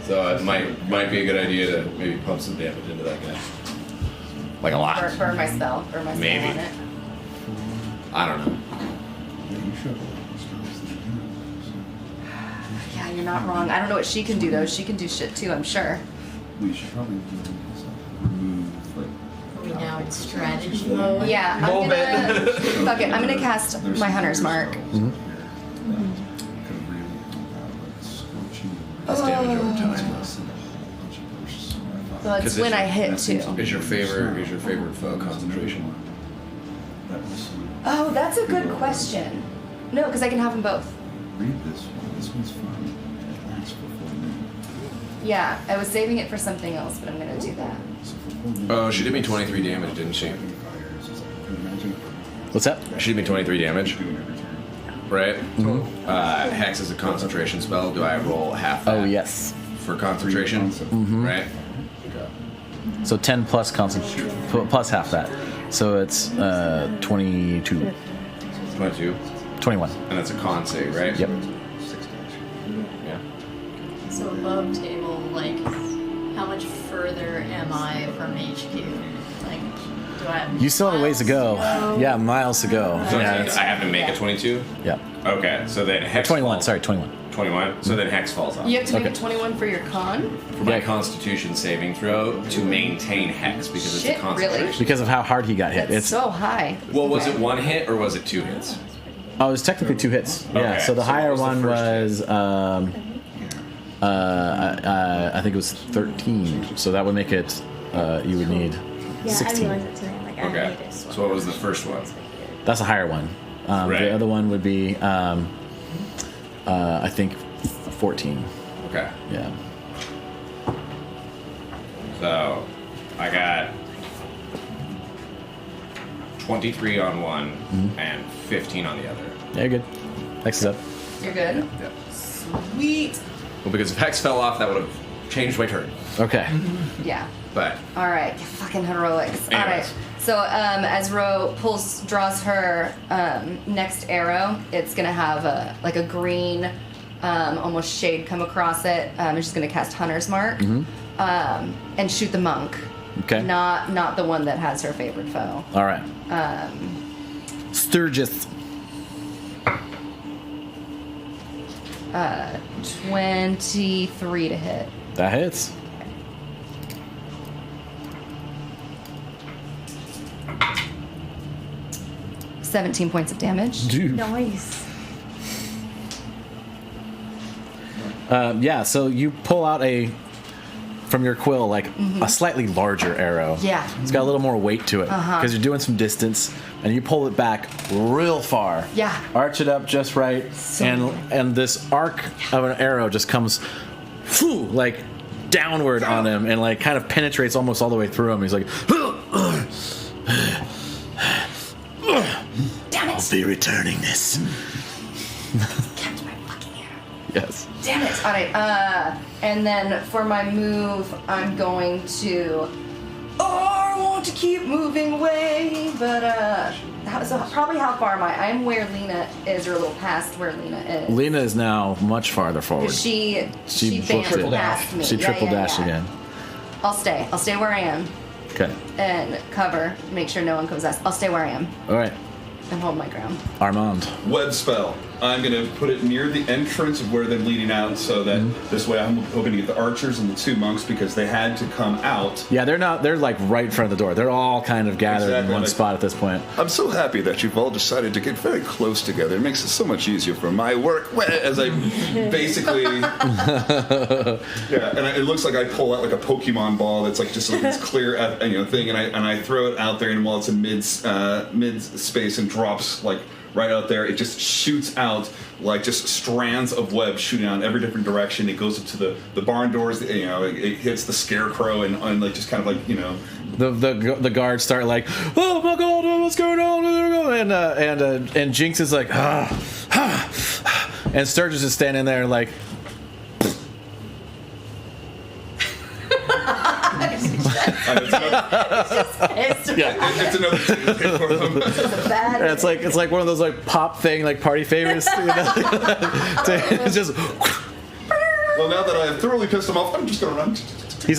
So it might be a good idea to maybe pump some damage into that guy. Like a lot. Burn my spell. Burn my spell Maybe. on it. I don't know. Yeah, you're not wrong. I don't know what she can do though. She can do shit too, I'm sure. We should probably remove like. Are we now in strategy mode? Yeah, I'm gonna fuck it. I'm gonna cast my Hunter's Mark. That's damage over time. So it's when I hit too. Is your favorite foe concentration? Oh, that's a good question. No, because I can have them both. Read this one. This one's fun. It lasts for 4 minutes. Yeah, I was saving it for something else, but I'm gonna do that. So for 4 minutes. Oh, she did me 23 damage, didn't she? Imagine What's that? She did me 23 damage, doing every turn. right? Hex is a concentration spell. Do I roll half that Oh yes. for concentration? Right? So 10 plus plus half that. So it's 22, 22. 21. And that's a con save, right? Yep. Yeah. So above table, like, how much further am I from HQ? Like, do I have You still have a ways to go. Yeah, miles to go. So Yeah. I It's, have to make a 22? yeah. Okay, so then Hex 21. falls. Sorry, 21. 21. So then Hex falls off. You have to make Okay. a 21 for your con? For my Yeah. Constitution saving throw to maintain Hex because it's Shit, a concentration. really? Because of how hard he got hit. That's It's so high. Well, was it 1 hit or was it 2 hits? Oh, it was technically 2 hits. Yeah. Okay, So the so what higher was the one first was I think it was 13. So that would make it you would need Yeah, 16. I realized it today. Like, I Okay. need to swap So what was the out. first one? That's a higher one. Right. The other one would be I think 14. Okay. Yeah. So I got 23 on one and 15 on the other. Yeah, you're good. Next is up. You're good? Yep. Sweet. Well, because if Hex fell off, that would have changed my turn. Okay. Yeah. But All right, fucking heroics. All Anyways. right. So as Ro draws her next arrow, it's gonna have a green, almost shade come across it. And she's gonna cast Hunter's Mark and shoot the monk. Okay. Not the one that has her favorite foe. All right. Sturgis. 23 to hit. That hits. $17 points of damage. Nice. Yeah, so you pull out from your quill, like a slightly larger arrow. Yeah. It's got a little more weight to it because you're doing some distance, and you pull it back real far. Yeah. Arch it up just right, and this arc of an arrow just comes, like downward on him, and like kind of penetrates almost all the way through him. He's like, Damn it! I'll be returning this. Kept my fucking arrow. Yes. Damn it! All right. And then for my move, I'm going to. Oh, I want to keep moving away, but probably how far am I? I'm where Lena is, or a little past where Lena is. Lena is now much farther forward. She booked banned it. past me. She triple dashed again. I'll stay where I am Okay. and cover. Make sure no one comes us. I'll stay where I am All right. and hold my ground. Armand. Web spell. I'm going to put it near the entrance of where they're leading out so that this way I'm hoping to get the archers and the two monks because they had to come out. Yeah, they're like right in front of the door. They're all kind of gathered Exactly, in one like- spot at this point. I'm so happy that you've all decided to get very close together. It makes it so much easier for my work. As I basically, yeah, and it looks like I pull out like a Pokemon ball that's like just like this clear, thing, and I throw it out there, and while it's in mid space and drops like right out there, it just shoots out like just strands of web shooting out in every different direction. It goes up to the barn doors, it hits the scarecrow and like just kind of like The guards start like, oh my god, what's going on? And Jinx is like, and Sturgis is standing there like, it's another thing for them. it's like one of those like pop thing like party favors. It's just. Well, now that I have thoroughly pissed him off, I'm just gonna run. He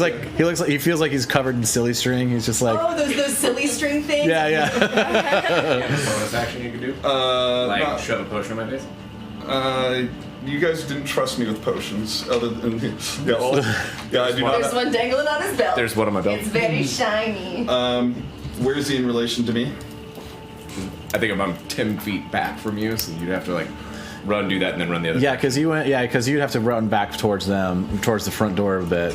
feels like he's covered in silly string. He's just like, Oh, those silly string things. yeah. bonus action you could do? Like shove a potion in my face? You guys didn't trust me with potions, other than I do not. There's one dangling on his belt. There's one on my belt. It's very shiny. Where is he in relation to me? I think I'm 10 feet back from you, so you'd have to like run, do that, and then run the other. Yeah, because you'd have to run back towards them, towards the front door a bit.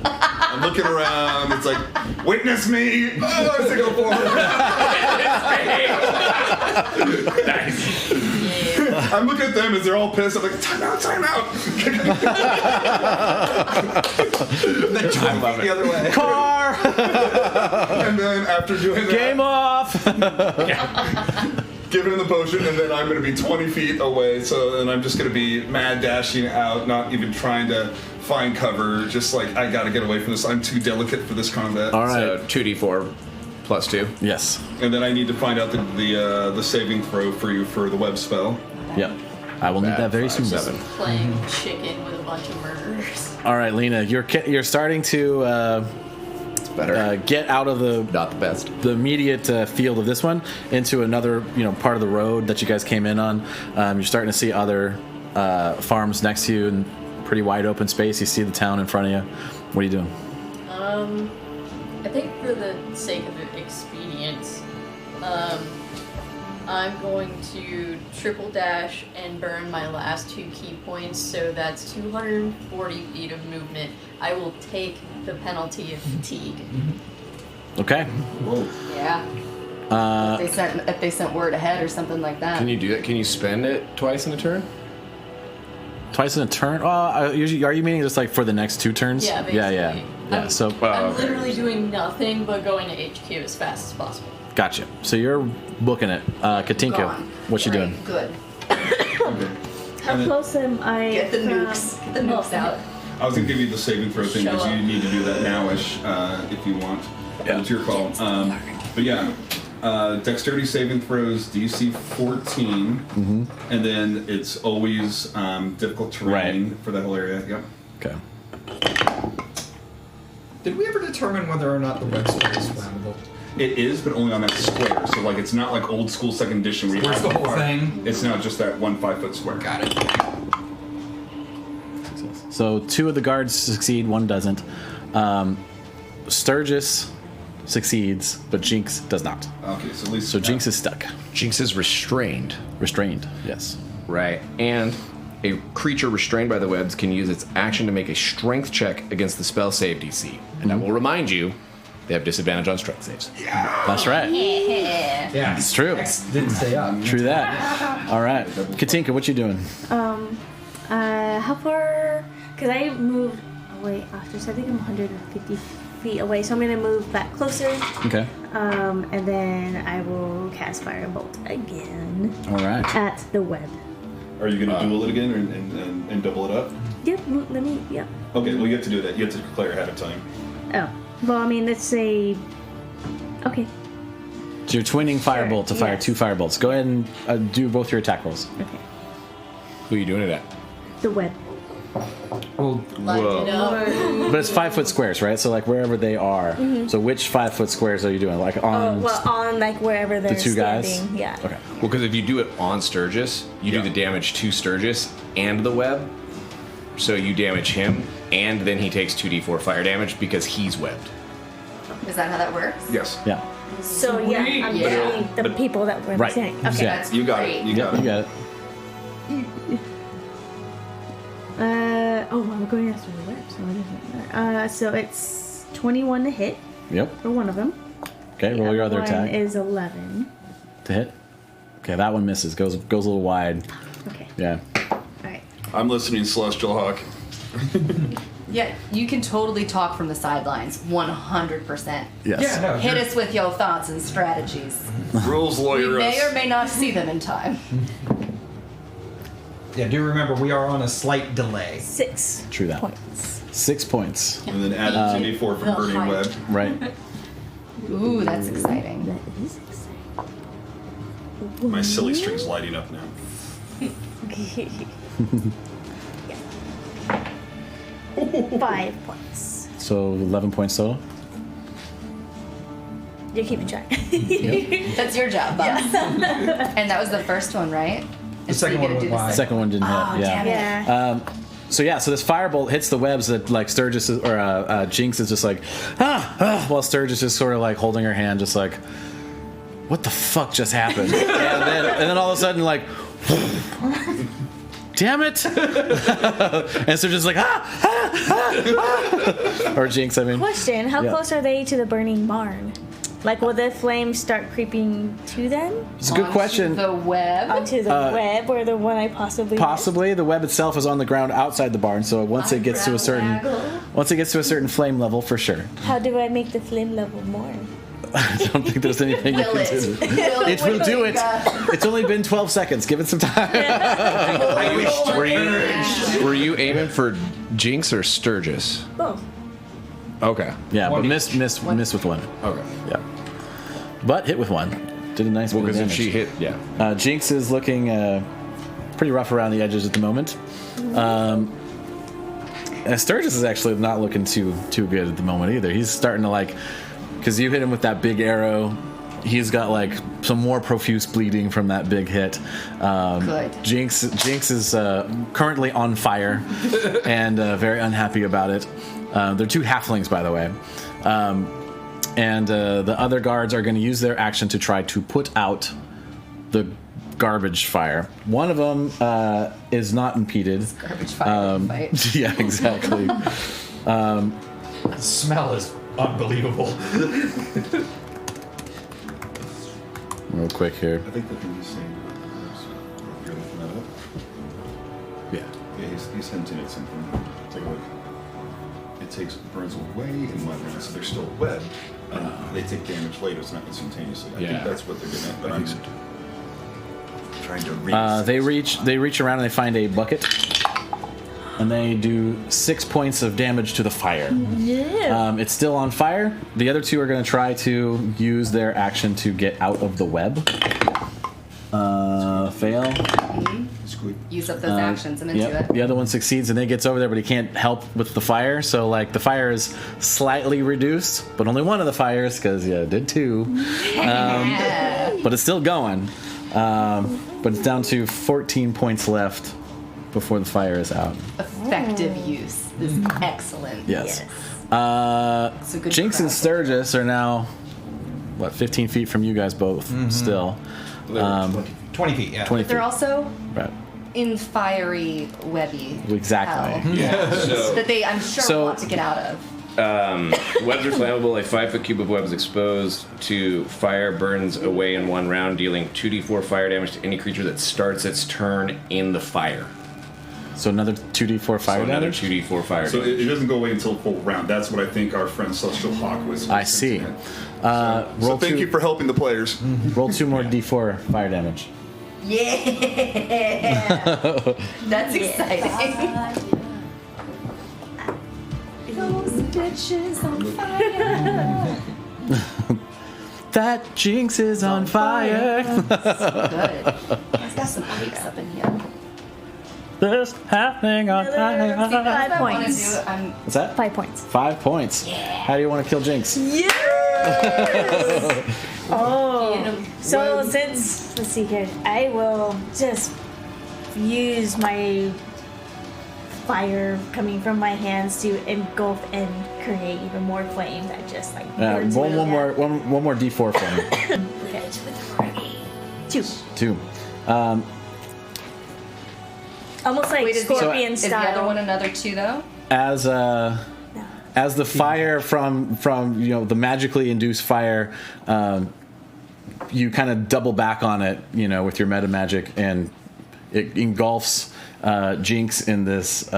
I'm looking around. It's like, witness me. Oh, I go forward. Nice. I'm looking at them as they're all pissed. I'm like, time out. Then I love the it. other way. Car. And then after doing that, Game off. giving him the potion, and then I'm going to be 20 feet away. So then I'm just going to be mad dashing out, not even trying to find cover. Just like, I got to get away from this. I'm too delicate for this combat. All right. So 2d4 plus 2. Yes. And then I need to find out the saving throw for you for the web spell. Yep. I will need that very soon. 7. Playing chicken with a bunch of murderers. All right, Lena, you're starting to Better. get out of Not the best. the immediate field of this one into another part of the road that you guys came in on. You're starting to see other farms next to you and pretty wide open space. You see the town in front of you. What are you doing? I think for the sake of expedience, I'm going to triple dash and burn my last 2 key points, so that's 240 feet of movement. I will take the penalty of fatigue. Okay. Yeah. If they sent word ahead or something like that. Can you do that? Can you spend it twice in a turn? Twice in a turn? Are you meaning just like for the next 2 turns? Yeah, basically. Yeah. So I'm literally doing nothing but going to HQ as fast as possible. gotcha. So you're booking it. Katinka, Gone. what you Great, doing? Good. How close am I? Get the from- nukes. Get the nukes out. I was gonna give you the saving throw thing because you need to do that nowish if you want. Yeah. It's your call. But yeah, dexterity saving throws DC 14, and then it's always difficult terrain for the whole area. Yep. Okay. Did we ever determine whether or not the web spell is flammable? It is, but only on that square. So like, it's not like old school second edition where you Where's have the whole thing? It's now just that 1 5-foot square. Got it. So 2 of the guards succeed, 1 doesn't. Sturgis succeeds, but Jinx does not. Okay, so at least Jinx is stuck. Jinx is restrained. Restrained, yes. Right. And a creature restrained by the webs can use its action to make a strength check against the spell save DC. And I will remind you, they have disadvantage on strength saves. That's right. Yeah. It's true. Didn't stay up. True that. All right. Katinka, what you doing? How far? Because I moved away after, so I think I'm 150 feet away. So I'm gonna move back closer. Okay. And then I will cast Firebolt again. All right. At the web. Are you going to duel it again and double it up? Yep. Let me. Yep. Okay, well, you have to do that. You have to declare ahead of time. Oh. Well, I mean, let's say. Okay. So you're twinning Firebolt to fire yes. 2 Firebolts. Go ahead and do both your attack rolls. Okay. Who are you doing it at? The web. Well, But it's 5-foot squares, right? So like wherever they are. So which 5-foot squares are you doing? Like on on like wherever they're the 2 guys? standing. Yeah. Okay. Well, because if you do it on Sturgis, you do the damage to Sturgis and the web. So you damage him, and then he takes 2d4 fire damage because he's webbed. Is that how that works? Yes. Yeah. So I'm doing the people that were Right. standing. Okay. Yeah. That's You got great. it. You got it. You got it. I'm going after the web, so it doesn't matter. So it's 21 to hit Yep. for one of them. Okay, roll your other one attack. Is 11. To hit. Okay, that one misses. Goes a little wide. Okay. Yeah. All right. I'm listening, Celestial Hawk. Yeah, you can totally talk from the sidelines, 100%. Yes. yeah, no. Hit us with your thoughts and strategies. Rules We lawyer may us. or may not see them in time. Yeah, do remember we are on a slight delay. 6 True that. points. 6 points. And then add a 2d4 from burning height. web. Right. Ooh, that's exciting. That is exciting. My silly string's lighting up now. Yeah. 5 points. So 11 points total. You're keeping track. That's your job, Bob. And that was the first one, right? The second one went The wide. second one didn't hit. Yeah. Yeah. So this firebolt hits the webs that like Sturgis is, or Jinx is just like while Sturgis is sort of like holding her hand, just like, what the fuck just happened? and then all of a sudden like, damn it! And Sturgis is like or Jinx, I mean. Question: how Yeah. close are they to the burning barn? Like, will the flames start creeping to them? It's a good question. The web. Onto the web, or the one I possibly Possibly the web itself is on the ground outside the barn, so once it gets to a certain flame level, for sure. missed? How do I make the flame level more? I don't think there's anything you Will can it? do. Will It will do it. Wicca? It's only been 12 seconds. Give it some time. Were you aiming for Jinx or Sturgis? Both. Okay. Yeah, One but each. miss with one. Okay. Yeah, but hit with one. Did a nice bit of Because if damage. she hit, yeah. Jinx is looking pretty rough around the edges at the moment. Sturgis is actually not looking too good at the moment either. He's starting to like, because you hit him with that big arrow. He's got like some more profuse bleeding from that big hit. Good. Jinx is currently on fire and very unhappy about it. They're 2 halflings, by the way. And the other guards are going to use their action to try to put out the garbage fire. One of them is not impeded. Garbage fire fight. Yeah, exactly. The smell is unbelievable. Real quick here. I think the thing he's saying is, you're looking that up. Yeah. Yeah, he's hinting at something. Take a look. It burns away in one round, so they're still wet. They take damage later. It's not instantaneously. I think that's what they're getting at. But I'm trying to read. They reach around and they find a bucket. and they do 6 points of damage to the fire. Yeah. It's still on fire. The other two are going to try to use their action to get out of the web. Fail. Use up those actions. I'm into Yep. it. The other one succeeds, and then gets over there, but he can't help with the fire. So, like, the fire is slightly reduced, but only one of the fires, because you did 2. But it's still going. But it's down to 14 points left before the fire is out. Effective use is excellent. Yes. So good Jinx and crowd. Sturgis are now, 15 feet from you guys both still. 20 feet, yeah. 20 feet. They're also Right. in fiery, webby Exactly. hell Yeah. So, that they, I'm sure, So- want to get out of. Webs are flammable. A 5-foot cube of webs exposed to fire burns away in one round, dealing 2d4 fire damage to any creature that starts its turn in the fire. So another 2d4 fire So another damage? 2d4 fire So damage. it doesn't go away until full round. That's what I think our friend Celestial Hawk was. I see. So Roll thank you for helping the players. roll 2 more d4 fire damage. Yeah! That's exciting. Those bitches on fire. That Jinx is on fire. Good. It's got some ice up in here. This happening on fire. 5 I want to points. do. What's that? 5 points. 5 points. How do you want to kill Jinx? Yes! Oh. So since, let's see here, I will just use my fire coming from my hands to engulf and create even more flame that just like burns one me more down. one more d4 flame. Okay. 2. 2. Almost like Wait, scorpion is the style. other one another 2 though? As the fire from the magically induced fire, you kind of double back on it, with your meta magic, and it engulfs Jinx in this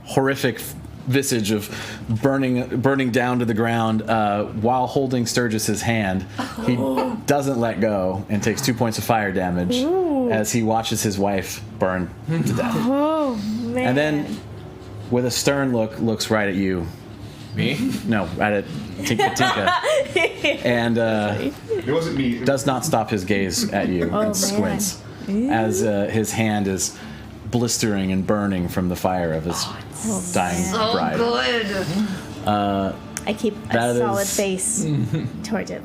horrific visage of burning down to the ground while holding Sturgis's hand. He doesn't let go and takes 2 points of fire damage as he watches his wife burn to death. Oh man. And then, with a stern look, looks right at you. Me? No, right at Tinka. And It wasn't me. does not stop his gaze at you Oh, man. and squints as his hand is blistering and burning from the fire of his dying So bride. good. I keep That a solid is- face towards it.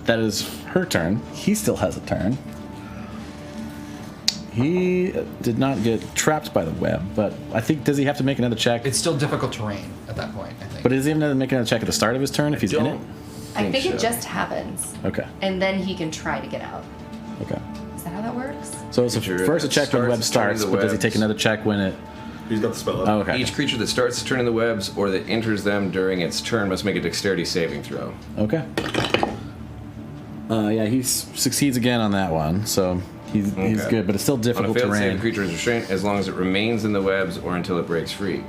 That is her turn. He still has a turn. He did not get trapped by the web, but I think, does he have to make another check? It's still difficult terrain at that point, I think. But does he have to make another check at the start of his turn if he's in it? I think so. it just happens, Okay. and then he can try to get out. Okay. Is that how that works? So it's Creature first a that check when the web starts starts, turning but the does he take webs. another check when it... He's got the spell up. Oh, okay. Each creature that starts to turn in the webs or that enters them during its turn must make a dexterity saving throw. Okay. Yeah, he succeeds again on that one, so he's Okay. good, but it's still On a difficult failed save, terrain. the creature is restrained as long as it remains in the webs or until it breaks free.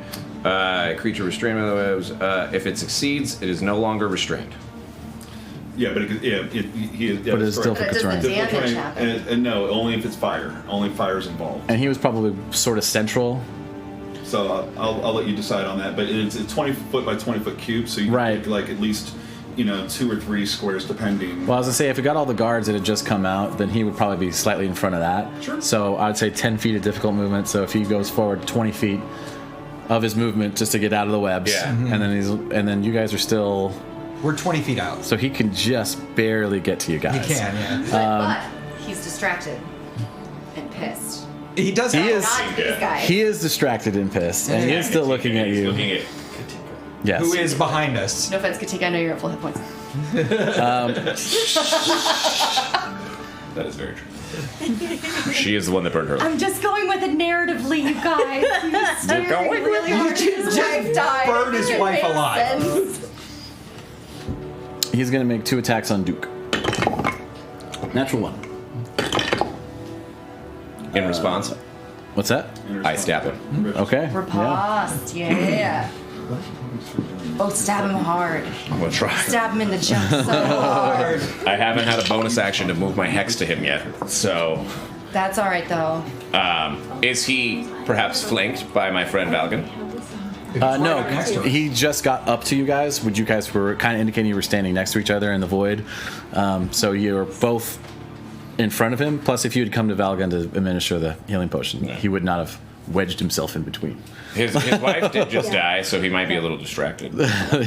Creature restrained by the webs. If it succeeds, it is no longer restrained. Yeah, but But it's still But difficult does the terrain. damage happen? And no, only if it's fire. Only fire's involved. And he was probably sort of central. So I'll let you decide on that. But it's a 20-foot by 20-foot cube, so you Right. can take like at least 2 or 3 squares depending. Well, I was gonna say, if we got all the guards that had just come out, then he would probably be slightly in front of that. Sure. So I'd say 10 feet of difficult movement. So if he goes forward 20 feet of his movement just to get out of the webs, Yeah. and then you guys are still, We're 20 feet out. so he can just barely get to you guys. He can, yeah. But he's distracted and pissed. He does He have is. Not these guys. He is distracted and pissed, and he is still looking at you. Looking at Yes. who is behind us. No offense, Katika, I know you're at full hit points. that is very true. She is the one that burned her. I'm just going with it narratively, you guys. You're staring really hard. His wife died. burn his It wife makes alive. sense. He's gonna make 2 attacks on Duke. Natural 1. In response, What's that? I stab him. Okay. Yeah. Riposte, yeah. Oh, stab him hard. I'm gonna try. Stab him in the junk so hard. I haven't had a bonus action to move my hex to him yet, so That's all right, though. Is he perhaps flanked by my friend Valgan? No, he just got up to you guys. You guys were kind of indicating you were standing next to each other in the void. So you were both in front of him. Plus, if you had come to Valgan to administer the healing potion, he would not have wedged himself in between. His wife did just die, so he might be a little distracted.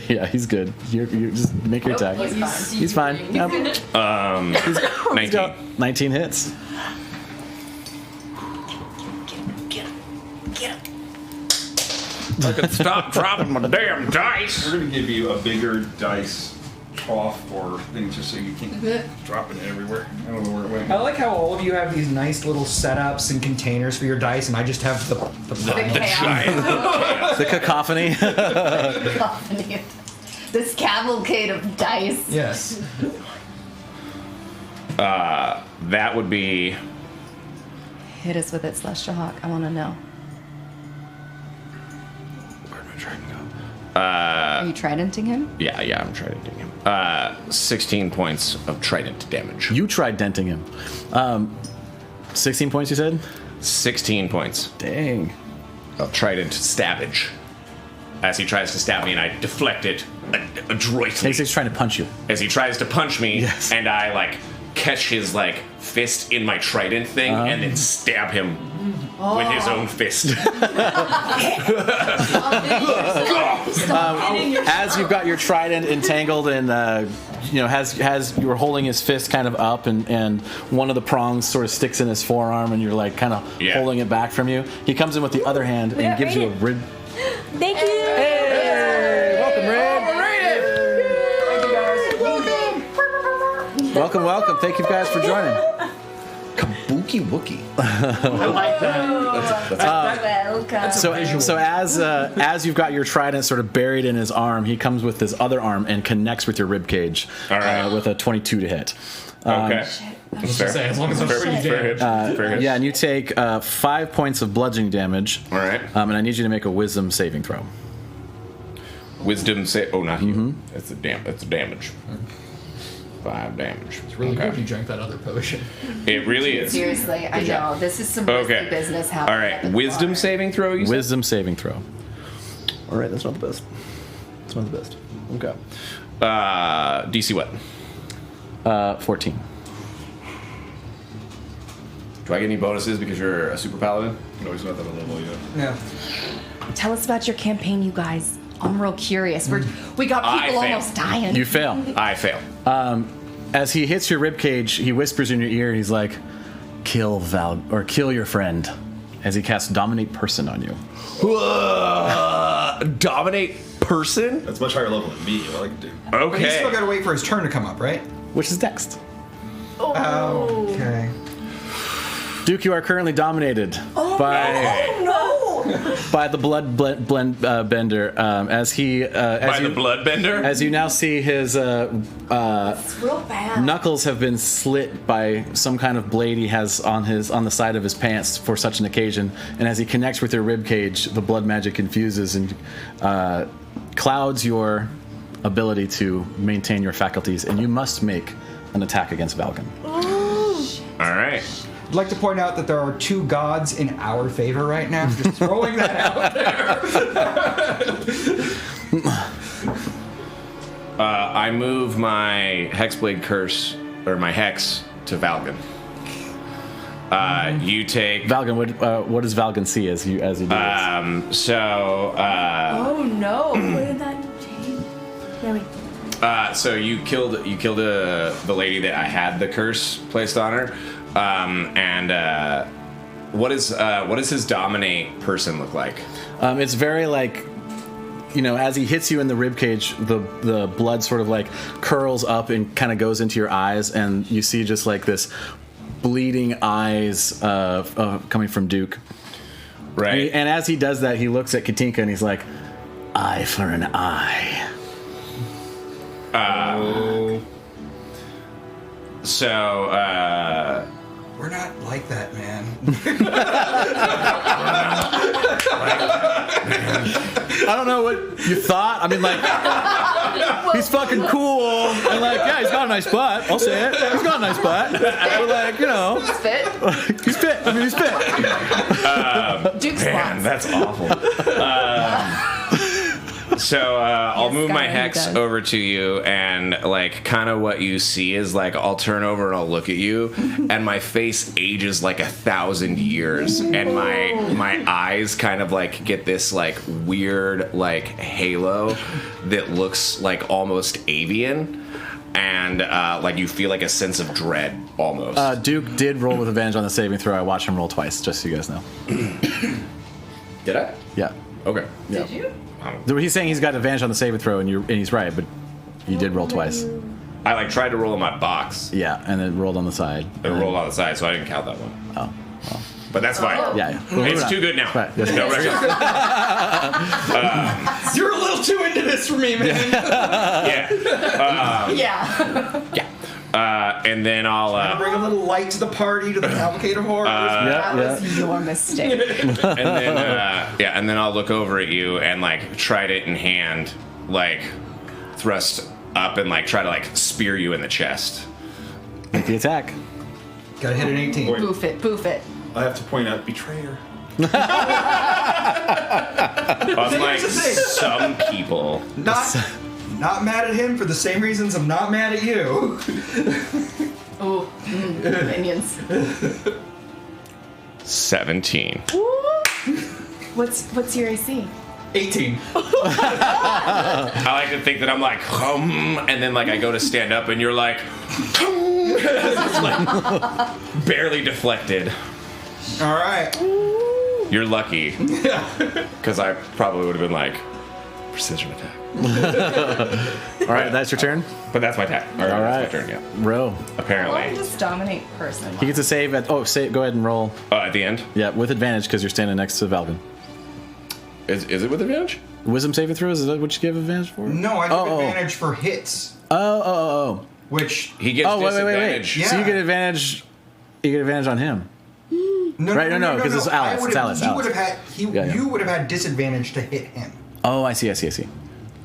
Yeah, he's good. You just make your attack. He's fine. Yep. 19. 19 hits. I could stop dropping my damn dice. We're going to give you a bigger dice trough or thing just so you can drop it everywhere. I don't know where it went. I like how all of you have these nice little setups and containers for your dice, and I just have the The cacophony. This cavalcade of dice. Yes. That would be... Hit us with it, Celestial Hawk. I want to know. Where am I trying to go? Are you tridenting him? Yeah, I'm tridenting him. 16 points of trident damage. You tried denting him. 16 points, you said? 16 points. Dang. Of trident stabbage. As he tries to stab me, and I deflect it adroitly. He's trying to punch you. As he tries to punch me, Yes. and I catch his fist in my trident thing, and then stab him with his own fist. As you've got your trident entangled and has you were holding his fist kind of up and one of the prongs sort of sticks in his forearm and you're kind of holding it back from you. He comes in with the other hand and gives you a rib. Thank you. Hey, welcome, Red. Welcome. Thank you guys for joining. Kabuki Wookie. I like that. Welcome. So as you've got your trident sort of buried in his arm, he comes with his other arm and connects with your rib cage with a 22 to hit. Okay. Say, as long as I'm pretty dead. Fair hit. Yeah, and you take 5 points of bludgeoning damage. All right. And I need you to make a wisdom saving throw. Wisdom save. Oh, not you. That's the damage. 5 damage. It's really good you drank that other potion. It really is. Seriously, I know. This is some risky business happening. All right. Wisdom saving throw, you said? Wisdom saving throw. All right, that's not the best. Okay. DC what? 14. Do I get any bonuses because you're a super paladin? No, he's not that level yet. Yeah. Tell us about your campaign, you guys. I'm real curious. We got people almost dying. You fail. I fail. As he hits your ribcage, he whispers in your ear. He's like, "Kill kill your friend." As he casts Dominate Person on you. Dominate person? That's much higher level than me. I like to do. But he's Okay. still got to wait for his turn to come up, right? Which is next. Okay. Duke, you are currently dominated by the blood bender. As he By the bloodbender? as you now see his It's real bad. knuckles have been slit by some kind of blade he has on the side of his pants for such an occasion. And as he connects with your rib cage, the blood magic infuses and clouds your ability to maintain your faculties, and you must make an attack against Valgan. All right. I'd like to point out that there are 2 gods in our favor right now. Just throwing that out there. I move my Hexblade Curse, or my Hex, to Valgan. You take... Valgan, what does Valgan see as he does this? Oh no! What did that change? There we go. So you killed the lady that I had the curse placed on her, what does his dominate person look like? It's very as he hits you in the ribcage, the blood sort of curls up and kind of goes into your eyes, and you see just this bleeding eyes coming from Duke. Right. And as he does that, he looks at Katinka and he's like, "Eye for an eye." We're not like that, man. I don't know what you thought. I mean, he's fucking cool. And like, yeah, he's got a nice butt. I'll say it. He's got a nice butt. But like, you know, It's fit. he's fit. I mean, he's fit. Duke's Man, spots. that's awful. So I'll move my Skyrim hex does. over to you, and like kind of what you see is like I'll turn over and I'll look at you, and my face ages like 1,000 years, and my eyes kind of like get this like weird like halo that looks like almost avian, and like you feel like a sense of dread almost. Duke did roll with advantage on the saving throw. I watched him roll twice, just so you guys know. Did I? Yeah. Okay. Did you? He's saying he's got advantage on the saving throw, and he's right, but you did roll twice. I like tried to roll in my box. Yeah, and then rolled on the side. It rolled on the side, so I didn't count that one. Oh. Well. But that's fine. Yeah. It's too good now. Right. Yes. No, right. You're a little too into this for me, man. Yeah. Yeah. And then I'll Bring a little light to the party, to the cavalcade of horrors. That was your mistake. and then I'll look over at you and like trident in hand, like thrust up and like try to like spear you in the chest. Make the attack. Gotta hit an 18. Boof it, boof it. I have to point out betrayer. Unlike some people. Not mad at him for the same reasons I'm not mad at you. Ooh, minions. 17. What's your AC? 18. I like to think that I'm like, and then like I go to stand up and you're like, it's like barely deflected. All right. You're lucky. Because I probably would have been like, precision attack. All right, that's your turn. But that's my attack. All right. That's my turn, yeah. Row. Apparently. Just dominate person. He gets a save at. Oh, go ahead and roll. At the end? Yeah, with advantage because you're standing next to Valvin. Is it with advantage? Wisdom saving throws? Is that what you give advantage for? No, I give advantage for hits. Oh. Which he gets disadvantage. Wait. Yeah. So you get advantage. You get advantage on him. No, right? No, because it's Alice. It's Alice. You would have had you would have had disadvantage to hit him. Oh, I see.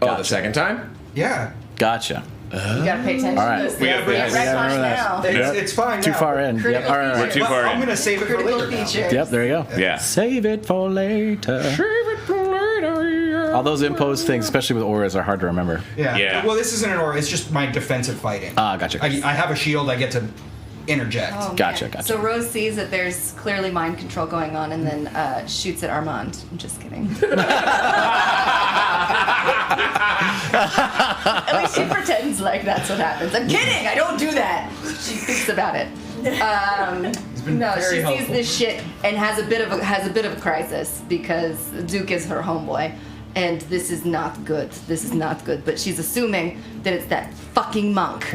Oh, the second time? Yeah. Gotcha. You gotta pay attention All right. to this. We gotta pay attention. now. It's fine. Too now. far in. Yep. All right. We're too far I'm in. gonna save it for Critical later. Now. features. Yep. There you go. Yeah. Save it for later. All those imposed things, especially with auras, are hard to remember. Yeah. Well, this isn't an aura. It's just my defensive fighting. Gotcha. I have a shield. I get to interject. Oh, man. Gotcha. So Rose sees that there's clearly mind control going on and then shoots at Armand. I'm just kidding. At least she pretends like that's what happens. I'm kidding. I don't do that. She thinks about it. No, she sees this shit and has a bit of a crisis because Duke is her homeboy. And this is not good. This is not good. But she's assuming that it's that fucking monk.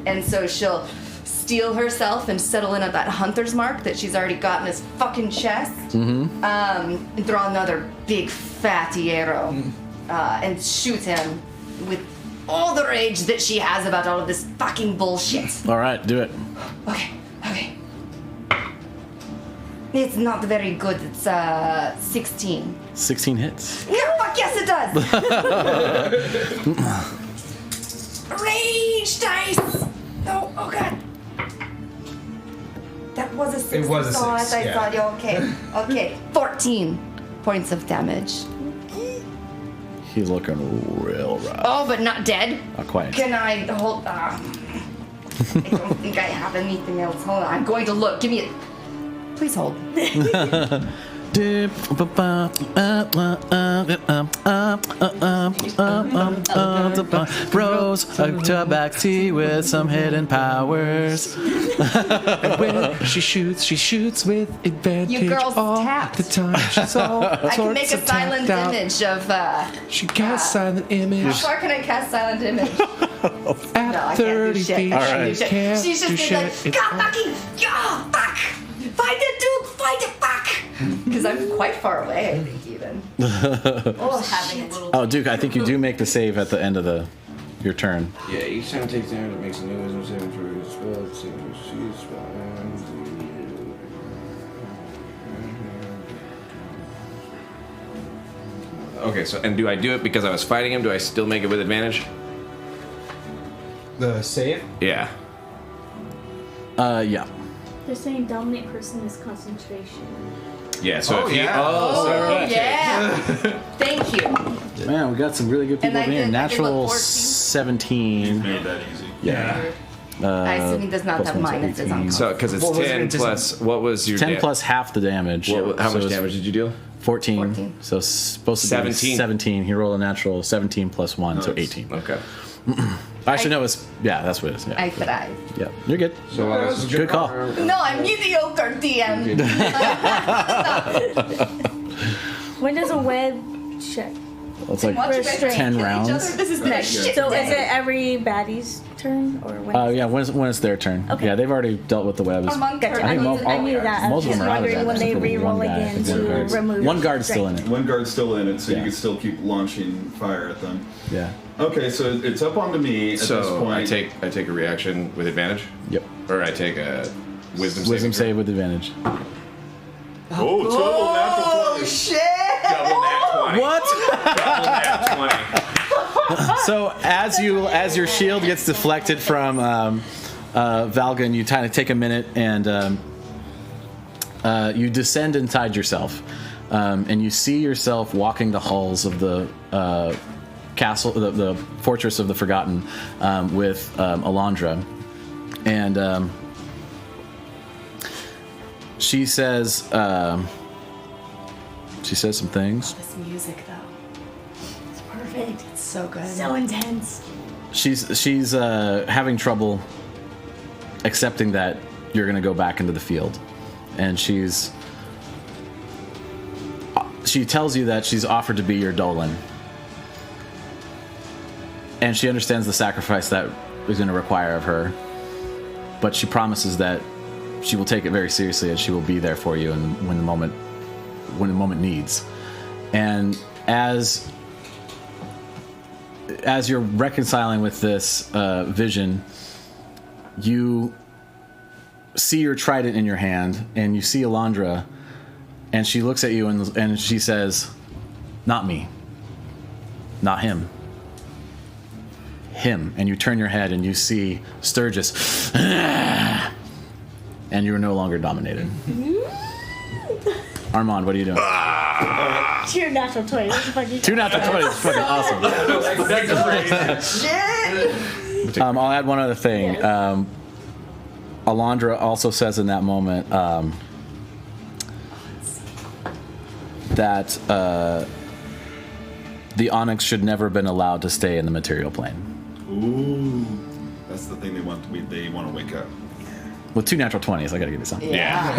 And so she'll steel herself and settle in at that hunter's mark that she's already got in his fucking chest. And throw another big fatty arrow and shoot him with all the rage that she has about all of this fucking bullshit. All right, do it. Okay. It's not very good. It's 16. 16 hits. Yeah, fuck yes it does. Rage dice. No, oh god. That was a 6. It was a 6, I yeah. thought you okay. 14 points of damage. He's looking real rough. Oh, but not dead. Not quite. Can I hold? I don't think I have anything else. Hold on. I'm going to look. Give me it. Please hold. Rose, a tabaxi with some hidden powers. And when she shoots with advantage. You girls all tapped. the time. She's all I can make a sorts of silent tapped out. image of. She casts silent image. How far can I cast silent image? At No, I can't 30 do shit. feet. I can't do shit. Can't She's do just been shit. like, God fucking, yeah, fuck! Find the Duke, find it, fuck! Because I'm quite far away, I think, even. Oh, Having a little. Oh, Duke, I think you do make the save at the end of your turn. Yeah, each time it takes damage, it makes a new wisdom saving throw. Okay, so, and do I do it because I was fighting him? Do I still make it with advantage? The save? Yeah. Yeah. They're saying dominate person is concentration. Yeah. So Oh, if he, yeah. Oh, yeah. Thank you. Man, we got some really good people And I over here. did- I did, Natural what, 14? 17. Made that easy. Yeah. I assume he does not plus have one's minuses 18. on So because it's What was it 10 into plus. What was your 10 plus half the damage. How So much it's damage did you deal? 14. 14. So it's supposed to be 17. 17. He rolled a natural 17 plus 1, so 18. Okay. Actually, no, it's. Yeah, that's what it is. Yeah. I thrive. Yeah, you're good. So Good call. No, I'm mediocre, DM. When does a web check? It's like Watch you guys 10 kill each rounds. other. This is the shit So is day. it every baddie's turn or when? Yeah, when it's their turn. Okay. Yeah, they've already dealt with the webs. Armond Gotcha. turn. I think knew that. I most was of them just are out of wondering that. when they Except for the re-roll one guy. again One to guard's- remove. One guard's still in it. One guard's still in it, so Yeah. you can still keep launching fire at them. Yeah. Okay, so it's up onto me at this So point. I take a reaction with advantage, Yep. or I take a wisdom Wisdom saving save with advantage. Oh, double natural 20. Shit! Double nat 20. What? Double nat 20. So as your shield gets deflected from Valgan, you kind of take a minute and you descend inside yourself, and you see yourself walking the halls of the castle, the fortress of the Forgotten, with Alondra, and she says some things. This music, though. It's perfect. It's so good. So intense. She's having trouble accepting that you're going to go back into the field, and she tells you that she's offered to be your Dolan, and she understands the sacrifice that is going to require of her, but she promises that she will take it very seriously and she will be there for you and when the moment needs. And as you're reconciling with this vision, you see your trident in your hand, and you see Alondra, and she looks at you and she says, "Not me. Not him. Him." And you turn your head and you see Sturgis, and you are no longer dominated. Armand, what are you doing? Two natural 20. That's fucking 2 natural 20 is fucking awesome. I'll add one other thing. Alondra also says in that moment that the Onyx should never have been allowed to stay in the material plane. Ooh, that's the thing they want to wake up. With 2 natural 20s, I gotta give you something. Yeah.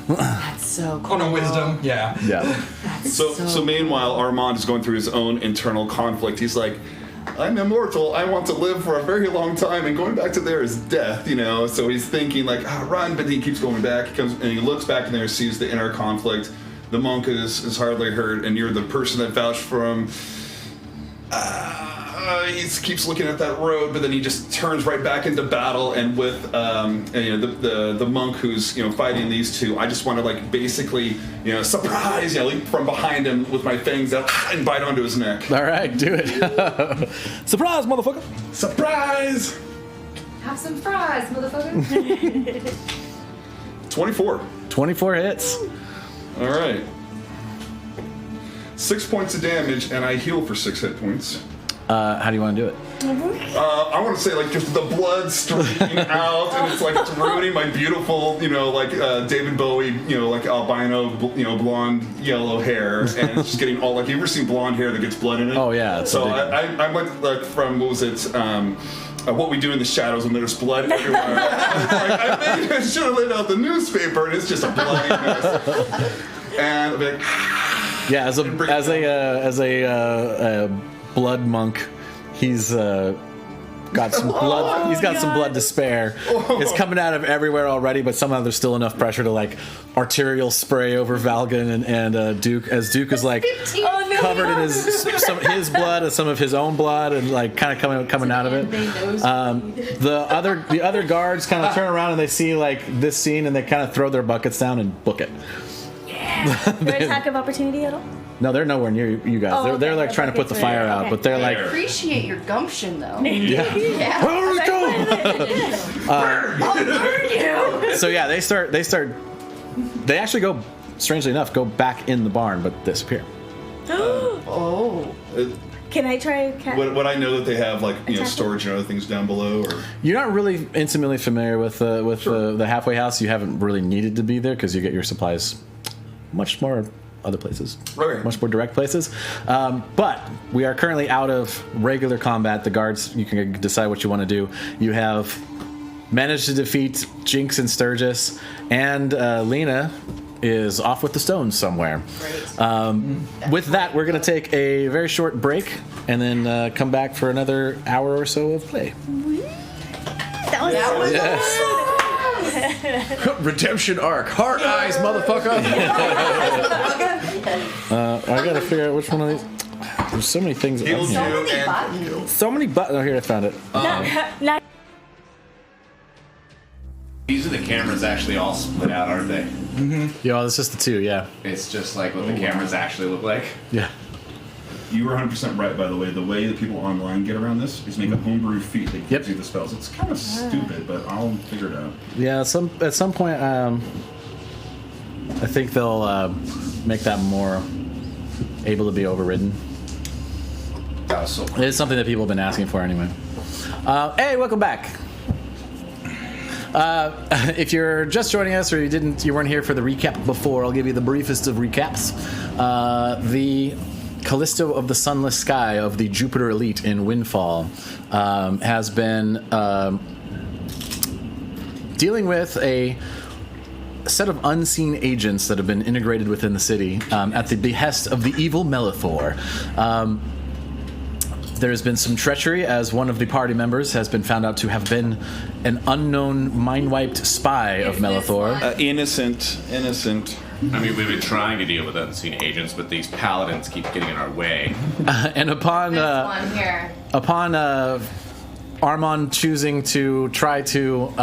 That's so cool. On a wisdom. Yeah. Yeah. So meanwhile, Armand is going through his own internal conflict. He's like, I'm immortal. I want to live for a very long time, and going back to there is death, you know. So he's thinking like, run, but he keeps going back. He comes and he looks back in there, sees the inner conflict. The monk is hardly hurt, and you're the person that vouched for him. He keeps looking at that road, but then he just turns right back into battle. And with the monk who's fighting these two, I just want to like basically surprise, leap from behind him with my fangs out and bite onto his neck. All right, do it. Surprise, motherfucker! Surprise! Have some fries, motherfucker. 24. 24 hits. All right. 6 points of damage, and I heal for 6 hit points. How do you want to do it? I want to say like just the blood streaming out, and it's like it's ruining my beautiful, David Bowie, like albino, blonde, yellow hair, and it's just getting all like, you ever seen blonde hair that gets blood in it? Oh yeah. So I'm like from what was it? What We Do in the Shadows when there's blood everywhere. I should have laid out the newspaper, and it's just a bloody mess. And I'll be like, yeah, as a blood monk, he's got some blood. He's got some blood to spare. It's coming out of everywhere already, but somehow there's still enough pressure to like arterial spray over Valgan and Duke, as Duke is like covered in his blood and some of his own blood, and like kind of coming out of it. The other guards kind of turn around and they see like this scene, and they kind of throw their buckets down and book it. Yeah. Their attack of opportunity at all? No, they're nowhere near you guys. Oh, they're okay, like trying to put the fire out, but they're I like, appreciate your gumption, though. yeah. Yeah. Where we go? I'll burn you. So yeah, they actually go, strangely enough, go back in the barn, but disappear. Oh. Can I try? Would I know that they have like storage and other things down below? Or You're not really intimately familiar with the halfway house. You haven't really needed to be there because you get your supplies much more other places, much more direct places. But we are currently out of regular combat. The guards, you can decide what you want to do. You have managed to defeat Jinx and Sturgis, and Lena is off with the stones somewhere. With that, we're going to take a very short break and then come back for another hour or so of play. That was Redemption arc. Heart eyes, motherfucker. I got to figure out which one of these. There's so many things. On So here. many buttons. So many buttons. Oh, here I found it. not These are the cameras actually all split out, aren't they? Yeah, it's just the two. Yeah. It's just like what the cameras actually look like. Yeah. you were 100% right, by the way. The way that people online get around this is make a homebrew feat that gives you the spells. It's kind of stupid, but I'll figure it out. Yeah, at some point, I think they'll make that more able to be overridden. That was so cool. It's something that people have been asking for anyway. Hey, welcome back. If you're just joining us or you weren't here for the recap before, I'll give you the briefest of recaps. The Callisto of the Sunless Sky of the Jupiter Elite in Windfall has been dealing with a set of unseen agents that have been integrated within the city at the behest of the evil Melethor. There's been some treachery, as one of the party members has been found out to have been an unknown mind-wiped spy of Melethor. Innocent. I mean, we've been trying to deal with unseen agents, but these paladins keep getting in our way. And upon This one here. Armond choosing to try to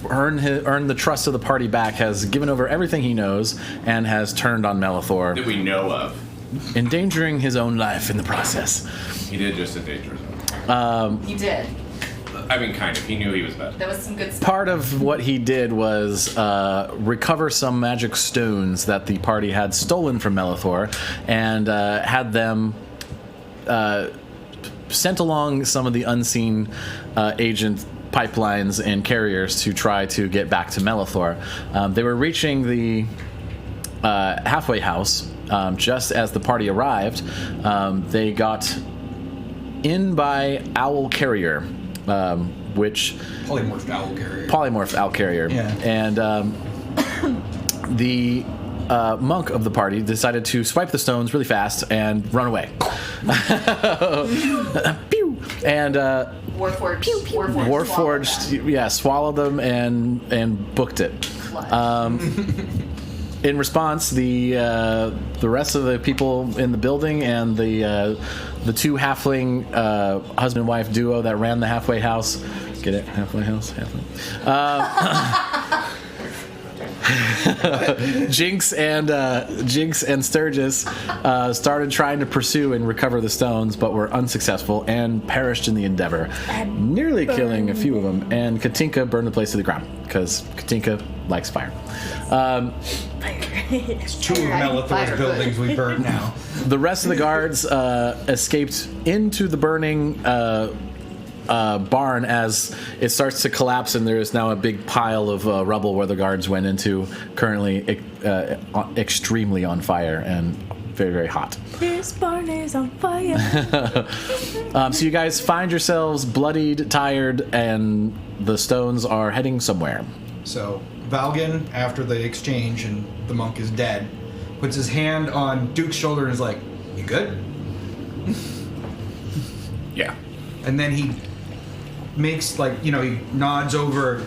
earn the trust of the party back, has given over everything he knows and has turned on Melethor, That we know of. endangering his own life in the process. He did just endanger his own. You did. I mean, kind of. He knew he was bad. That was some good stuff. Part of what he did was recover some magic stones that the party had stolen from Melethor and had them sent along some of the unseen agent pipelines and carriers to try to get back to Melethor. They were reaching the halfway house just as the party arrived. They got in by Owl Carrier, which Polymorphed owl carrier. Yeah. And the monk of the party decided to swipe the stones really fast and run away. Pew! And Warforged, swallowed them and booked it. In response, the rest of the people in the building and the two halfling husband and wife duo that ran the halfway house, get it? Halfway house, Jinx and Sturgis started trying to pursue and recover the stones, but were unsuccessful and perished in the endeavor, nearly killing a few of them. And Katinka burned the place to the ground because Katinka likes fire. It's two of Melethor's buildings we burnt now. The rest of the guards escaped into the burning barn as it starts to collapse, and there is now a big pile of rubble where the guards went into, currently extremely on fire and very, very hot. This barn is on fire. So you guys find yourselves bloodied, tired, and the stones are heading somewhere. So Valgan, after the exchange and the monk is dead, puts his hand on Duke's shoulder and is like, "You good?" Yeah. And then he makes he nods over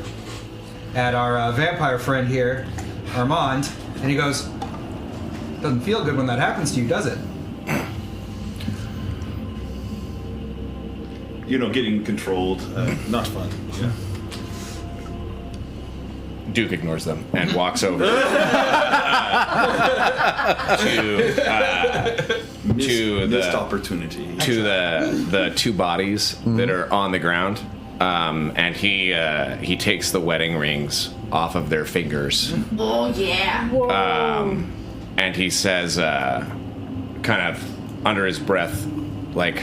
at our vampire friend here, Armond, and he goes, "Doesn't feel good when that happens to you, does it?" Getting controlled, not fun. Yeah. Duke ignores them and walks over to missed opportunity. to the two bodies that are on the ground, and he takes the wedding rings off of their fingers. Oh yeah. And he says, kind of under his breath, like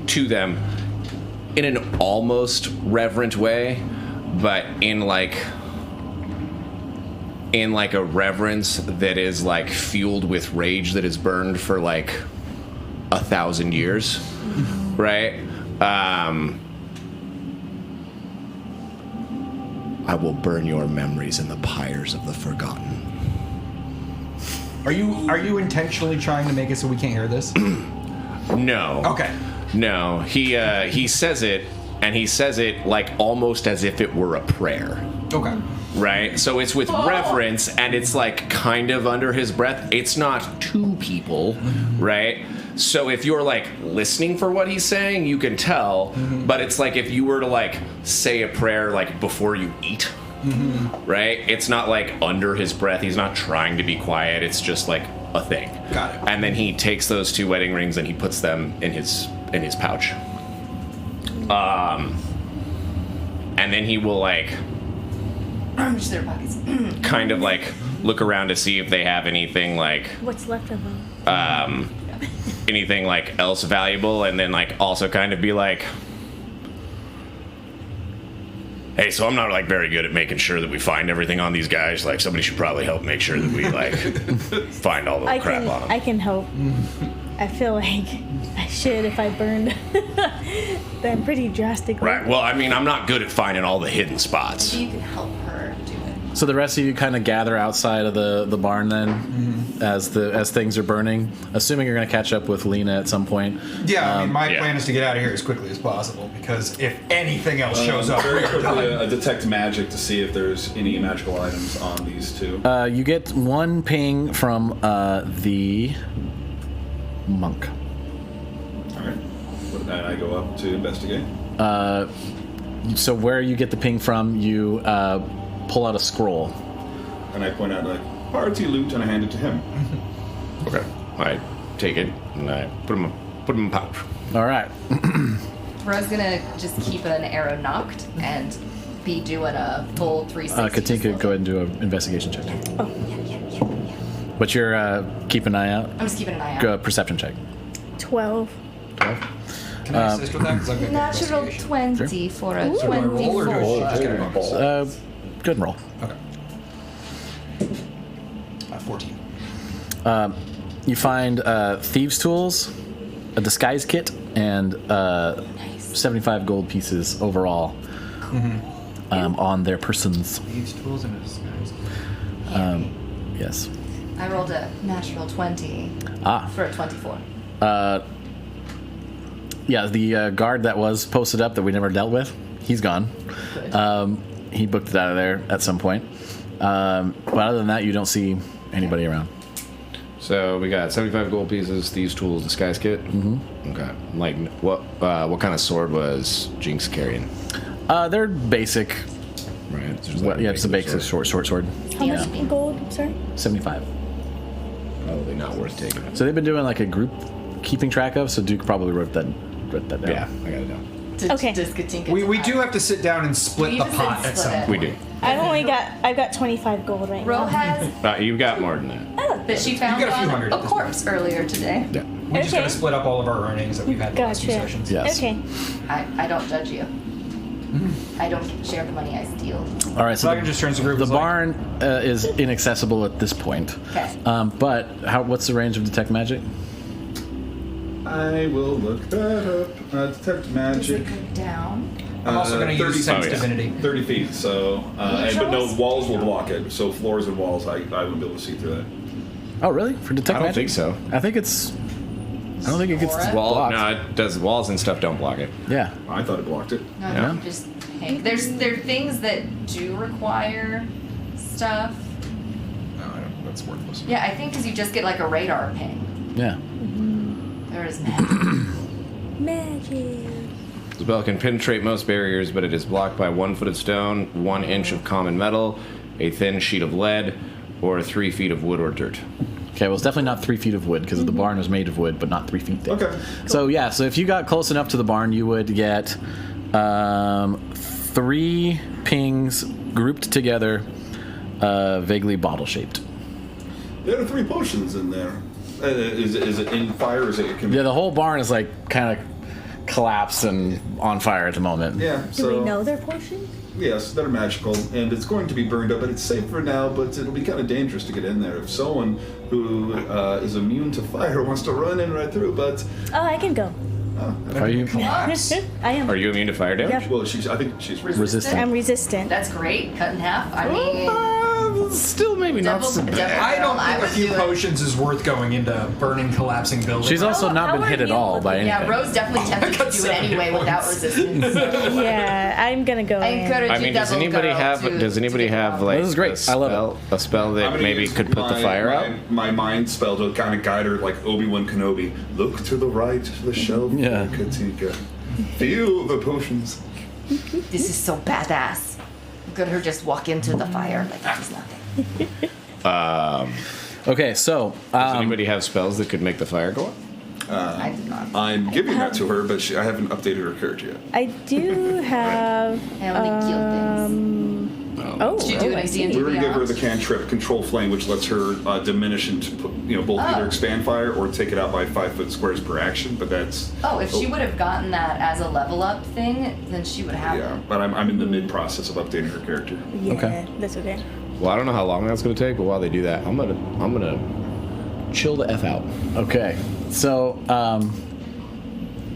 to them in an almost reverent way, but in like a reverence that is like fueled with rage that is burned for like 1,000 years, right? I will burn your memories in the pyres of the forgotten. Are you intentionally trying to make it so we can't hear this? No. Okay. No. He says it, and he says it like almost as if it were a prayer. Okay. Right? So it's with reverence, and it's like kind of under his breath. It's not to people, right? So if you're like listening for what he's saying, you can tell, but it's like if you were to like say a prayer like before you eat, right? It's not like under his breath. He's not trying to be quiet. It's just like a thing. Got it. And then he takes those two wedding rings and he puts them in his pouch. And then he will like Just their pockets. kind of like look around to see if they have anything like What's left of them? anything like else valuable, and then like also kind of be like, hey, so I'm not like very good at making sure that we find everything on these guys. Like somebody should probably help make sure that we like find all the crap on them. I can help. I feel like I should if I burned them pretty drastically. Right. Well, I mean, I'm not good at finding all the hidden spots. You can help her do it. So the rest of you kind of gather outside of the barn then, as things are burning. Assuming you're going to catch up with Lena at some point. Yeah, I mean, my yeah. plan is to get out of here as quickly as possible, because if anything else shows up, Very we're quickly, done. detect magic to see if there's any magical items on these two. You get one ping from the monk. All right. And I go up to investigate. So where you get the ping from, you pull out a scroll. And I point out, like, party loot, and I hand it to him. Okay. I take it and I put them in pouch. All right. Bro's gonna just keep an arrow knocked and be doing a full 360. Katinka, go ahead and do an investigation check. Oh, yeah. But you're keeping an eye out. I'm just keeping an eye out. Go perception check. 12. 12. Can I assist with that? 'Cause I've got good Natural investigation. 20 for a So do I roll, or do I 24. just get a bonus? Go ahead and roll. Okay. 14. You find thieves' tools, a disguise kit, and 75 gold pieces overall on their persons. Thieves' tools and a disguise. Yes. I rolled a natural 20 for a 24. Yeah, the guard that was posted up that we never dealt with, he's gone. Good. He booked it out of there at some point. But other than that, you don't see anybody around. So we got 75 gold pieces, thieves' tools, disguise kit. Okay. Like what kind of sword was Jinx carrying? They're basic. Right. It's just Well, like yeah, it's a basic short sword. How much gold? Sorry? 75. Probably not worth taking. So they've been doing like a group keeping track of. So Duke probably wrote that down. Yeah, I got it down. Okay. Does Katinka We die? do have to sit down and split We the just pot said at split some it. point. We do. I've got 25 gold right Ro now. has You've got more than that. that she found You got a few on hundred a at this corpse earlier today. Yeah. We just Okay. gotta split up all of our earnings that we've had the last few Gotcha. sessions. Yes. Okay. I don't judge you. I don't share the money I steal. All right. So So I can just turn to the group. the as like, barn is inaccessible at this point. Okay. But what's the range of detect magic? I will look that up. Detect Does magic. it go down? I'm also going to 30 use Sense feet. Divinity. 30 feet, so... but no, walls will block it. So floors and walls, I wouldn't be able to see through that. Oh, really? For detect I don't magic? think so. I think it's. I don't think it gets Aura? blocked. No, it does. Walls and stuff don't block it. Yeah. I thought it blocked it. No, Yeah. just hang. There are things that do require stuff. No, I don't, that's worthless. Yeah, I think because you just get like a radar ping. Yeah. There is magic. Magic. The spell can penetrate most barriers, but it is blocked by 1 foot of stone, 1 inch of common metal, a thin sheet of lead, or 3 feet of wood or dirt. Okay, well, it's definitely not 3 feet of wood because the barn was made of wood, but not 3 feet thick. Okay. So, yeah, so if you got close enough to the barn, you would get 3 pings grouped together, vaguely bottle-shaped. There are 3 potions in there. Is it in fire or is it? Yeah, the whole barn is like kind of collapsed and on fire at the moment. Yeah. Do we know they're potions? Yes, they're magical, and it's going to be burned up, but it's safe for now, but it'll be kind of dangerous to get in there. If someone who is immune to fire wants to run in right through, but... Oh, I can go. Are you I am. Are you immune to fire damage? Yeah. Well, I think she's resistant? I'm resistant. That's great. Cut in half. I mean, Still maybe not so bad. I don't think a would few do it. potions is worth going into burning, collapsing buildings. She's also How not been are hit at you all by Yeah, anything. Rose definitely tempted to do it anyway without resistance. Yeah, I'm gonna go I in. encourage I you, mean, does Devil anybody Girl, have? to- Does anybody to get have around. like This is great. I love a spell I'm that gonna maybe use could put the fire out? my mind spell to kind of guide her like Obi-Wan Kenobi. Look to the right, to the shelf, Yeah. Katika. Feel the potions. This is so badass. Look at her just walk into the fire like it was nothing. Okay, so Does anybody have spells that could make the fire go up? I did not. I'm giving that to her, but I haven't updated her character yet. I do have. I only kill things. Oh, Did you do it I in see. D&D? We're going to give her the Beyond? cantrip Control Flame, which lets her diminish and both either expand fire or take it out by 5 foot squares per action. But that's Oh, if she would have gotten that as a level up thing, then she would have yeah. it. But I'm in the mid process of updating her character. Yeah, Okay. that's okay. Well, I don't know how long that's going to take, but while they do that, I'm gonna chill the f out. okay, so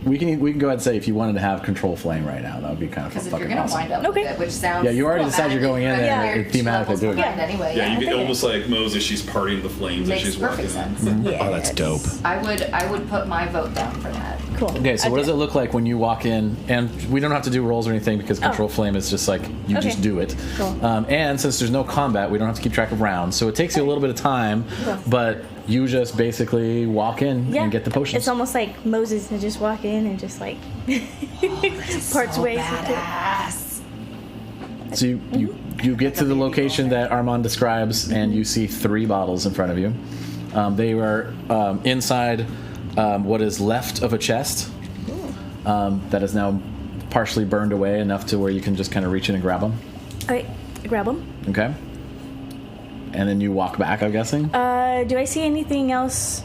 we can go ahead and say if you wanted to have control flame right now, that would be kind of Because if fucking you're gonna awesome. wind up Okay. with it, which sounds Yeah, you already decided you're going in there, weird thematically doing it. levels behind anyway. Yeah, you think get it- almost like Moses. She's partying the flames Makes as she's perfect walking. sense. Yeah. Oh, that's dope. I would put my vote down for that. Cool. Okay, so what does it look like when you walk in? And we don't have to do rolls or anything because control flame is just like you Okay. just do it. Cool. And since there's no combat, we don't have to keep track of rounds, so it takes you a little bit of time, but you just basically walk in Yeah. and get the potions. It's almost like Moses to just walk in and just like parts so ways. badass. So you get to the location that Armond describes, and you see 3 bottles in front of you. They were inside what is left of a chest that is now partially burned away enough to where you can just kind of reach in and grab them. All right, grab them. Okay. And then you walk back, I'm guessing. Do I see anything else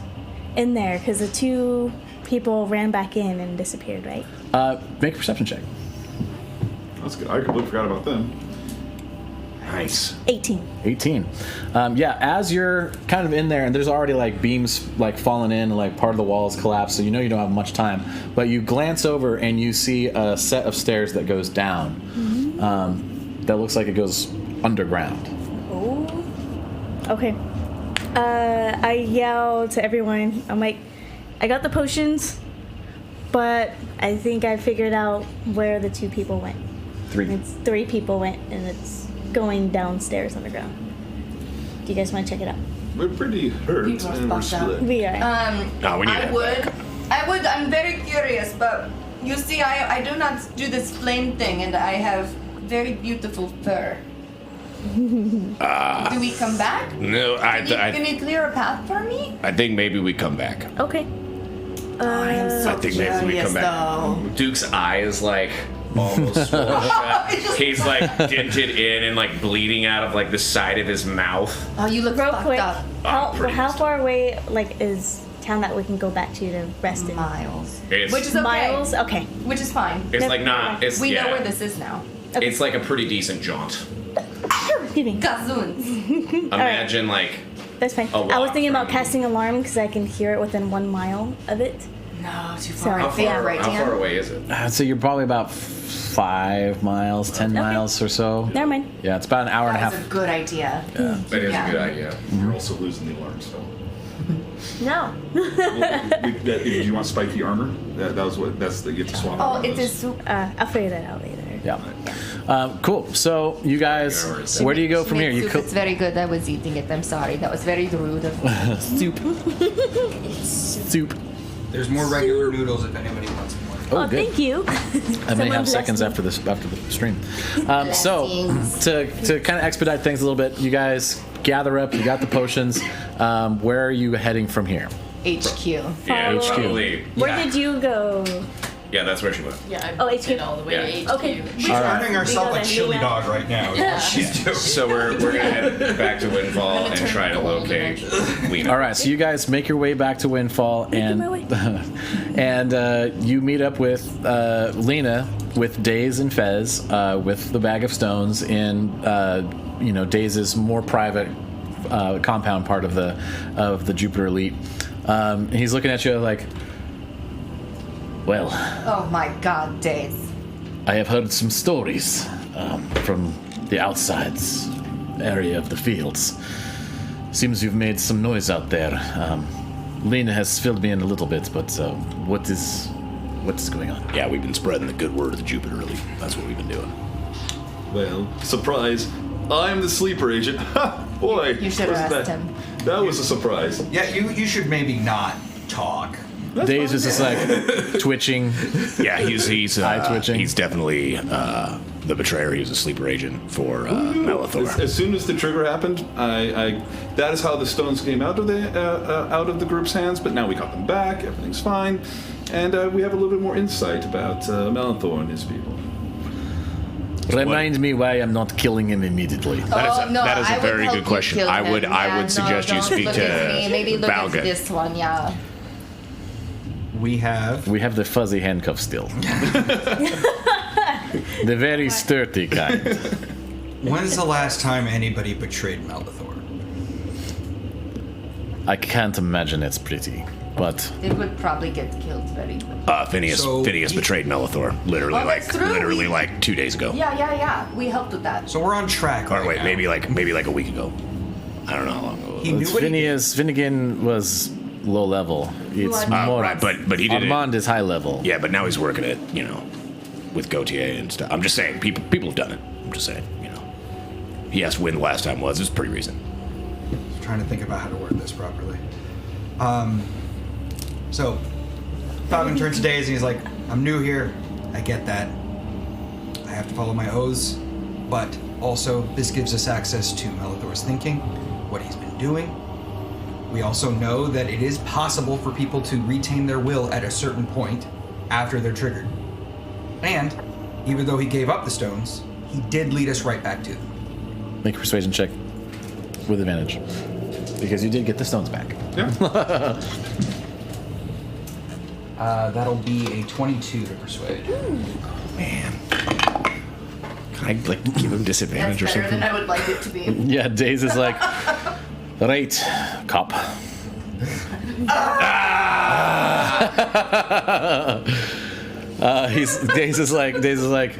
in there? Because the 2 people ran back in and disappeared, right? Make a perception check. That's good. I completely forgot about them. Nice. 18. 18. Yeah, as you're kind of in there, and there's already like beams like falling in, and like part of the walls collapsed, so you know you don't have much time. But you glance over and you see a set of stairs that goes down. That looks like it goes underground. Oh. Okay. I yell to everyone. I'm like, I got the potions, but I think I figured out where the 2 people went. 3. It's 3 people went, and it's going downstairs underground. Do you guys want to check it out? We're pretty hurt People are and we're fucked up. split. We are. No, we need I that would. I'm very curious, but you see, I do not do this flame thing, and I have very beautiful fur. Do we come back? No, Can you clear a path for me? I think maybe we come back. Okay. I am so I think maybe we come back. though. Duke's eye is like almost swollen shut. He's like dented in and like bleeding out of like the side of his mouth. Oh, you look Real fucked quick, up. pretty how messed up. far away like is town that we can go back to rest in? Miles. It's, Which is okay. Miles? Okay. Which is fine. it's like not. It's We yeah. know where this is now. It's like a pretty decent jaunt. Excuse me. Gazoons. Imagine like That's fine. A I was walk thinking about from- casting alarm because I can hear it within 1 mile of it. No, too Sorry. far. how Yeah, far? right, How Dan? far away is it? So you're probably about 5 miles, 10 miles or so. Never mind. Yeah, it's about an hour and a That half. was a good idea. That is Yeah. a good idea. You're also losing the alarm spell. No. Did you want spiky armor? That's the you have to swap. Oh, out it those. is super. I'll figure that out later. Yeah. Cool. So you guys, where do you go from here? You It's very good. I was eating it. I'm sorry. That was very rude of me. soup. There's more regular noodles if anybody wants more. Oh, thank you. I may have seconds after the stream. So to kind of expedite things a little bit, you guys gather up. You got the potions. Where are you heading from here? HQ. Yeah, Follow- probably. Where did you go? Yeah, that's where she went. Yeah, Oh, I've been HQ. all the way to HQ. Okay. She's running herself We like go chili then, dog right now. is what she's doing. So we're gonna head back to Windfall and try to locate Lena. All right, so you guys make your way back to Windfall, and my way. and you meet up with Lena with Daze and Fez with the bag of stones in Daze's more private compound part of the Jupiter Elite. He's looking at you like, well, Oh my god, Days. I have heard some stories from the outsides area of the fields. Seems you've made some noise out there. Lena has filled me in a little bit, but what is going on? Yeah, we've been spreading the good word of the Jupiter Elite. That's what we've been doing. Well, surprise. I'm the sleeper agent. Ha! Boy. You should have asked him. That was a surprise. Yeah, you should maybe not talk. Daze is just like twitching. Yeah, he's Eye twitching. He's definitely the betrayer. He was a sleeper agent for Melethor. As soon as the trigger happened, that is how the stones came out of the group's hands. But now we got them back. Everything's fine, and we have a little bit more insight about Melethor and his people. Remind me why I'm not killing him immediately. That is a I would very help good you question. kill I would him. suggest you don't speak look to at me. Maybe look at Balga. this one, yeah. We have. We have the fuzzy handcuff still. The very sturdy kind. When's the last time anybody betrayed Melethor? I can't imagine it's pretty, but It would probably get killed very quick. Phineas So Phineas he- betrayed Melethor literally Oh, that's true. literally like 2 days ago. Yeah. We helped with that. So we're on track. Or right wait, now. maybe like a week ago. I don't know how long ago. He knew what he did. Finnegan was low level. It's Armond. more. Right, but he did it. Armond is high level. Yeah, but now he's working it, with Gautier and stuff. I'm just saying, people have done it. I'm just saying, He asked when the last time was. It was pretty recent. I'm trying to think about how to word this properly. So Falcon turns to Daze and he's like, I'm new here. I get that. I have to follow my oaths, but also this gives us access to Melethor's thinking, what he's been doing. We also know that it is possible for people to retain their will at a certain point after they're triggered. And even though he gave up the stones, he did lead us right back to them. Make a persuasion check with advantage, because you did get the stones back. Yeah. That'll be a 22 to persuade. Man. Can I give him disadvantage That's or better something? than I would like it to be. Yeah, Daze is like, right, cop. Daze is like,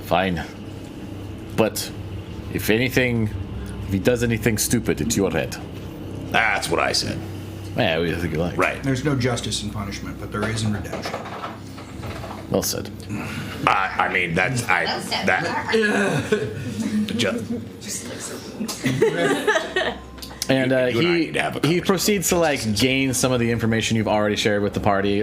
fine. But if he does anything stupid, it's your head. That's what I said. Yeah, we think you like. Right. There's no justice in punishment, but there is in redemption. Well said. I mean, that's And You and I need to have a he conversation. proceeds to gain some of the information you've already shared with the party.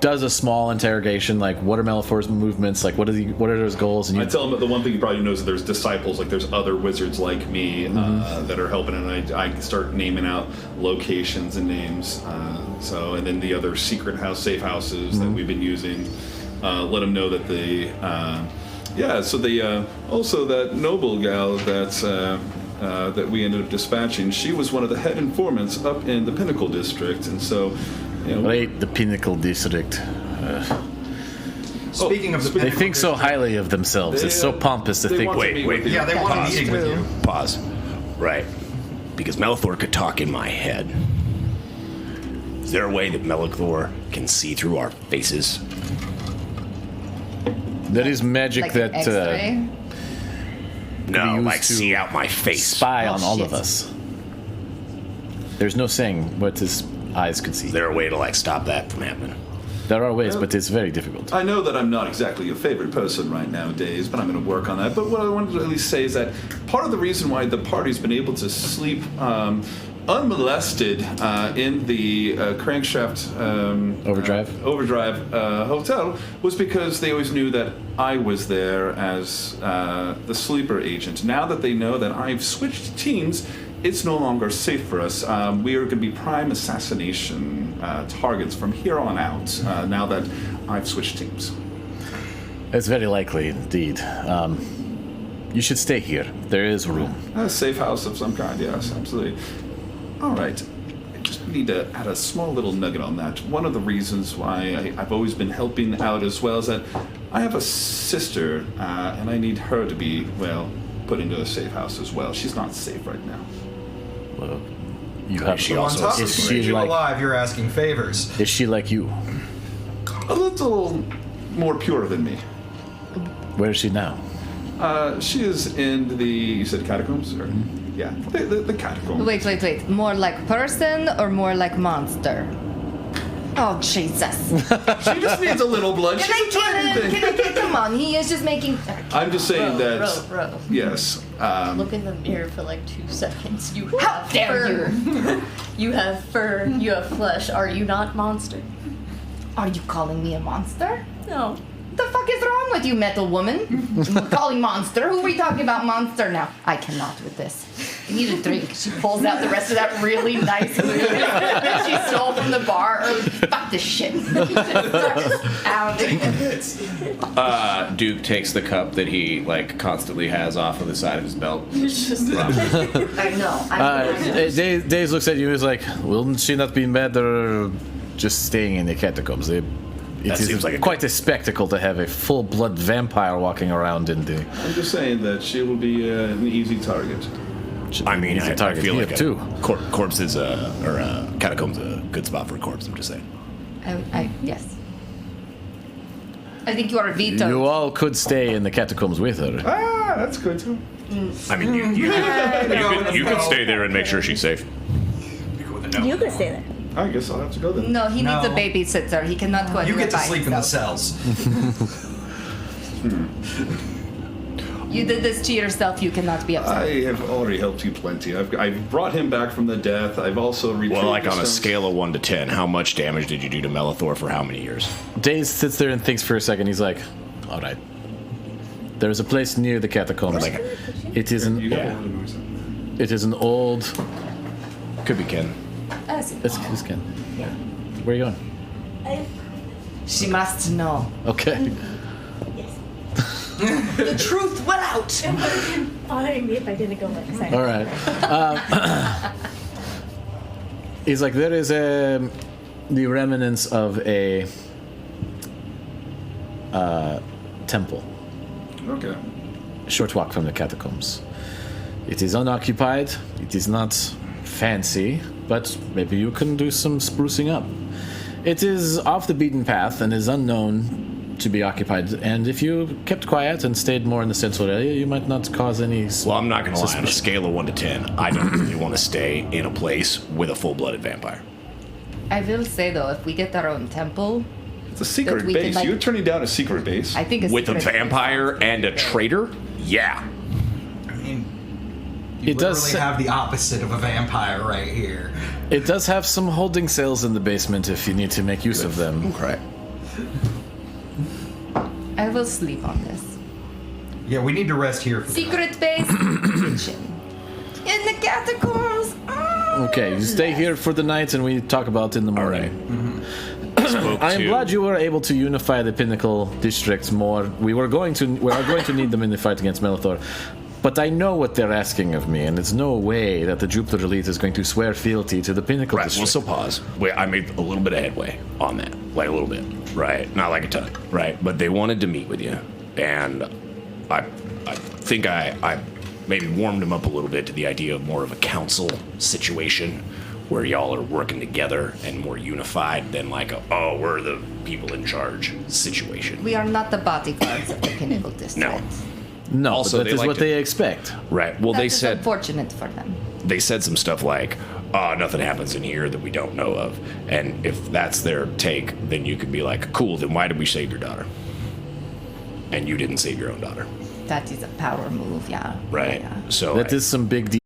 Does a small interrogation, what are Melethor's movements, what are his goals? And I tell him that the one thing you probably know is that there's disciples, there's other wizards like me that are helping, and I start naming out locations and names. And then the other secret house, safe houses that we've been using. Let them know that also that noble gal that we ended up dispatching, she was one of the head informants up in the Pinnacle District, and so. Right, the Pinnacle District. Speaking of the They think so highly of themselves. It's so pompous to they think. want to meet with you. Yeah, they want a meeting with you. Pause. Right. Because Melethor could talk in my head. Is there a way that Melethor can see through our faces? There is magic Like an that X-ray? No, used like to see out my face. spy on all of shit. us. There's no saying what his eyes could see. Is there a way to stop that from happening? There are ways, but it's very difficult. I know that I'm not exactly your favorite person right now, Daze, but I'm going to work on that. But what I wanted to at least say is that part of the reason why the party's been able to sleep unmolested in the crankshaft overdrive hotel was because they always knew that I was there as the sleeper agent. Now that they know that I've switched teams, it's no longer safe for us. We are going to be prime assassination targets from here on out. Now that I've switched teams. It's very likely, indeed. You should stay here. There is room. A safe house of some kind, yes, absolutely. All right. I just need to add a small little nugget on that. One of the reasons why I've always been helping out as well is that I have a sister, and I need her to be, well, put into a safe house as well. She's not safe right now. Well, you have. So on top of keeping you alive, you're asking favors. Is she like you? A little more pure than me. Where is she now? She is in the, you said catacombs? Or, yeah, the catacombs. Wait. More like person or more like monster? Oh, Jesus. She just needs a little blood. Can I get him? Come on, he is just making... I'm just saying that... Bro. Yes. Look in the mirror for like 2 seconds. You have How dare fur. You have fur. You have flesh. Are you not monster? Are you calling me a monster? No. What the fuck is wrong with you, metal woman? Calling monster? Who are we talking about monster now? I cannot with this. I need a drink. She pulls out the rest of that really nice food that she stole from the bar. Fuck this shit. Duke takes the cup that he like constantly has off of the side of his belt. I know. Days looks at you and is like, will she not be better just staying in the catacombs? It is like quite a spectacle to have a full-blood vampire walking around in the... I'm just saying that she will be an easy target. I mean, I feel like too. Corpse is or catacombs a good spot for a corpse. I'm just saying. Yes. I think you are vetoed. You all could stay in the catacombs with her. Ah, that's good too. I mean, you could stay there and make sure she's safe. You could stay there. I guess I'll have to go then. No, he needs a babysitter. He cannot go. You get to by sleep in the himself. cells. You did this to yourself. You cannot be upset. I have already helped you plenty. I've brought him back from the death. I've also retrieved. Well, like on a stones. scale of 1 to 10, how much damage did you do to Melethor for how many years? Days sits there and thinks for a second. He's like, all right. There's a place near the catacombs. It is an... It is an old... Could be Ken. It's Ken. Yeah. Where are you going? She must know. Okay. The truth will out. It would have been bothering me if I didn't go inside. All right. He's like, there is the remnants of a temple. Okay. Short walk from the catacombs. It is unoccupied. It is not fancy, but maybe you can do some sprucing up. It is off the beaten path and is unknown to be occupied, and if you kept quiet and stayed more in the central area, you might not cause any... Well, I'm not going to lie. On a scale of 1 to 10, I don't really want to stay in a place with a full-blooded vampire. I will say, though, if we get our own temple... It's a secret we base. can, You're turning down a secret base. I think with a vampire and a traitor? Yeah. I mean, you literally have the opposite of a vampire right here. It does have some holding cells in the basement if you need to make use of them. Right. I will sleep on this. Yeah, we need to rest here. Secret base, kitchen. In the catacombs. Okay, you stay here for the night and we talk about it in the morning. I am glad you were able to unify the Pinnacle districts more. We are going to need them in the fight against Melethor. But I know what they're asking of me, and there's no way that the Jupiter Elite is going to swear fealty to the Pinnacle district. Well, so pause. Wait, I made a little bit of headway on that. Like a little bit. Right. Not like a ton. Right. But they wanted to meet with you. And I think I maybe warmed them up a little bit to the idea of more of a council situation where y'all are working together and more unified than like a, oh, we're the people in charge situation. We are not the bodyguards of the Pinnacle district. No. No, also, but that is what they expect. Right. Well, they said... unfortunate for them. They said some stuff like, oh, nothing happens in here that we don't know of. And if that's their take, then you could be like, cool, then why did we save your daughter? And you didn't save your own daughter. That is a power move, yeah. Right. Yeah. So that is some big deal.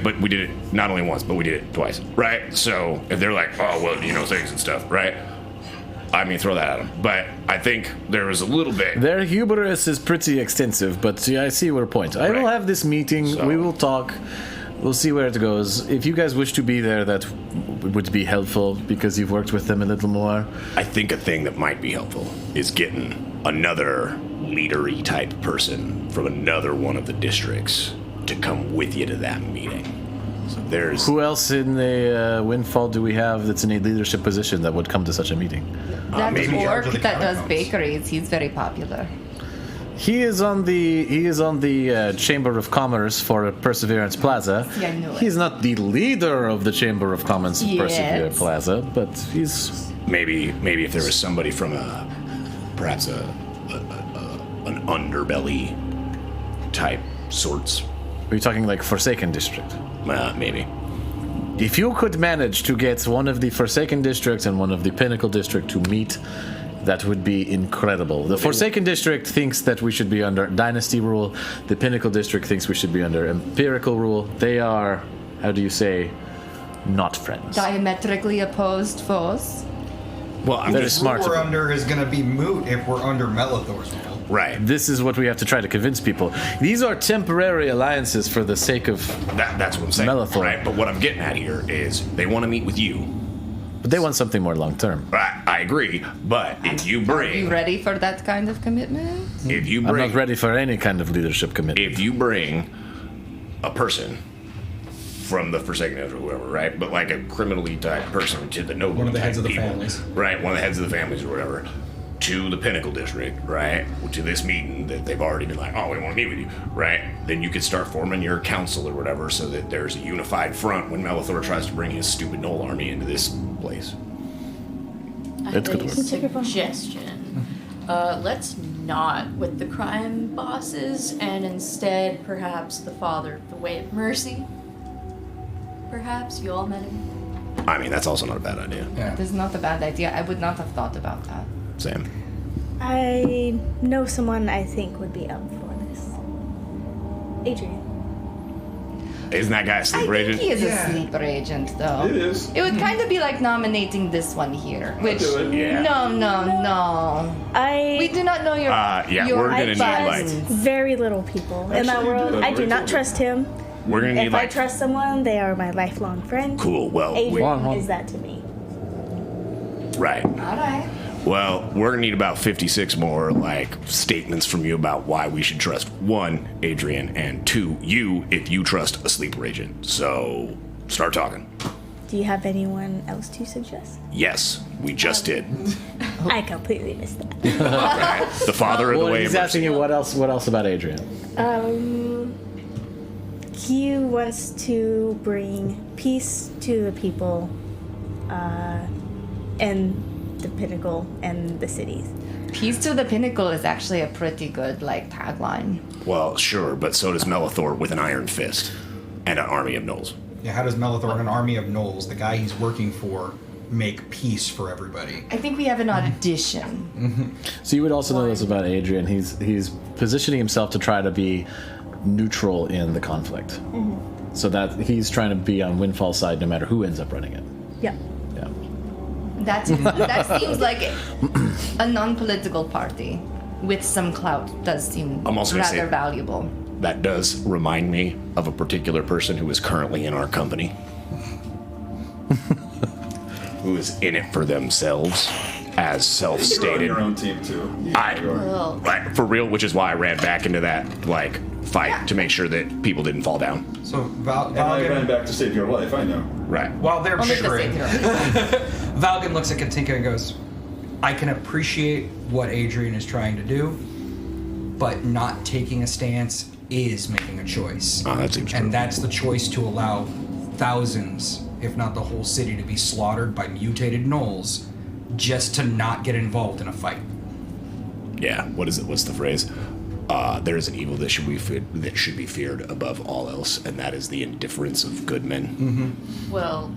But we did it not only once, but we did it twice, right? So if they're like, oh, well, things and stuff, right? I mean, throw that at them. But I think there was a little bit. Their hubris is pretty extensive, but I see your point. I will have this meeting. So- We will talk. We'll see where it goes. If you guys wish to be there, that would be helpful because you've worked with them a little more. I think a thing that might be helpful is getting another leadery type person from another one of the districts to come with you to that meeting. So there's Who else in the Windfall do we have that's in a leadership position that would come to such a meeting? That maybe. orc Charge of the that does catacombs. bakeries, he's very popular. He is on the Chamber of Commerce for Perseverance Plaza. Yeah, I knew it. He's not the leader of the Chamber of Commerce of Yes. Perseverance Plaza, but he's maybe if there was somebody from perhaps an underbelly type sorts. Are you talking like Forsaken District? Maybe. If you could manage to get one of the Forsaken District and one of the Pinnacle District to meet, that would be incredible. The Forsaken District thinks that we should be under Dynasty rule. The Pinnacle District thinks we should be under Empirical rule. They are, how do you say, not friends. Diametrically opposed foes. Well, I'm That just is smart. What we're under is going to be moot if we're under Melethor's rule. right. This is what we have to try to convince people. These are temporary alliances for the sake of... That's what I'm saying. Melethor. Right. But what I'm getting at here is they want to meet with you. But they want something more long-term. I agree. But if you Are you bring, ready for that kind of commitment? if you I'm bring, not ready for any kind of leadership commitment. if you bring a person from the Forsaken or whoever, right? But like a criminally type person to the noble, One of the heads type of the people, families. right? One of the heads of the families or whatever, to the Pinnacle District, right? To this meeting that they've already been like, oh, we want to meet with you, right? Then you could start forming your council or whatever, so that there's a unified front when Melethor tries to bring his stupid Knoll army into this place. I That's have good a work. suggestion. Let's not with the crime bosses, and instead, perhaps the Father of the Way of Mercy. Perhaps you all met him. I mean, that's also not a bad idea, Yeah. This is not a bad idea. I would not have thought about that. Sam. I know someone I think would be up for this. Adrian. Isn't that guy a I sleeper think agent? he is Yeah. a sleeper agent, though. It is. It would kind of be like nominating this one here, which do it. Yeah. no. We do not know your. Yeah, your we're gonna need, buttons. like- Very little people in that Actually, you world. did a I do great not job. trust him. We're gonna need If I like trust someone, they are my lifelong friend. cool. Well, Adrian Hold on. is that to me. right. All right. Well, we're gonna need about 56 more like statements from you about why we should trust one, Adrian, and two, you if you trust a sleeper agent. So start talking. Do you have anyone else to suggest? Yes, we just did. I completely missed that. The father of the Well, way he's of asking mercy. you what else about Adrian? He wants to bring peace to the people and the Pinnacle and the cities. Peace to the Pinnacle is actually a pretty good tagline. Well, sure, but so does Melethor with an iron fist and an army of gnolls. Yeah, how does Melethor and an army of gnolls, the guy he's working for, make peace for everybody? I think we have an audition. So you would also know this about Adrian. He's positioning himself to try to be neutral in the conflict. So that he's trying to be on Windfall's side no matter who ends up running it. Yeah. Yeah. That seems like a non-political party with some clout. Does seem I'm also gonna rather say- valuable. That does remind me of a particular person who is currently in our company. Who is in it for themselves, as You're on self-stated. your own team too. I, You are. like, for real, which is why I ran back into that fight to make sure that people didn't fall down. So And I ran Valgan, back to save your life. I know. Right. while they're Only the bickering, savior. Valgan looks at Katinka and goes, I can appreciate what Adrian is trying to do, but not taking a stance is making a choice. Oh, that seems true. And that's the choice to allow thousands, if not the whole city, to be slaughtered by mutated gnolls just to not get involved in a fight. Yeah. What is it? What's the phrase? There is an evil that should be feared above all else, and that is the indifference of good men. Well,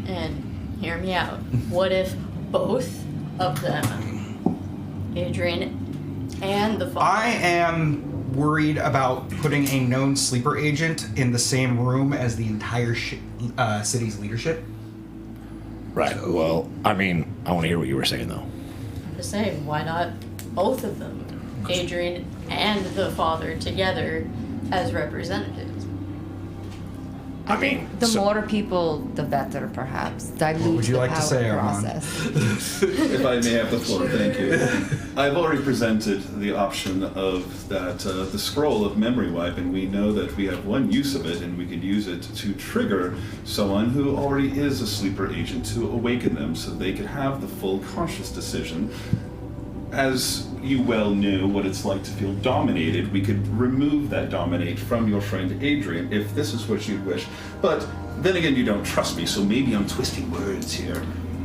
and hear me out. What if both of them, Adrian and the Father, I am worried about putting a known sleeper agent in the same room as the entire city's leadership. Right. Well, I mean, I want to hear what you were saying, though. I'm just saying, why not both of them? Adrian and the father together as representatives. I think the more people, the better, perhaps. Dilute What would you the like to power say, Armond? process. If I may have the floor, thank you. I've already presented the option of that the scroll of memory wipe, and we know that we have one use of it, and we could use it to trigger someone who already is a sleeper agent to awaken them, so they could have the full conscious decision. As you well knew what it's like to feel dominated, we could remove that dominate from your friend Adrian if this is what you wish. But then again, you don't trust me, so maybe I'm twisting words here.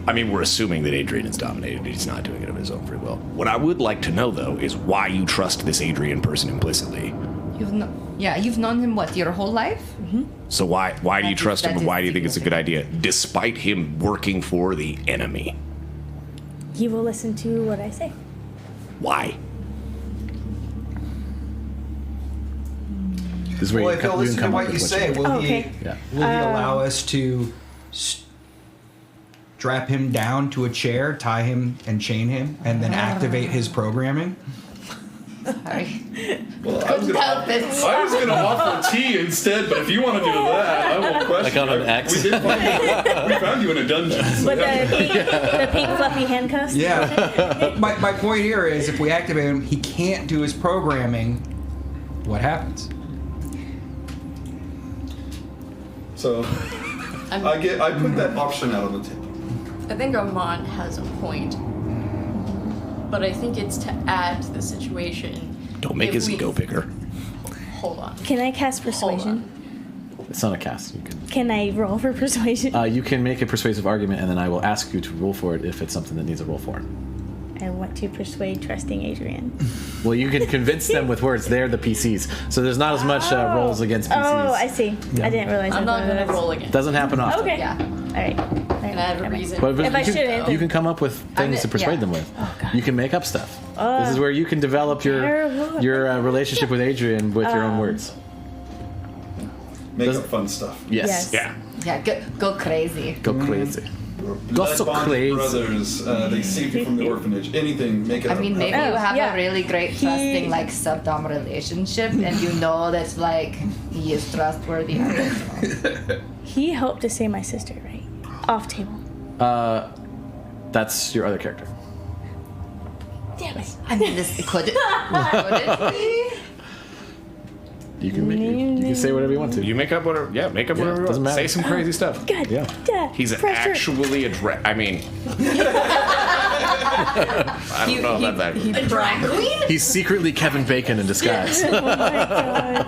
I mean, we're assuming that Adrian is dominated. He's not doing it of his own free will. What I would like to know, though, is why you trust this Adrian person implicitly. You've known him, what, your whole life? Mm-hmm. So why do you trust him, and why do you think it's a good idea, despite him working for the enemy? He will listen to what I say. Why? This is where Well, you if he'll can listen to come up what you with say, want. will Okay. he allow us to strap him down to a chair, tie him and chain him, and then activate his programming? Sorry. Well, I was help it. gonna offer tea instead, but if you want to do that, I won't question. Like on an X? We found you in a dungeon. So With the pink fluffy handcuffs? Yeah. my point here is if we activate him, he can't do his programming. What happens? So I put that option out on the table. I think Armand has a point. But I think it's to add to the situation. Don't make if his we- go picker. Hold on. Can I cast Hold persuasion? It's not a cast. Can I roll for persuasion? You can make a persuasive argument, and then I will ask you to roll for it if it's something that needs a roll for it. I want to persuade trusting Adrian. Well, you can convince them with words. They're the PCs, so there's not as much rolls against PCs. Oh, I see. I didn't realize I'm that. not going to roll again. Doesn't happen often. Okay. Yeah. All right. And I have a reason. But If I you can- shouldn't, you can come up with things to persuade yeah. them with. You can make up stuff. Oh. This is where you can develop your Terrible. relationship with Adrian with your own words. Make up fun stuff. Yes. Yes. Yeah. Yeah, go crazy. Go crazy. Blood so bonded crazy. brothers. They saved you from the orphanage. Anything. Make it I up. mean, maybe Oh, you have yeah. a really great trusting, like, sub-dom relationship, and you know that, like, he is trustworthy. He helped to save my sister, right? Off table. That's your other character. Damn it. I mean, this could it be? You can make you can say whatever you want to. You make up whatever. Yeah, make up whatever. you doesn't want. matter. Say some crazy stuff. God. Yeah. He's pressure. actually I mean, I don't know about that. A drag queen? He's secretly Kevin Bacon in disguise. Oh my god.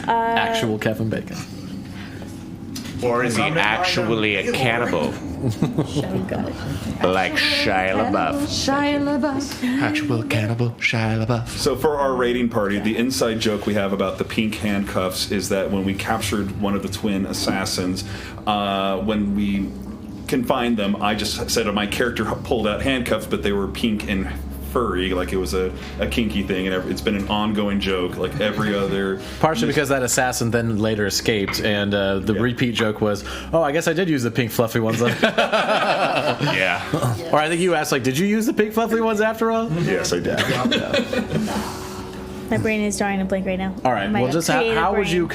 Actual Kevin Bacon. Or is he actually a cannibal? Oh god. Like Shia LaBeouf. Shia LaBeouf. Actual cannibal Shia LaBeouf. So for our raiding party, the inside joke we have about the pink handcuffs is that when we captured one of the twin assassins, when we confined them, I just said my character pulled out handcuffs, but they were pink and furry, like it was a kinky thing, and it's been an ongoing joke, like every other. Partially because that assassin then later escaped, and the repeat joke was, "Oh, I guess I did use the pink fluffy ones." Yeah. Or I think you asked, like, "Did you use the pink fluffy ones after all?" Yes, I did. My brain is drawing a blank right now. All right. My Well, just creative how would brain. you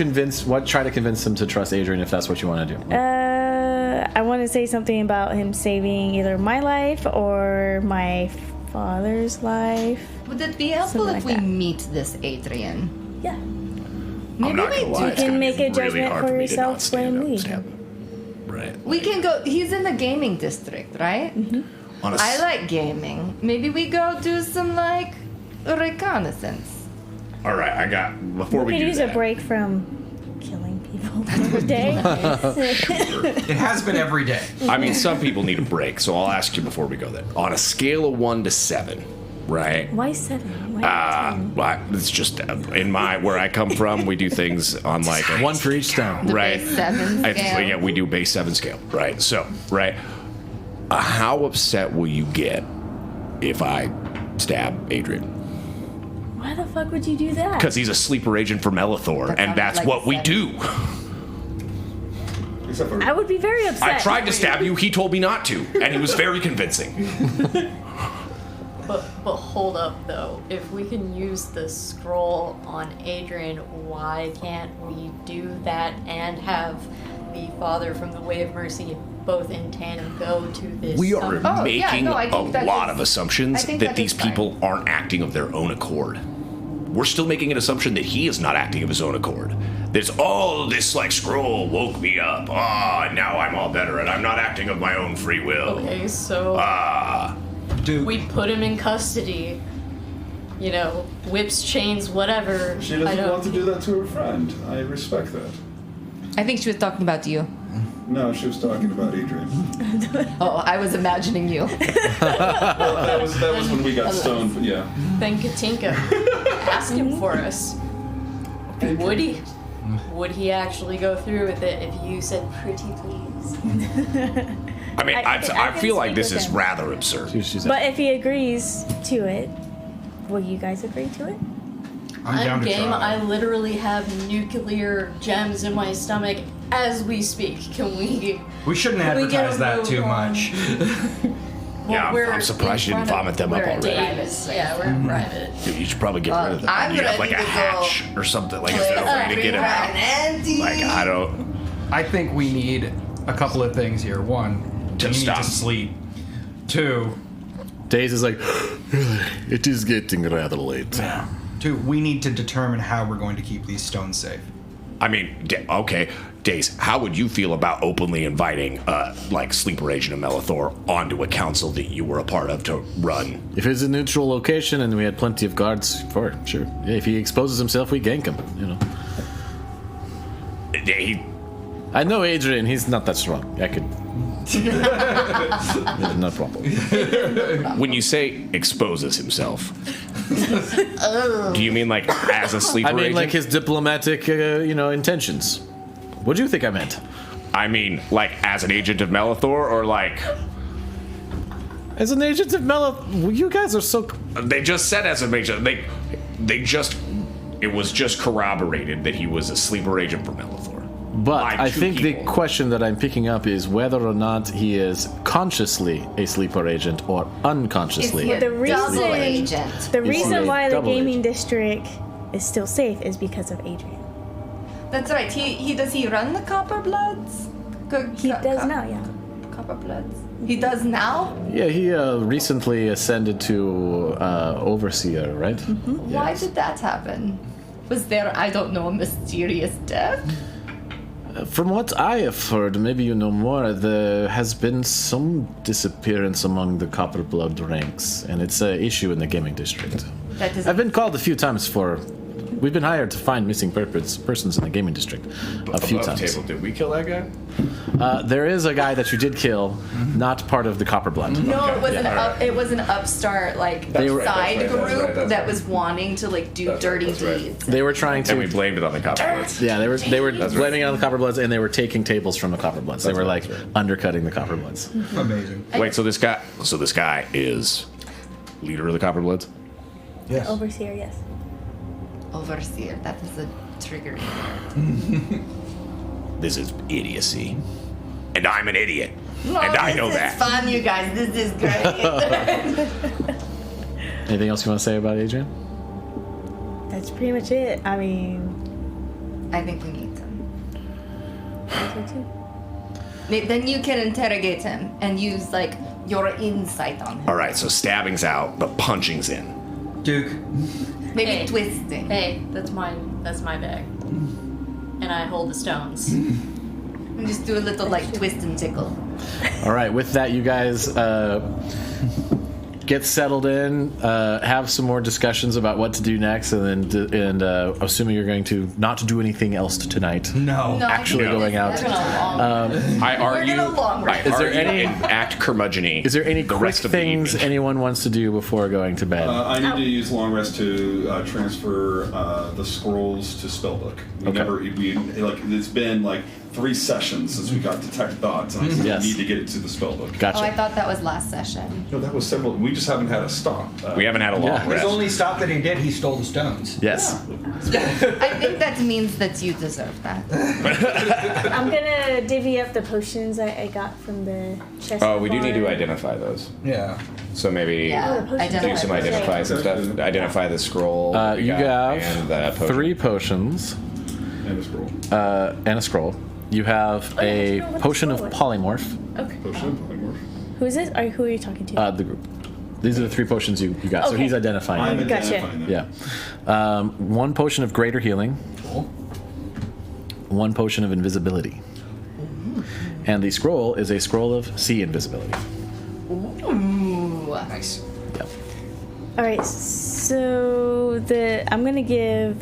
try to convince him to trust Adrian if that's what you want to do? I want to say something about him saving either my life or my father's life. Would it be helpful Something if like we that. meet this Adrian? Yeah. I'm Maybe not we gonna do. lie. It's can gonna make be a really judgment hard for me to yourself not stand when up and we- stab him. Right. We can go. He's in the gaming district, right? On a I like gaming. Maybe we go do some, like, reconnaissance. All right. I got before We we could do use that. a break from killing people every day. It has been every day. I mean, some people need a break, so I'll ask you before we go there. On a scale of 1 to 7, right? Why 7? Why not 10? Well, it's just in where I come from, we do things on like a, One for each stone. The right. base 7 scale. Yeah, we do base 7 scale, right? So, right. How upset will you get if I stab Adrian? Why the fuck would you do that? Because he's a sleeper agent for Melethor, and that's like what we seven. do. Except for I would be very upset. I tried to stab you, he told me not to, and he was very convincing. But hold up though. If we can use the scroll on Adrian, why can't we do that and have the Father from the Way of Mercy both in tandem go to this? We are Oh, yeah, making no, I a think that lot is- of assumptions I think that that these is fine. people aren't acting of their own accord. We're still making an assumption that he is not acting of his own accord. There's, this like scroll woke me up. Now I'm all better and I'm not acting of my own free will. Okay, so Duke. we put him in custody. You know, whips, chains, whatever. she I doesn't don't- want to do that to her friend. I respect that. I think she was talking about you. No, she was talking about Adrian. Oh, I was imagining you. That was when we got stoned. But yeah. Then Katinka, ask him for us. Would he? Would he actually go through with it if you said pretty please? I mean, I I can feel like speak this with is him. rather absurd. But if he agrees to it, will you guys agree to it? I'm down to game. try. I literally have nuclear gems in my stomach as we speak. Can we? We shouldn't Can we get advertise a that move too on? much. Yeah, we're I'm surprised you in didn't front vomit of- them up we're already. private. Yeah, we're private. Dude, you should probably get rid of them. I'm You have like a ready to go. hatch or something. Like, is there a way to get him out? Like, I don't. I think we need a couple of things here. One, To we need stop. to sleep. Two, Daze is like, it is getting rather late. we need to determine how we're going to keep these stones safe. I mean, okay, Daze, how would you feel about openly inviting, like, Sleeper Agent of Melethor onto a council that you were a part of to run? If it's a neutral location and we had plenty of guards, sure. Yeah, if he exposes himself, we gank him. You know. I know Adrian. He's not that strong. I could. Yeah, no problem. When you say exposes himself, do you mean like as a sleeper I mean, agent? like his diplomatic, intentions. What do you think I meant? I mean, like as an agent of Melethor, or like As an agent of Melethor, you guys are so. they just said as an agent. It was just corroborated that he was a sleeper agent for Melethor. But By I two think the people. question that I'm picking up is whether or not he is consciously a sleeper agent or Is unconsciously. he a The reason- double agent? The He's reason a why the double gaming agent. district is still safe is because of Adrian. That's right. He does he run the Copper Bloods? He does now, yeah. Copper Bloods. He does now. Yeah, he recently ascended to overseer, right? Why did that happen? Was there, I don't know, a mysterious death? From what I have heard, maybe you know more, there has been some disappearance among the Copper Blood ranks, and it's an issue in the gaming district. That is I've been called a few times for. We've been hired to find missing persons in the gaming district a few Above times. table, did we kill that guy? There is a guy that you did kill, not part of the Copper Blood. No, it was Yeah. it was an upstart like They were- side that's right, group that's right. that was wanting to like do dirty deeds. They were trying to. And we blamed it on the Copperbloods. Yeah, they were That's blaming it on the Copper Bloods, and they were taking tables from the Copper Bloods. They were like undercutting the Copper Bloods. Amazing. Wait, so this guy is leader of the Copper Bloods? Yes. Overseer, yes. Overseer, that is a trigger. This is idiocy, and I'm an idiot, No, and I know this that. is fun, you guys. This is great. Anything else you want to say about Adrian? That's pretty much it. I mean, I think we need him. I do too. Then you can interrogate him and use like your insight on him. All right, so stabbing's out, but punching's in. Duke. Maybe Hey. twisting. Hey, that's my bag. And I hold the stones. And just do a little like twist and tickle. All right, with that, you guys get settled in, have some more discussions about what to do next, and then assuming you're going to not do anything else tonight. No. No, I Actually think going out. it's been a long I argue. gonna long rest. I Is there argue any- and act curmudgeon-y Is there any the quick rest of the things evening. anyone wants to do before going to bed? I need to use long rest to transfer the scrolls to spellbook. It's been like 3 sessions since we got detect thoughts, and I Yes. need to get it to the spellbook. Gotcha. Oh, I thought that was last session. No, that was several. We just haven't had a stop. We haven't had a long His rest. only stop that he did, he stole the stones. Yes. I think that means that you deserve that. I'm gonna divvy up the potions I got from the chest. Oh, we do need to bar. identify those. Yeah. So maybe Yeah, do some identify some stuff. Identify the scroll. we You got and have the potion. 3 potions And a scroll. and a scroll. You have Oh, yeah, I a don't know what the potion of scroll is. polymorph. Okay. Potion of polymorph. Who is it? Or who are you talking to? The group. These are the 3 potions you got. So Okay. he's identifying. I'm them. Gotcha. identifying them. Yeah. 1 potion of greater healing. Cool. 1 potion of invisibility. And the scroll is a scroll of sea invisibility. Ooh. Nice. Yeah. All right. So I'm gonna give.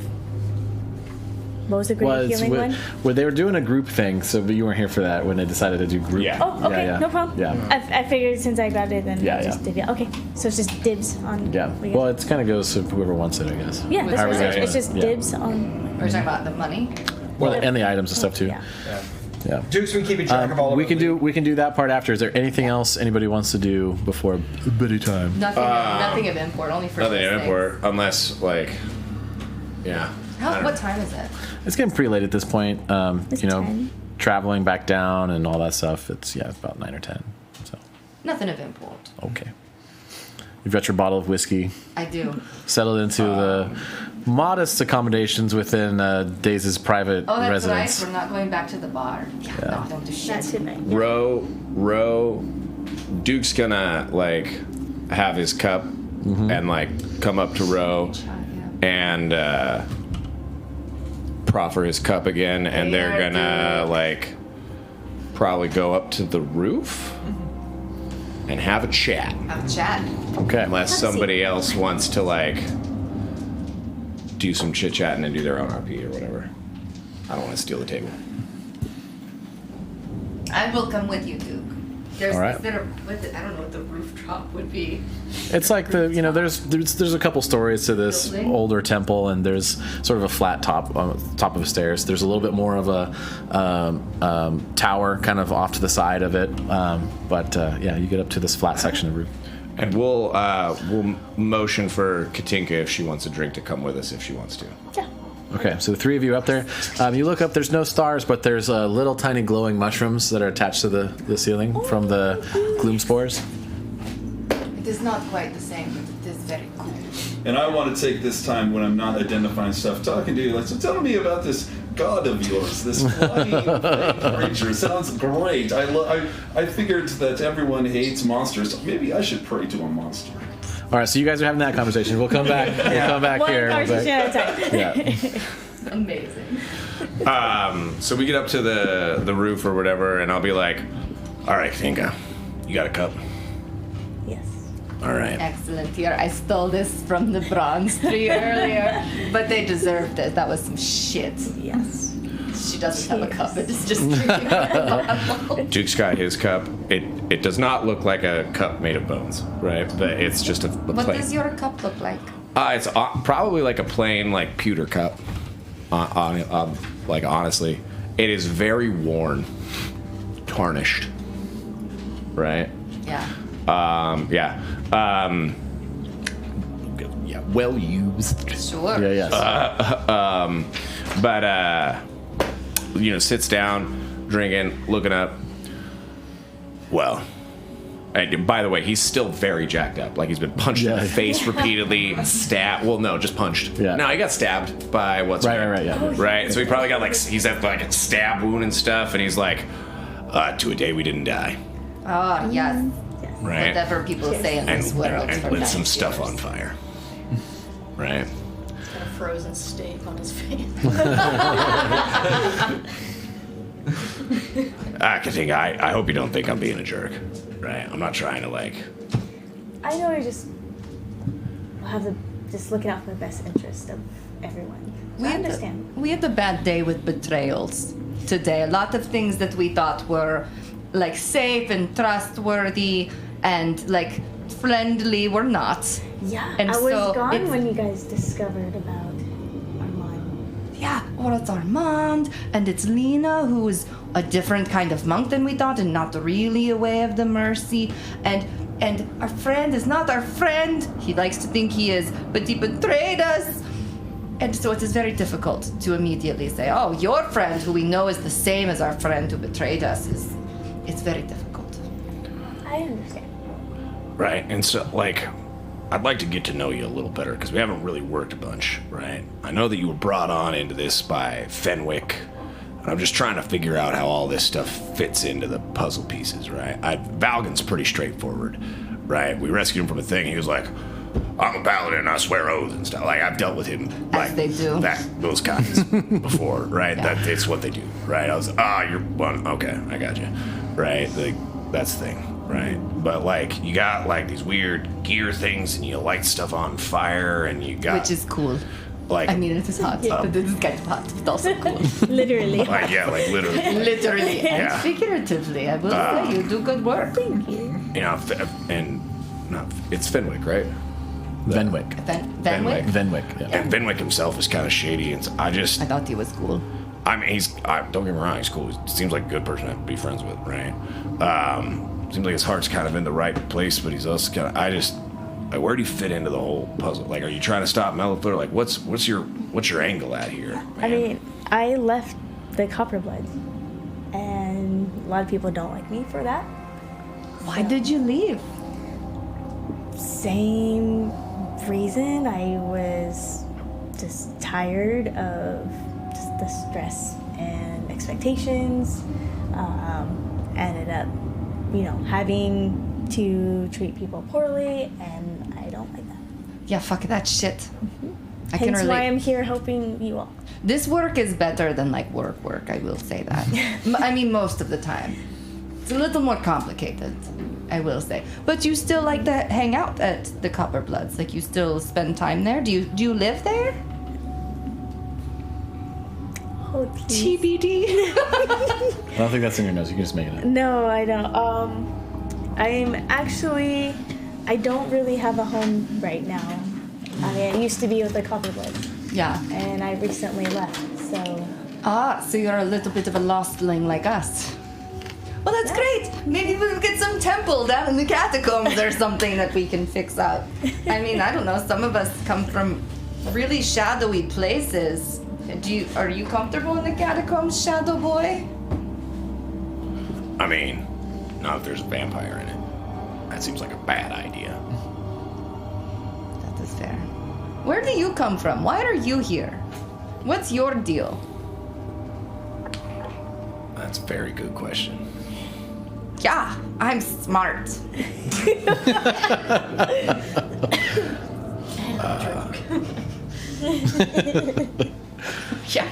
What was the great healing one? Where they were doing a group thing, so you weren't here for that when they decided to do group. Yeah. Oh, okay, yeah. no problem. Yeah. I figured since I grabbed it, then Yeah, I just yeah. did it. Okay, so it's just dibs on. Yeah. what you Well, guys- it kind of goes to whoever wants it, I guess. yeah, that's However what you it is. guys It's just want it. dibs on. We're talking about the money. Well, and the items and stuff too. Yeah. Yeah. Yeah. Dukes, we keep track of all of we it. can do that part after. Is there anything else anybody wants to do before bedtime time? Nothing of import, only for Nothing those in things. import, unless like, yeah. What time is it? It's getting pretty late at this point. It's You know, 10. traveling back down and all that stuff. It's about 9 or 10. So Nothing of import. okay. You've got your bottle of whiskey. I do. Settled into the modest accommodations within Daze's private Oh, that's residence. right. We're not going back to the bar. Yeah. No, don't do shit. That's tonight. Row. Duke's gonna like have his cup and like come up to Row and proffer his cup again, and they're There, gonna Duke. like probably go up to the roof and have a chat. Have a chat. Okay. Unless somebody else wants to like do some chit chatting and do their own RP or whatever. I don't want to steal the table. I will come with you, Duke. There's, All right. is there I don't know what the rooftop would be. It's like there's a couple stories to this Building? older temple, and there's sort of a flat top of stairs. There's a little bit more of a tower kind of off to the side of it, but you get up to this flat section of roof. And we'll motion for Katinka if she wants a drink to come with us if she wants to. Yeah. Okay, so the 3 of you up there. You look up. There's no stars, but there's little tiny glowing mushrooms that are attached to the ceiling from the gloom spores. It is not quite the same, but it is very cool. And I want to take this time when I'm not identifying stuff, talking to you. Like, so tell me about this god of yours, this flying creature. Sounds great. I figured that everyone hates monsters. Maybe I should pray to a monster. All right, so you guys are having that conversation. We'll come back. We'll come back One here. conversation at a time. Yeah. Amazing. So we get up to the roof or whatever, and I'll be like, "All right, Katinka, you got a cup? Yes. All right." Excellent. Here, I stole this from the bronze tree earlier, but they deserved it. That was some shit. Yes. She doesn't have a cup. It's just Duke's got his cup. It does not look like a cup made of bones, right? But it's just a What plain. does your cup look like? It's probably like a plain like pewter cup. Like honestly, it is very worn, tarnished, right? Yeah. Yeah. Yeah. Well used. Sure. Yeah. Yes. But sits down, drinking, looking up. Well, and by the way, he's still very jacked up. Like he's been punched in the face repeatedly, stabbed. Well, no, just punched. Yeah. No, he got stabbed by what's Right. Yeah. right. So he probably got he's at like a stab wound and stuff, and he's like, to a day we didn't die, Oh, yes. right? Whatever people say in this world. And for lit some nice stuff years. on fire, right? Got a frozen steak on his face. Katinka, I hope you don't think I'm being a jerk, right? I'm not trying to I know I just just looking out for the best interest of everyone. I understand. We had a bad day with betrayals today. A lot of things that we thought were like safe and trustworthy and like friendly were not. Yeah. And I was so gone it's- when you guys discovered about Armond. Yeah, or it's Armand, and it's Lena, who's a different kind of monk than we thought, and not really a way of the mercy. And And our friend is not our friend. He likes to think he is, but he betrayed us. And so it is very difficult to immediately say, oh, your friend, who we know is the same as our friend who betrayed us, it's very difficult. I understand. Right, and so, like, I'd like to get to know you a little better, because we haven't really worked a bunch, right? I know that you were brought on into this by Fenwick, and I'm just trying to figure out how all this stuff fits into the puzzle pieces, right? Valgan's pretty straightforward, right? We rescued him from a thing, he was like, I'm a paladin, I swear oaths and stuff. Like, I've dealt with him, like, As they do. those guys before, right? Yeah. It's what they do, right? I was, you're one, okay, I got you, right? Like, that's the thing, right? But, like, you got, like, these weird gear things, and you light stuff on fire, and you got... Which is cool. Like, I mean, it is hot, but it is kind of hot. It's also cool. Literally. like, yeah, like, literally. Literally and Yeah. figuratively. I will say you do good work. Thank you. You know, it's Fenwick, right? Venwick. Fenwick? Venwick, yeah. And Fenwick himself is kind of shady, and so I thought he was cool. I mean, don't get me wrong, he's cool. He seems like a good person to be friends with, right? Seems like his heart's kind of in the right place, but he's also kind of, like, where do you fit into the whole puzzle? Like, are you trying to stop Melethor? Like, what's your angle at here, man? I mean, I left the Copperbloods, and a lot of people don't like me for that. Why did you leave? Same reason. I was just tired of just the stress and expectations. Ended up, having to treat people poorly, and I don't like that. Yeah, fuck that shit. Mm-hmm. I can Hence relate. why I'm here helping you all. This work is better than like work. I will say that. I mean, most of the time. It's a little more complicated, I will say. But you still like to hang out at the Copperbloods. Like, you still spend time there. Do you live there? Oh, please. TBD. I don't think that's in your notes. You can just make it up. No, I don't. I don't really have a home right now. I mean, I used to be with the Copperbloods, Yeah. and I recently left, so... So you're a little bit of a lostling like us. Well, that's great. Maybe we'll get some temple down in the catacombs or something that we can fix up. I mean, I don't know. Some of us come from really shadowy places. Are you comfortable in the catacombs, Shadow Boy? I mean, not if there's a vampire in it. That seems like a bad idea. That is fair. Where do you come from? Why are you here? What's your deal? That's a very good question. Yeah, I'm smart. Yeah.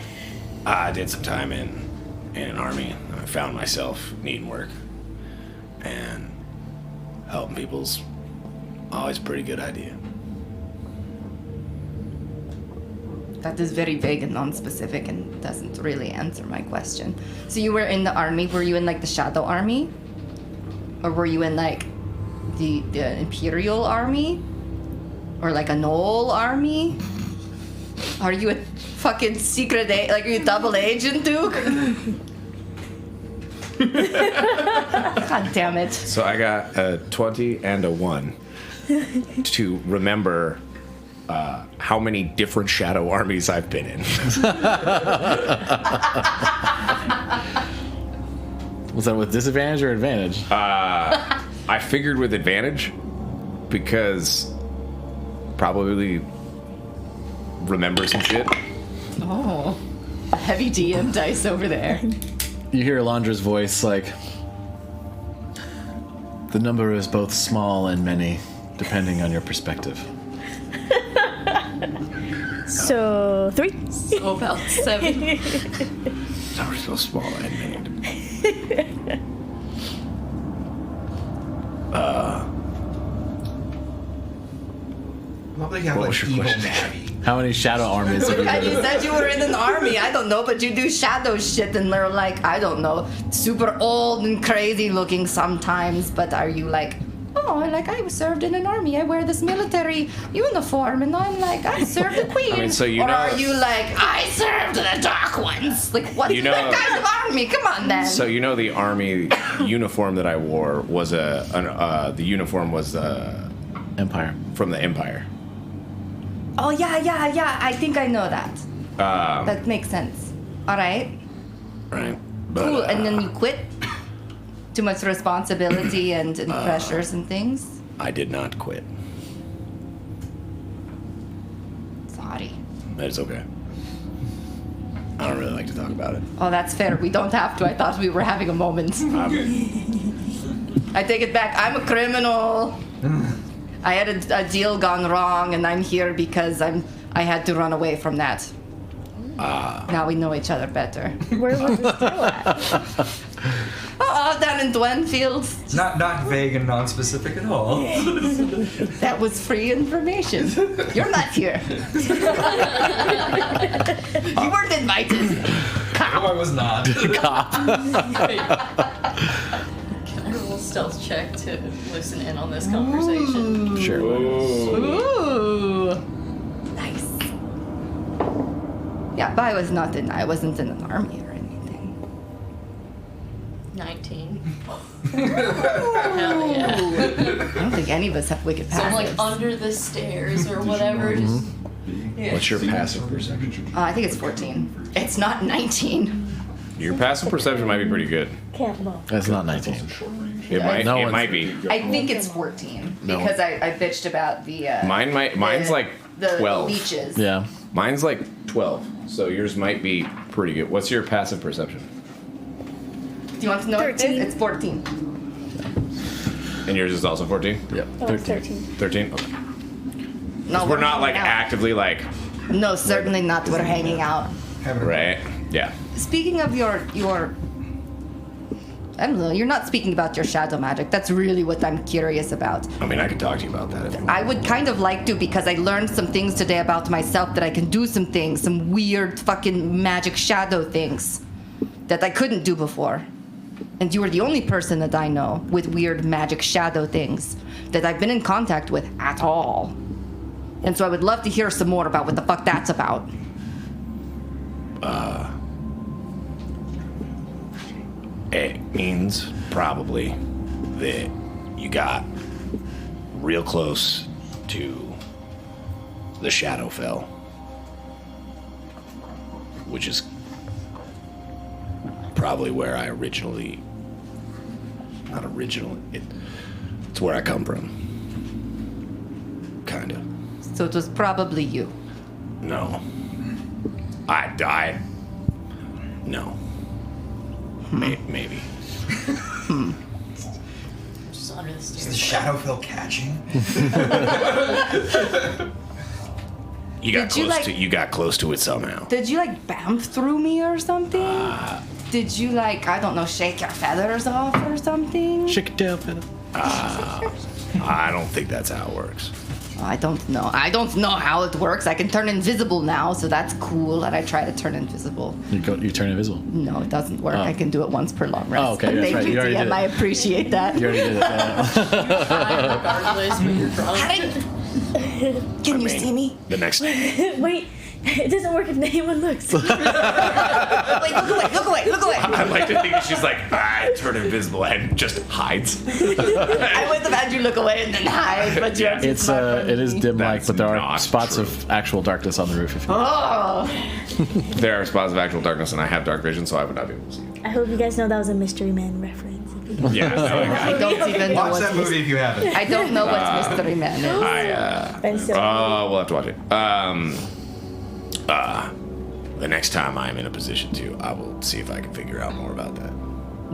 I did some time in an army, and I found myself needing work. And helping people's always a pretty good idea. That is very vague and non-specific and doesn't really answer my question. So you were in the army. Were you in like the Shadow Army? Or were you in like the Imperial Army? Or like a Knoll Army? Are you a fucking secret like are you a double agent, Duke? God damn it. So I got a 20 and a 1 to remember how many different shadow armies I've been in. Was that with disadvantage or advantage? I figured with advantage because probably remember some shit. Oh. Heavy DM dice over there. You hear Alondra's voice like, the number is both small and many, depending on your perspective. So, 3? So about 7. Number so small and many. Not that you have What like was your evil question? Navi. How many shadow armies have you And been you in? said you were in an army. I don't know, but you do shadow shit and they're like, I don't know, super old and crazy looking sometimes. But are you like, oh, I served in an army. I wear this military uniform and I'm like, I served the queen. I mean, so you or know- are you like, I served the Dark Ones? Like, what You know- that kind of army? Come on, then. So you know the army uniform that I wore was the uniform was Empire. from the Empire. Oh, yeah. I think I know that. That makes sense. All right. Right. But, Cool. And then you quit? Too much responsibility and pressures and things? I did not quit. Sorry. That's okay. I don't really like to talk about it. Oh, that's fair. We don't have to. I thought we were having a moment. I take it back. I'm a criminal. I had a deal gone wrong, and I'm here because I had to run away from that. Now we know each other better. Where was this deal at? Oh, down in Dwenfield. Not vague and non-specific at all. That was free information. You're not here. You weren't invited. No, I was not. Can I roll a stealth check to listen in on this conversation? Sure. Ooh. Nice. Yeah, but I wasn't in an army or anything. 19. Hell yeah. I don't think any of us have wicked So I'm passives. like under the stairs or whatever. Just What's your passive perception? I think it's 14. It's not 19. Your passive perception might be pretty good. Can't move. That's not 19. It might. No it one's- might be. I think it's 14 No. because I bitched about the Mine's like the 12. leeches. Yeah. Mine's like 12. So yours might be pretty good. What's your passive perception? Do you want to know what it 13. is? It's 14. And yours is also 14? Yep. Oh, it's 13. 13? Okay. No, We're not like hanging out. actively like, No, certainly not. We're hanging out. right? Yeah. Speaking of your I don't know, you're not speaking about your shadow magic. That's really what I'm curious about. I mean, I could talk to you about that if you want. I would kind of like to because I learned some things today about myself that I can do some things, some weird fucking magic shadow things that I couldn't do before. And you are the only person that I know with weird magic shadow things that I've been in contact with at all. And so I would love to hear some more about what the fuck that's about. It means probably that you got real close to the Shadowfell, which is probably where I originally, not originally, it's where I come from. Kind of. So it was probably you. No. No. Maybe. just under the Is stairs. the Shadowfell catching? You got Did you, close like- to you got close to it somehow. Did you like bamf through me or something? Did you like, I don't know, shake your feathers off or something? Shake it down, fella. I don't think that's how it works. I don't know. I don't know how it works. I can turn invisible now, so that's cool. And I try to turn invisible. You turn invisible. No, it doesn't work. Oh. I can do it once per long rest. Oh, okay, that's Thank right. you, You already DM. did it. I appreciate that. You already did it. Yeah. Regardless, but you're drunk. Can you see me? The next Wait, it doesn't work if anyone looks. Wait, look away, look away, look away. I like to think that she's like, I turn invisible and just hides. I would have had you look away and then hide, but you're too It's smart for it is me. dim light, That's but there are not spots true. of actual darkness on the roof. If you Oh, There are spots of actual darkness, and I have dark vision, so I would not be able to see you. I hope you guys know that was a Mystery Man reference. If you Yeah, no, I don't even know Watch what's that movie if you haven't. I don't know what Mystery Man is. Ben Stiller. we'll have to watch it. The next time I'm in a position to, I will see if I can figure out more about that.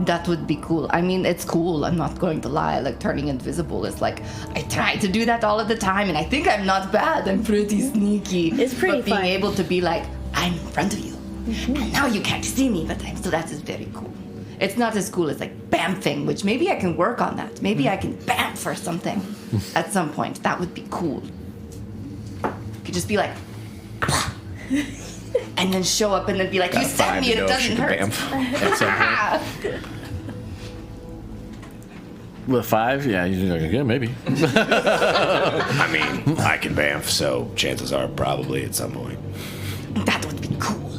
That would be cool. I mean, it's cool. I'm not going to lie. Like, turning invisible is like, I try to do that all of the time, and I think I'm not bad. I'm pretty sneaky. It's pretty But being fun. able to be like, I'm in front of you, and now you can't see me, but so that is very cool. It's not as cool as like bamfing, which maybe I can work on that. Maybe I can bamf or something at some point. That would be cool. Could just be like, and then show up and then be like, you sent me and it doesn't hurt. at some point. With 5, yeah, yeah, maybe. I mean, I can bamf, so chances are probably at some point. That would be cool.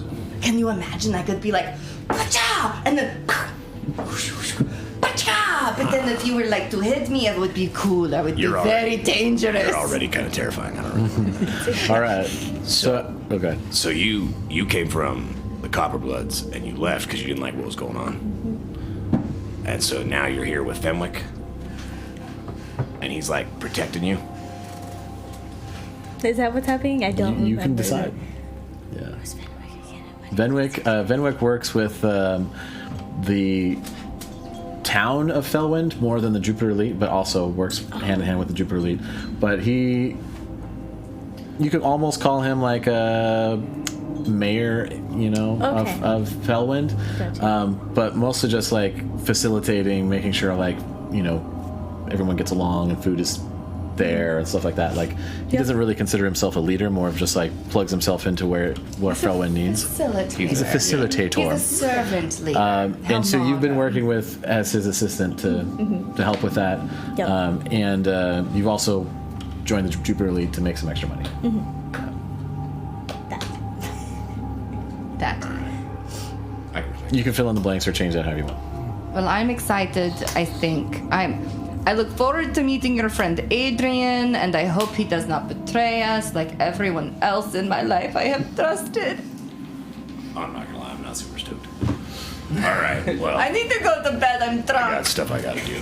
Can you imagine I could be like, Pacha! And then, Pacha! But then if you were like to hit me, it would be cool. I would be very dangerous. You're already kind of terrifying. I don't know. All right. So, okay. So you came from the Copperbloods and you left because you didn't like what was going on. And so now you're here with Fenwick. And he's like protecting you. Is that what's happening? I don't You can remember. decide. Yeah. Venwick works with the town of Felwind more than the Jupiter Elite, but also works hand in hand with the Jupiter Elite. But you could almost call him like a mayor, Okay. of Felwind. Gotcha. But mostly just like facilitating, making sure like, everyone gets along and food is there and stuff like that. Like he doesn't really consider himself a leader, more of just like plugs himself into where Felwind needs. He's a facilitator. He's a servant leader. And so you've been working with as his assistant to help with that. Yep. And you've also joined the Jupiter Elite to make some extra money. That. You can fill in the blanks or change that however you want. Well, I'm excited. I think I look forward to meeting your friend Adrian, and I hope he does not betray us like everyone else in my life I have trusted. I'm not gonna lie, I'm not super stoked. All right, well, I need to go to bed. I'm I drunk. got stuff I gotta do.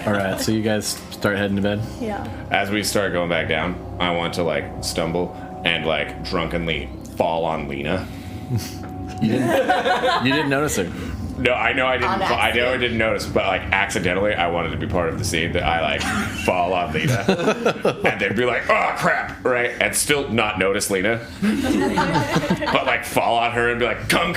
All right, so you guys start heading to bed. Yeah. As we start going back down, I want to like stumble and like drunkenly fall on Lena. You didn't notice her. No, I know I didn't. On I know I didn't notice, but like accidentally, I wanted to be part of the scene that I like fall on Lena, and then be like, "Oh crap!" Right, and still not notice Lena, but like fall on her and be like, "Gunk!"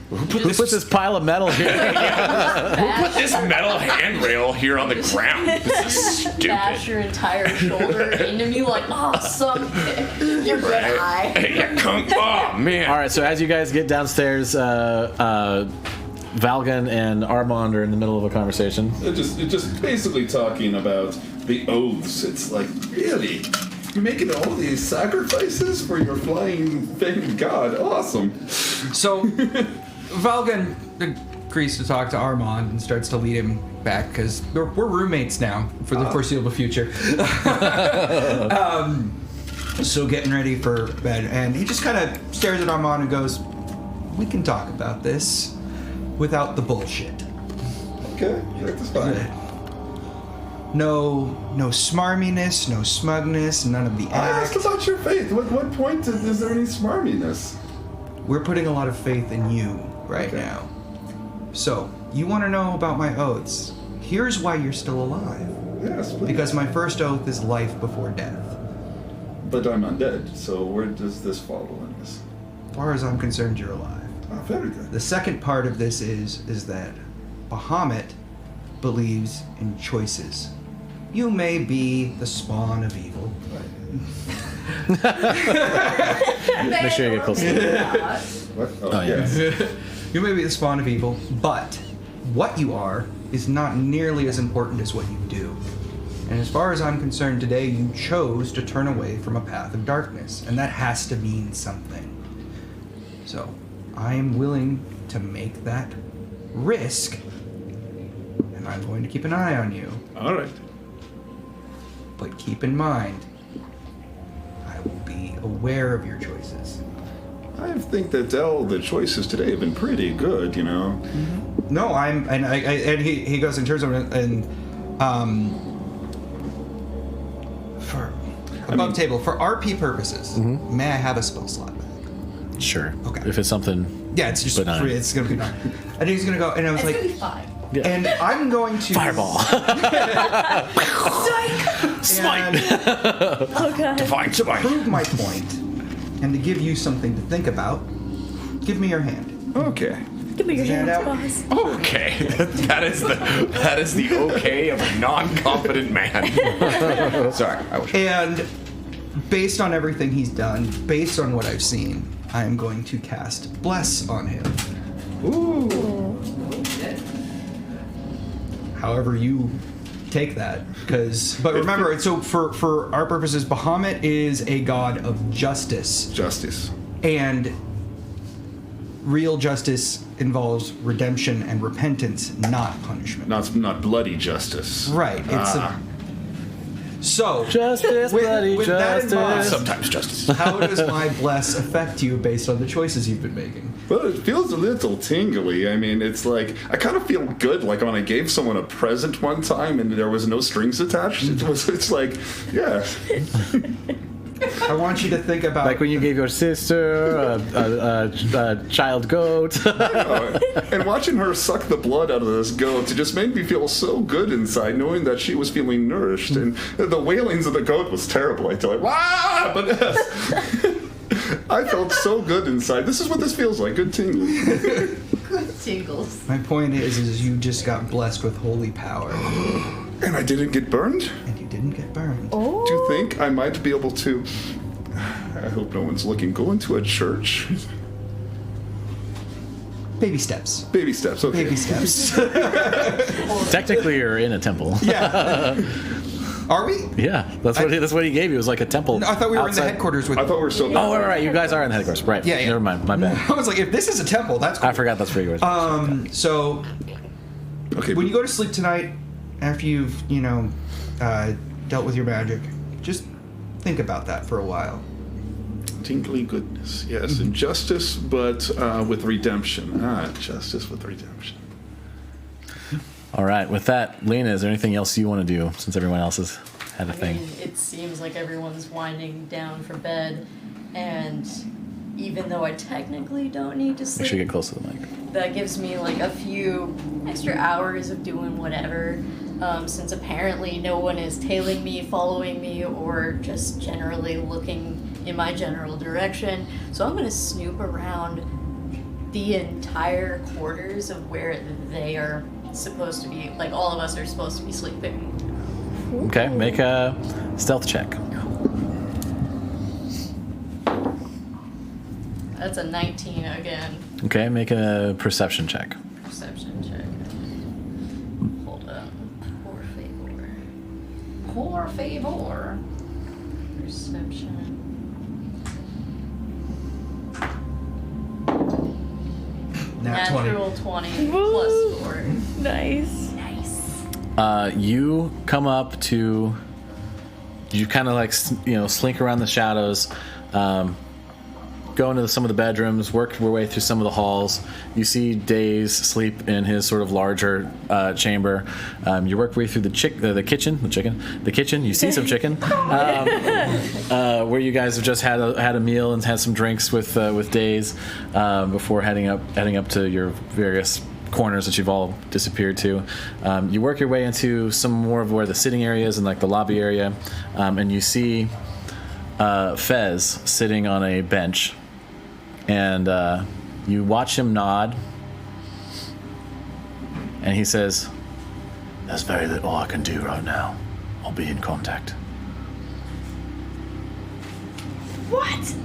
Who put this pile of metal here? Who put this metal handrail here on the ground? This is stupid. Bash your entire shoulder into me like, oh, son of a bitch. You're good, eye. Yeah, gunk. Oh man. All right, so as you guys get downstairs, Valgan and Armond are in the middle of a conversation. They're just basically talking about the oaths. It's like, really? You're making all these sacrifices for your flying famed god? Awesome. So, Valgan agrees to talk to Armond and starts to lead him back because we're roommates now for the foreseeable future. So getting ready for bed, and he just kind of stares at Armond and goes, "We can talk about this without the bullshit. Okay, that's fine. No smarminess, no smugness, none of the I asked act. about your faith. What point is there any smarminess? We're putting a lot of faith in you right now. So, you want to know about my oaths? Here's why you're still alive. Yes, please. Because my first oath is life before death. But I'm undead, so where does this fall in this? As far as I'm concerned, you're alive. Oh, very good. The second part of this is that Bahamut believes in choices. You may be the spawn of evil. Make sure you get close. What? Oh, yeah. yes. You may be the spawn of evil, but what you are is not nearly as important as what you do. And as far as I'm concerned today, you chose to turn away from a path of darkness, and that has to mean something. So, I am willing to make that risk, and I'm going to keep an eye on you. All right. But keep in mind, I will be aware of your choices. I think that all the choices today have been pretty good, No, and he goes in terms of for above table for RP purposes. May I have a spell slot back? Sure. Okay. If it's something. Yeah, it's just benign. free. It's gonna be 9. And he's gonna go, and I was It's like, gonna be fine. Yeah. and I'm going to Fireball. Smite. Oh god. Divine To smite. prove my point, and to give you something to think about, give me your hand. Okay. Give me your Hand hands, out. boss. Okay, that is the okay of a non-confident man. Sorry, I wish. And based on everything he's done, based on what I've seen, I am going to cast Bless on him. Ooh. However you take that, but remember, so for our purposes, Bahamut is a god of justice, Justice. And real justice involves redemption and repentance, not punishment. Not bloody justice. Right. It's so Justice, bloody with that in justice. mind, Sometimes justice. how does my bless affect you based on the choices you've been making? Well, it feels a little tingly. I mean, it's like, I kind of feel good, like when I gave someone a present one time and there was no strings attached. It's like, yeah. I want you to think about Like when you gave your sister a child goat. And watching her suck the blood out of this goat, it just made me feel so good inside, knowing that she was feeling nourished. And the wailings of the goat was terrible. I thought, wow! But I felt so good inside. This is what this feels like. Good tingling. Good tingles. my point is you just got blessed with holy power And I didn't get burned? and you didn't get burned. Do you think I might be able to, I hope no one's looking, go into a church? Baby steps. Baby steps, okay. Baby steps. Technically, you're in a temple. Yeah. Are we? Yeah, that's what he gave you. It was like a temple. No, I thought we were in the outside. headquarters with. I thought we were still. Oh, right. You guys are in the headquarters, right? Yeah, yeah. Never mind. My bad. I was like, if this is a temple, that's cool. I forgot that's where you were. So Okay, when you go to sleep tonight, after you've dealt with your magic, just think about that for a while. tingly goodness, yes. And justice, but with redemption. Justice with redemption. All right. With that, Lena, is there anything else you want to do since everyone else has had a I thing? mean, it seems like everyone's winding down for bed, and even though I technically don't need to Make sleep, sure you get close to the mic. that gives me like a few extra hours of doing whatever, since apparently no one is tailing me, following me, or just generally looking in my general direction. So I'm gonna snoop around the entire quarters of where they are supposed to be, like all of us are supposed to be sleeping. Okay. Make a stealth check. That's a 19 again. Okay. Make a perception check. Perception check. Hold up. Por favor. Perception. Natural 20 plus 4. Nice. You come up to. You kind of like slink around the shadows. Go into some of the bedrooms, work your way through some of the halls. You see Days sleep in his sort of larger chamber. You work your way through the kitchen. You see some chicken, where you guys have just had a meal and had some drinks with Days before heading up to your various corners that you've all disappeared to. You work your way into some more of where the sitting area is and like the lobby area, and you see Fez sitting on a bench. And you watch him nod, and he says, "There's very little I can do right now. I'll be in contact." What?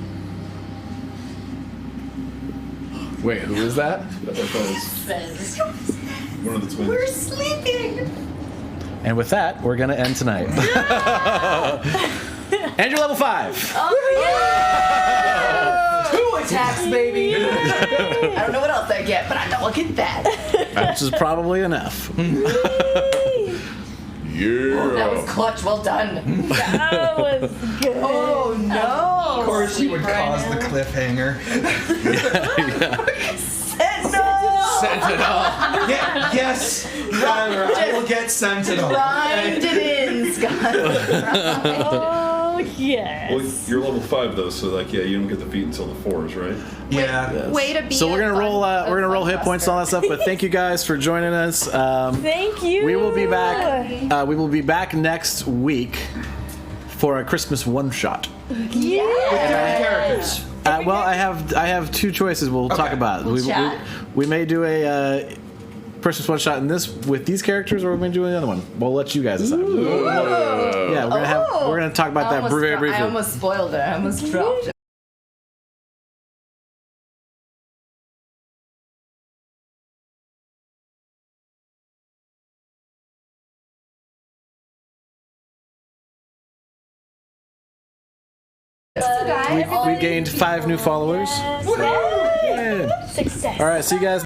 Wait, who is that? Fez. One of the twins. We're sleeping. And with that, we're gonna end tonight. And you're level 5. Two attacks, baby. I don't know what else I get, but I know I'll get that. Which is probably enough. That was clutch. Well done. That was good. Oh no! Of course, you would cause the cliffhanger. Sentinel. Yeah, yes, Tyler, I will get Sentinel. Grind it in, Scott. Oh, yes. Well, you're level 5 though, so like you don't get the feat until the 4s, right? Yeah. Way to be. So we're a gonna roll. fun- We're a gonna roll fun hit points and all that stuff. But thank you guys for joining us. Thank you. We will be back. We will be back next week for a Christmas one shot. Yeah. Characters. Well, I have 2 choices. We'll talk about. We'll chat. We may do a Christmas one shot in this with these characters, or we may do another one. We'll let you guys decide. Yeah, we're gonna talk about that very briefly. I almost spoiled it. I almost dropped it. We gained 5 new followers. Yes. Yeah. Success. All right, see you guys.